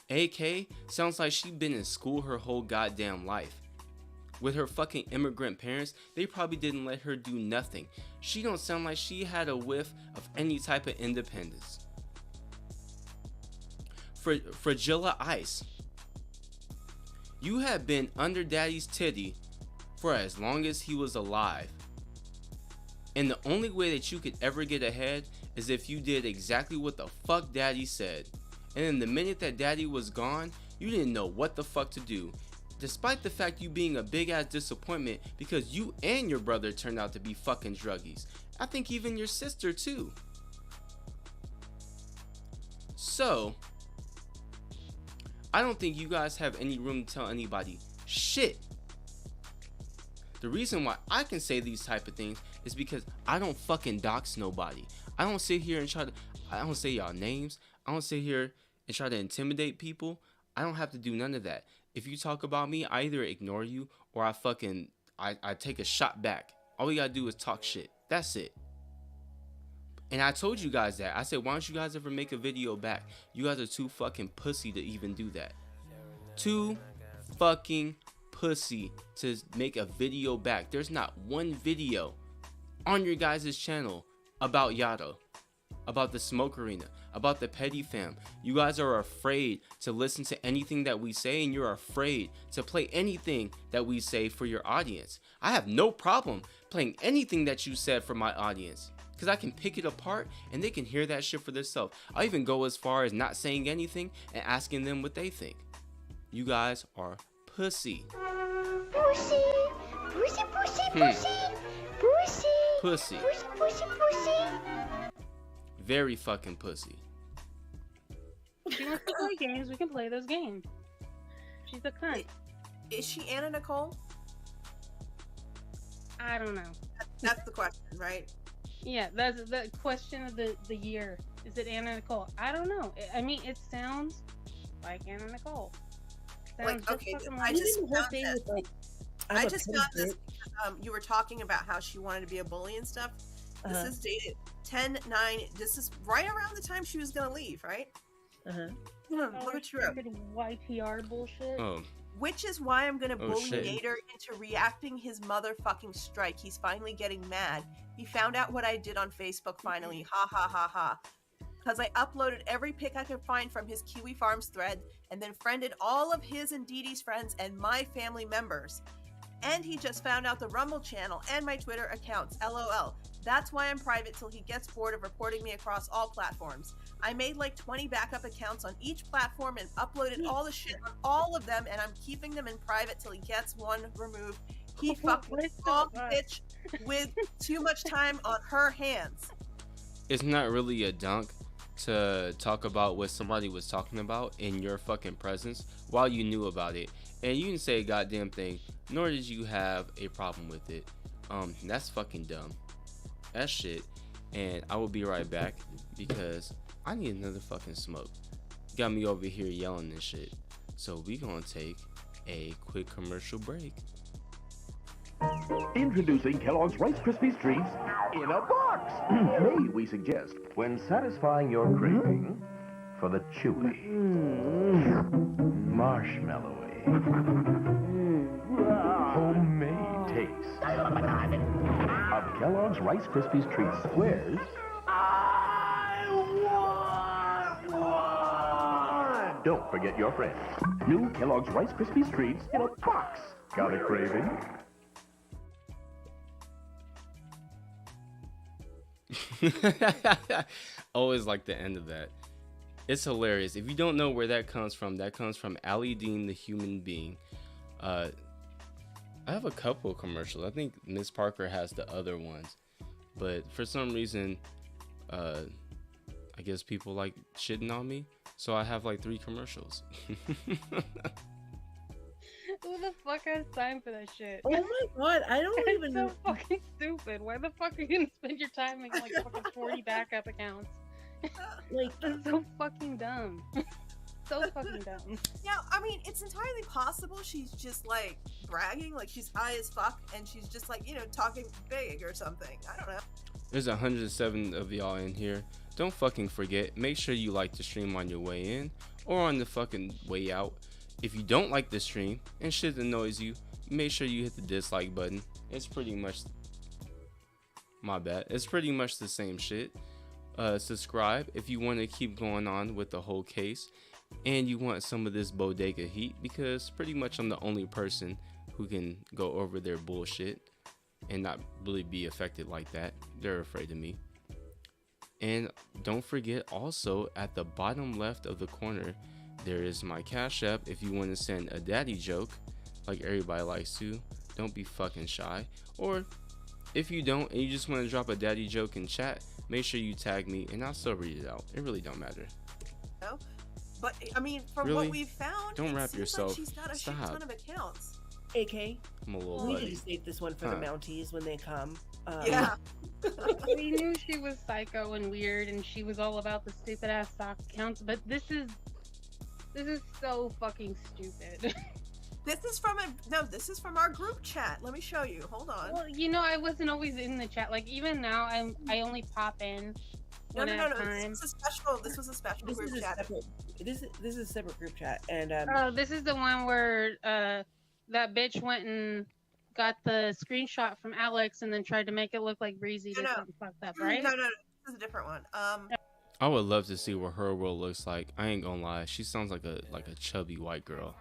AK sounds like she's been in school her whole goddamn life. With her fucking immigrant parents, they probably didn't let her do nothing. She don't sound like she had a whiff of any type of independence. Fragilla Ice. You have been under daddy's titty for as long as he was alive. And the only way that you could ever get ahead is if you did exactly what the fuck daddy said. And then the minute that daddy was gone, you didn't know what the fuck to do. Despite the fact you being a big ass disappointment because you and your brother turned out to be fucking druggies. I think even your sister too. So, I don't think you guys have any room to tell anybody shit. The reason why I can say these type of things is because I don't fucking dox nobody. I don't sit here and I don't say y'all names. I don't sit here and try to intimidate people. I don't have to do none of that. If you talk about me, I either ignore you or I take a shot back. All we gotta do is talk shit. That's it. And I told you guys that. I said, why don't you guys ever make a video back? You guys are too fucking pussy to even do that. Too fucking pussy to make a video back. There's not one video on your guys' channel about Yato, about the Smoke Arena, about the Petty Fam. You guys are afraid to listen to anything that we say, and you're afraid to play anything that we say for your audience. I have no problem playing anything that you said for my audience, because I can pick it apart and they can hear that shit for themselves. I'll even go as far as not saying anything and asking them what they think. You guys are pussy. Pussy, pussy, pussy, pussy, pussy, Pussy. pussy, pussy, pussy. Very fucking pussy. If she wants to play games, we can play those games. She's a cunt. Is she Anna Nicole? I don't know. That's the question, right? Yeah, that's the question of the year. Is it Anna Nicole? I don't know. I mean, it sounds like Anna Nicole. Sounds Like, just okay, fucking I like just it. found this. I just found this because you were talking about how she wanted to be a bully and stuff. This is dated 10/9. This is right around the time she was gonna leave, right? Look what you wrote. YPR bullshit. Oh. Which is why I'm gonna bully shit. Nader into reacting his motherfucking strike. He's finally getting mad. He found out what I did on Facebook finally. Ha ha ha ha. Because I uploaded every pic I could find from his Kiwi Farms thread and then friended all of his and Dee Dee's friends and my family members. And he just found out the Rumble channel and my Twitter accounts. LOL. That's why I'm private till he gets bored of reporting me across all platforms. I made like 20 backup accounts on each platform and uploaded all the shit on all of them, and I'm keeping them in private till he gets one removed. He fucking small bitch with too much time on her hands. It's not really a dunk to talk about what somebody was talking about in your fucking presence while you knew about it, and you didn't say a goddamn thing, nor did you have a problem with it. That's fucking dumb. That shit. And I will be right back because I need another fucking smoke. Got me over here yelling and shit. So we gonna take a quick commercial break. Introducing Kellogg's Rice Krispies Treats in a box. May we suggest, when satisfying your craving for the chewy, marshmallowy, homemade taste of Kellogg's Rice Krispies Treats Squares. Don't forget your friends. New Kellogg's Rice Krispies Treats in a box. Got a craving? Always like the end of that. It's hilarious. If you don't know where that comes from Allie Dean, the human being. I have a couple of commercials. I think Miss Parker has the other ones, but for some reason, I guess people like shitting on me, so I have like 3 commercials. Who the fuck has time for that shit? Oh my god, I don't It's even so know. fucking stupid. Why the fuck are you gonna spend your time making like fucking 40 backup accounts? Like, that's so fucking dumb. So fucking dumb. Yeah, I mean, it's entirely possible she's just like bragging, like she's high as fuck, and she's just like, you know, talking big or something. I don't know. There's 107 of y'all in here. Don't fucking forget, make sure you like the stream on your way in or on the fucking way out. If you don't like the stream and shit annoys you, make sure you hit the dislike button. It's pretty much, my bad, it's pretty much the same shit. Subscribe if you want to keep going on with the whole case and you want some of this Bodega heat, because pretty much I'm the only person who can go over their bullshit and not really be affected like that. They're afraid of me. And don't forget, also at the bottom left of the corner, there is my Cash App if you want to send a daddy joke like everybody likes to. Don't be fucking shy. Or if you don't and you just want to drop a daddy joke in chat, make sure you tag me and I'll still read it out. It really don't matter. No? But I mean, from Really? what we've found, Don't it wrap seems yourself. like she's got a shit Stop. ton of accounts. AK, I'm a little we buddy. need to save this one for the Mounties when they come. Yeah. We knew she was psycho and weird, and she was all about the stupid ass sock accounts. But this is so fucking stupid. This is from our group chat. Let me show you. Hold on. Well, you know, I wasn't always in the chat. Like even now, I only pop in No, when I have This time. was a special This group is a chat. separate. This is a separate group chat, and Oh, this is the one where that bitch went and got the screenshot from Alex and then tried to make it look like Breezy did something fucked up, right? No, this is a different one. I would love to see what her world looks like. I ain't gonna lie, she sounds like a chubby white girl,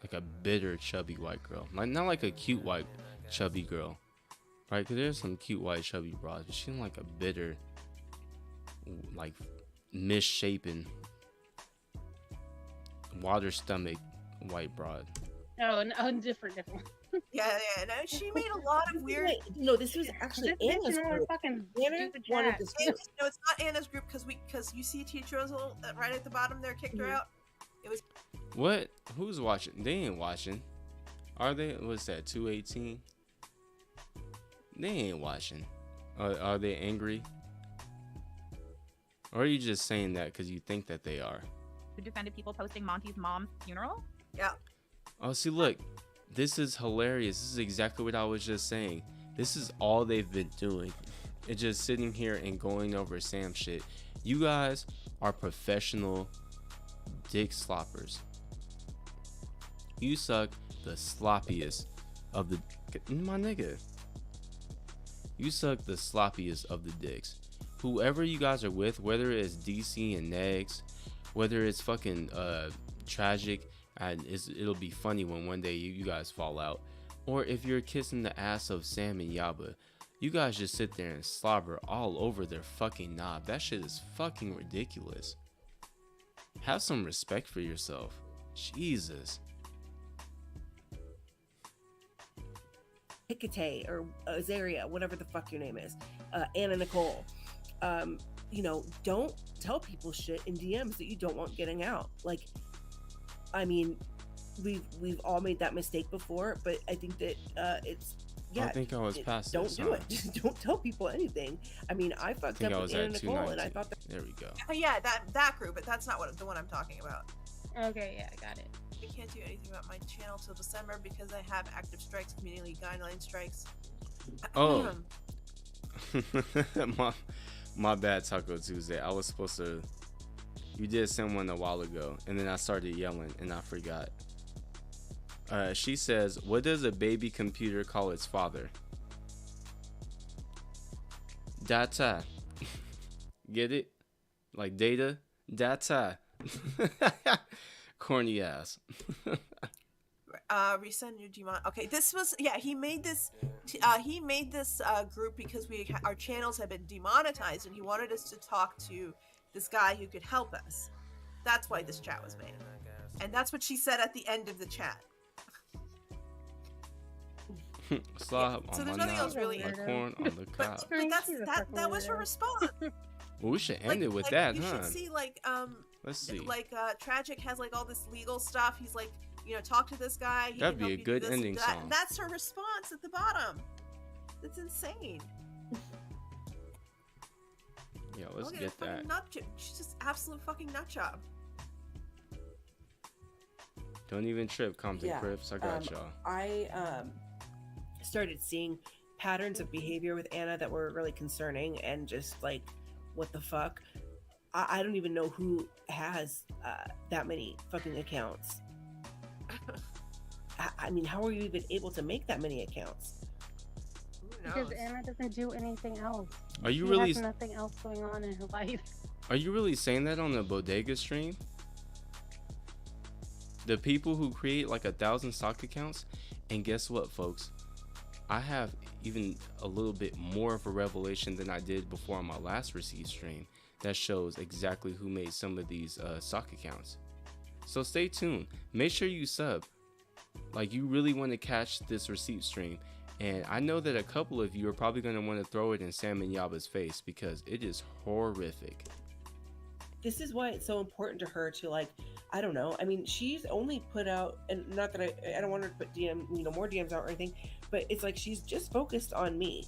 like a bitter chubby white girl, like not like a cute white chubby girl, right? Because there's some cute white chubby broads, but she's like a bitter, like misshapen, water stomach white broad. Oh, no, different. Yeah. No, she made a lot of weird. No, this was actually This bitch Anna's in our group. fucking Anna stupid wanted chat. this No, it's not Anna's group because you see Teacher Rosal right at the bottom there kicked her out. It was What? Who's watching? They ain't watching. Are they? What's that? 218. They ain't watching. Are they angry? Or are you just saying that because you think that they are? Who defended people posting Monty's mom's funeral? Yeah. Oh, see, look, this is hilarious. This is exactly what I was just saying. This is all they've been doing. It's just sitting here and going over Sam shit. You guys are professional dick sloppers. You suck the sloppiest of the... My nigga. You suck the sloppiest of the dicks. Whoever you guys are with, whether it's DC and Negs, whether it's fucking tragic, and it'll be funny when one day you guys fall out, or if you're kissing the ass of Sam and Yaba, you guys just sit there and slobber all over their fucking knob. That shit is fucking ridiculous. Have some respect for yourself. Jesus. Hecate or Azaria, whatever the fuck your name is, Anna Nicole. You know, don't tell people shit in DMs that you don't want getting out. Like, I mean, we've all made that mistake before, but I think that it's yeah. I think I was past Don't this, do huh? it. Just don't tell people anything. I mean, I fucked up with Anna Nicole, and I thought that. There we go. Yeah, that group, but that's not the one I'm talking about. Okay, yeah, got it. I can't do anything about my channel till December because I have active strikes, community guideline strikes. Oh. my bad, Taco Tuesday. I was supposed to... You did send one a while ago, and then I started yelling, and I forgot. She says, what does a baby computer call its father? Data. Get it? Like data? Data. Corny ass. Resend your demon. Okay, this was he made this group because our channels have been demonetized, and he wanted us to talk to this guy who could help us. That's why this chat was made, and that's what she said at the end of the chat. Slop So on there's my nothing else knob, really. like corn on the cob. But that was her response. Well, we should end it with that, you huh? should see Let's see. Tragic has like all this legal stuff. He's like, talk to this guy. That'd be a good ending song. And that's her response at the bottom. That's insane. Yeah, let's Look at get her that. She's just absolute fucking nut job. Don't even trip, Compton Crips. I got y'all. I started seeing patterns of behavior with Anna that were really concerning, and just like, what the fuck? I don't even know who has that many fucking accounts. I mean, how are you even able to make that many accounts? Because Anna doesn't do anything else. Are you she really? has nothing else going on in her life. Are you really saying that on the Bodega stream? The people who create like 1,000 stock accounts, and guess what, folks? I have even a little bit more of a revelation than I did before on my last receipt stream that shows exactly who made some of these stock accounts. So stay tuned. Make sure you sub. Like, you really want to catch this receipt stream. And I know that a couple of you are probably going to want to throw it in Sam and Yaba's face because it is horrific. This is why it's so important to her to, like, I don't know. I mean, she's only put out, and not that I don't want her to put more DMs out or anything, but it's like she's just focused on me.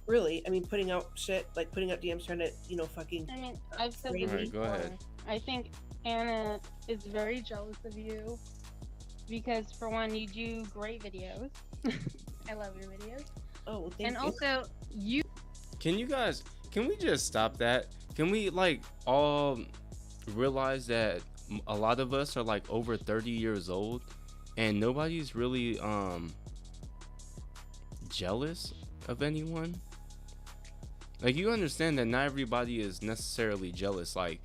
Really, I mean, putting out shit, like putting out DMs, trying to, fucking. I mean, I've said this Alright, go before. ahead. I think Anna is very jealous of you because, for one, you do great videos. I love your videos. Oh, well, thank and you. also, you. Can we just stop that? Can we like all realize that a lot of us are like over 30 years old and nobody's really jealous of anyone? Like, you understand that not everybody is necessarily jealous. Like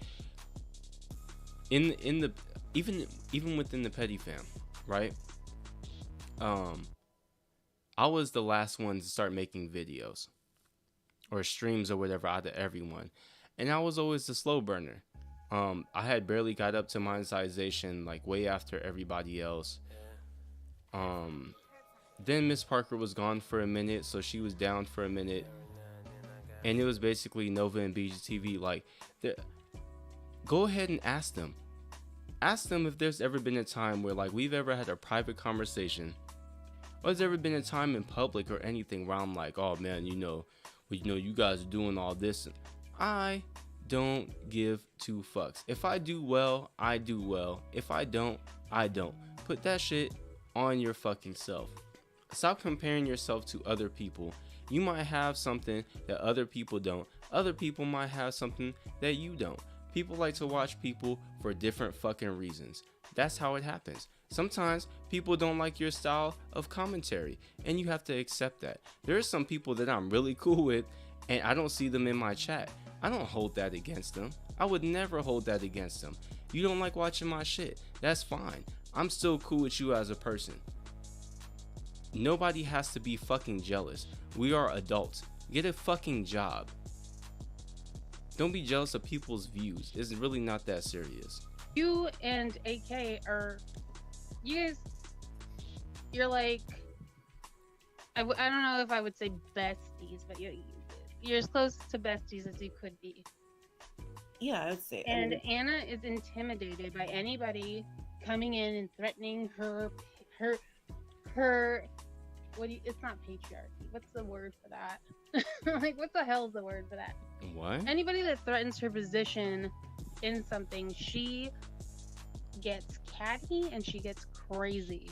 in the even within the petty fam, right? I was the last one to start making videos or streams or whatever out of everyone, and I was always the slow burner. I had barely got up to monetization, like way after everybody else. Then Miss Parker was gone for a minute, so she was down for a minute, and it was basically Nova and BGTV. Like, go ahead and ask them Ask them if there's ever been a time where like we've ever had a private conversation, or has there ever been a time in public or anything where I'm like, oh man, you guys are doing all this. I don't give two fucks. If I do well, I do well. If I don't, I don't. Put that shit on your fucking self. Stop comparing yourself to other people. You might have something that other people don't. Other people might have something that you don't. People like to watch people for different fucking reasons. That's how it happens. Sometimes people don't like your style of commentary, and you have to accept that. There are some people that I'm really cool with, and I don't see them in my chat. I don't hold that against them. I would never hold that against them. You don't like watching my shit. That's fine. I'm still cool with you as a person. Nobody has to be fucking jealous. We are adults. Get a fucking job. Don't be jealous of people's views. It's really not that serious. You and AK you're like, I don't know if I would say besties, but you're as close to besties as you could be. Yeah, I would say. And Anna is intimidated by anybody coming in and threatening her. It's not patriarchy. What's the word for that? Like, what the hell is the word for that? What? Anybody that threatens her position in something, she gets catty and she gets crazy.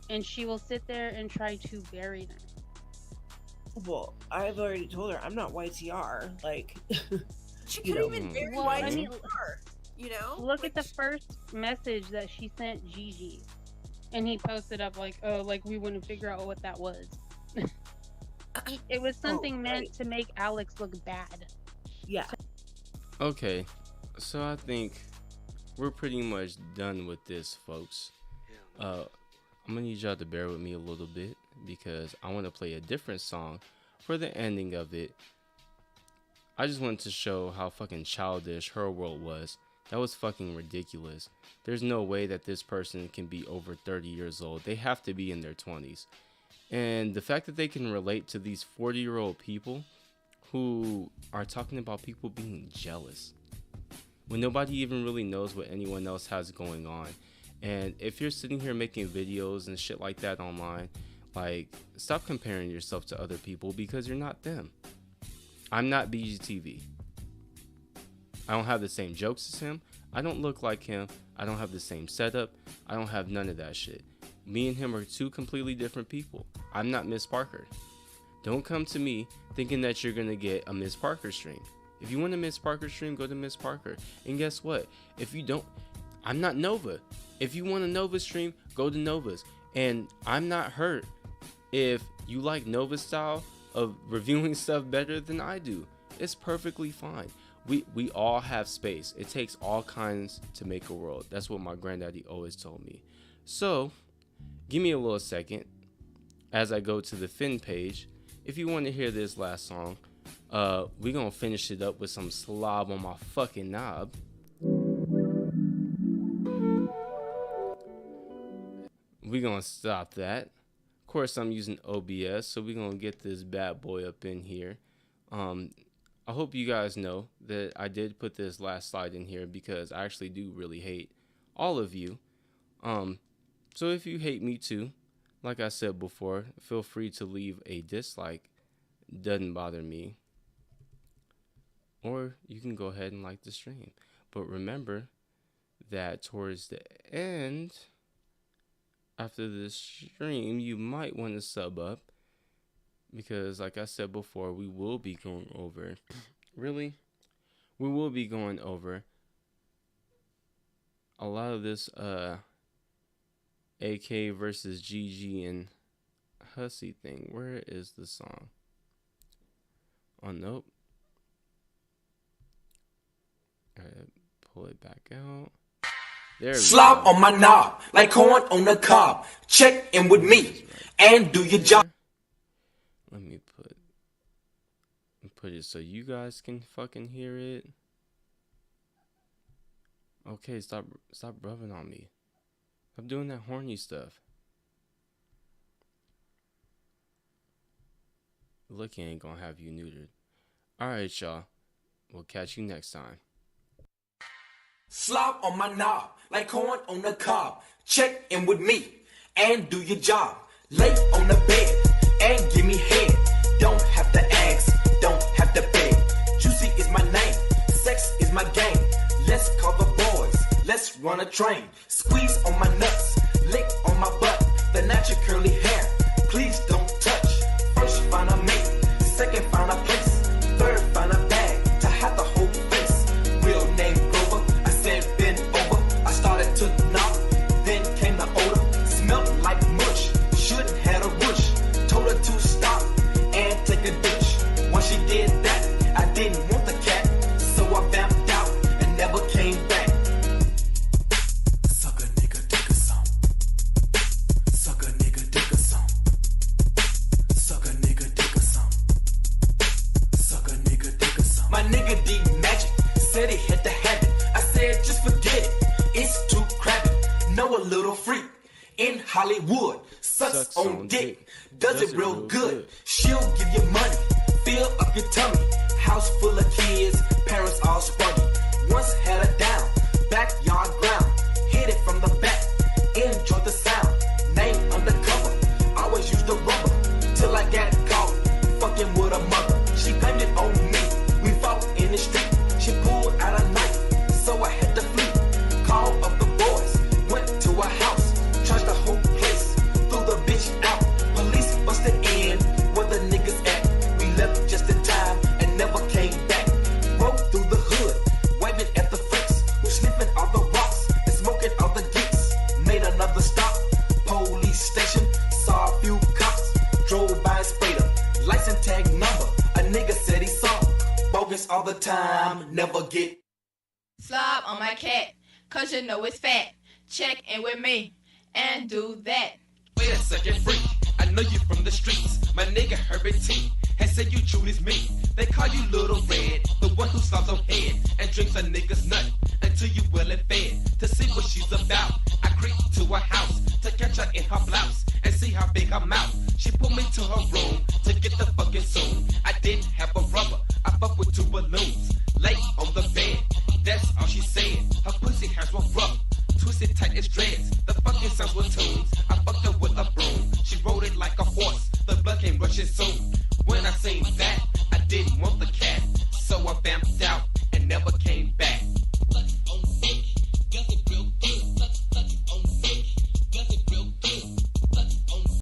And she will sit there and try to bury them. Well, I've already told her I'm not YTR. Like, She you couldn't know. even bury Well, why I mean, you know? look at the first message that she sent Gigi. And he posted up like, oh, like we wouldn't figure out what that was. It was something meant to make Alex look bad. Yeah. Okay, so I think we're pretty much done with this, folks. I'm gonna need y'all to bear with me a little bit because I want to play a different song for the ending of it. I just wanted to show how fucking childish her world was. That was fucking ridiculous. There's no way that this person can be over 30 years old. They have to be in their 20s. And the fact that they can relate to these 40-year-old people who are talking about people being jealous when nobody even really knows what anyone else has going on. And if you're sitting here making videos and shit like that online, like, stop comparing yourself to other people because you're not them. I'm not BGTV. I don't have the same jokes as him. I don't look like him. I don't have the same setup. I don't have none of that shit. Me and him are two completely different people. I'm not Miss Parker. Don't come to me thinking that you're gonna get a Miss Parker stream. If you want a Miss Parker stream, go to Miss Parker. And guess what? If you don't, I'm not Nova. If you want a Nova stream, go to Nova's. And I'm not hurt if you like Nova's style of reviewing stuff better than I do. It's perfectly fine. We all have space. It takes all kinds to make a world. That's what my granddaddy always told me. So, give me a little second as I go to the Finn page. If you want to hear this last song, we're going to finish it up with some slob on my fucking knob. We're going to stop that. Of course, I'm using OBS, so we're going to get this bad boy up in here. I hope you guys know that I did put this last slide in here because I actually do really hate all of you. So if you hate me too, like I said before, feel free to leave a dislike. Doesn't bother me. Or you can go ahead and like the stream. But remember that towards the end, after this stream, you might want to sub up. Because like I said before, we will be going over. Really? We will be going over a lot of this AK versus GG and Hussy thing. Where is the song? Oh, nope. Alright, pull it back out. There we Slop go. on my knob, like corn on the cob. Check in with me and do your job. Let me put it so you guys can fucking hear it. Okay, stop rubbing on me. Stop doing that horny stuff. Lucky ain't gonna have you neutered. Alright, y'all. We'll catch you next time. Slob on my knob, like corn on the cob. Check in with me and do your job. Lay on the bed and give me head. Don't have to ask, don't have to beg. Juicy is my name, sex is my game. Let's call the boys, let's run a train. Squeeze on my nuts, lick on my butt. The natural curly hair, please don't touch. First find a mate, second find a place. Third find a bag to hide the whole face. Real name Grover, I said bend over. I started to knock, then came the odor. Smelled like mush, shouldn't had a rush. Told her to stop and take a douche. Once she did that, I didn't want the cat, so I vamped out and never came back. Suck a nigga, dig a song. Suck a nigga, dig a song. Suck a nigga, dig a song. Suck a nigga, dig a song. My nigga D Magic said he had to have it. I said just forget it, it's too crabby. Know a little freak in Hollywood, sucks on dick, does it real good. She'll give you money, fill up your tummy. House full of kids, parents all spruggy. Once had her down, backyard ground. Hit it from the back, enjoy the sound. Name undercover, always use the rubber. Till I got caught, fucking with a mother. She blamed it on me, we fought in the street. She pulled out a knife, so I had to flee. Called up the boys, went to her house. Trashed the whole place, threw the bitch out. Police busted in, where the niggas at. We left just in time and never came back. Broke through the hood, waving at the freaks who sniffing all the rocks and smoking all the geeks. Made another stop, police station, saw a few cops, drove by and sprayed them. License tag number, a nigga said he saw. Bogus all the time, never get. Slob on my cat, cause you know it's fat. Check in with me and do that. Wait a second, freak. I know you from the streets. My nigga Herbert T has said you true as me. They call you Little Red, the one who slobs on head and drinks a nigga's nut until you well and fed. To see what she's about, I creep to her house to catch her in her blouse and see how big her mouth. She pulled me to her room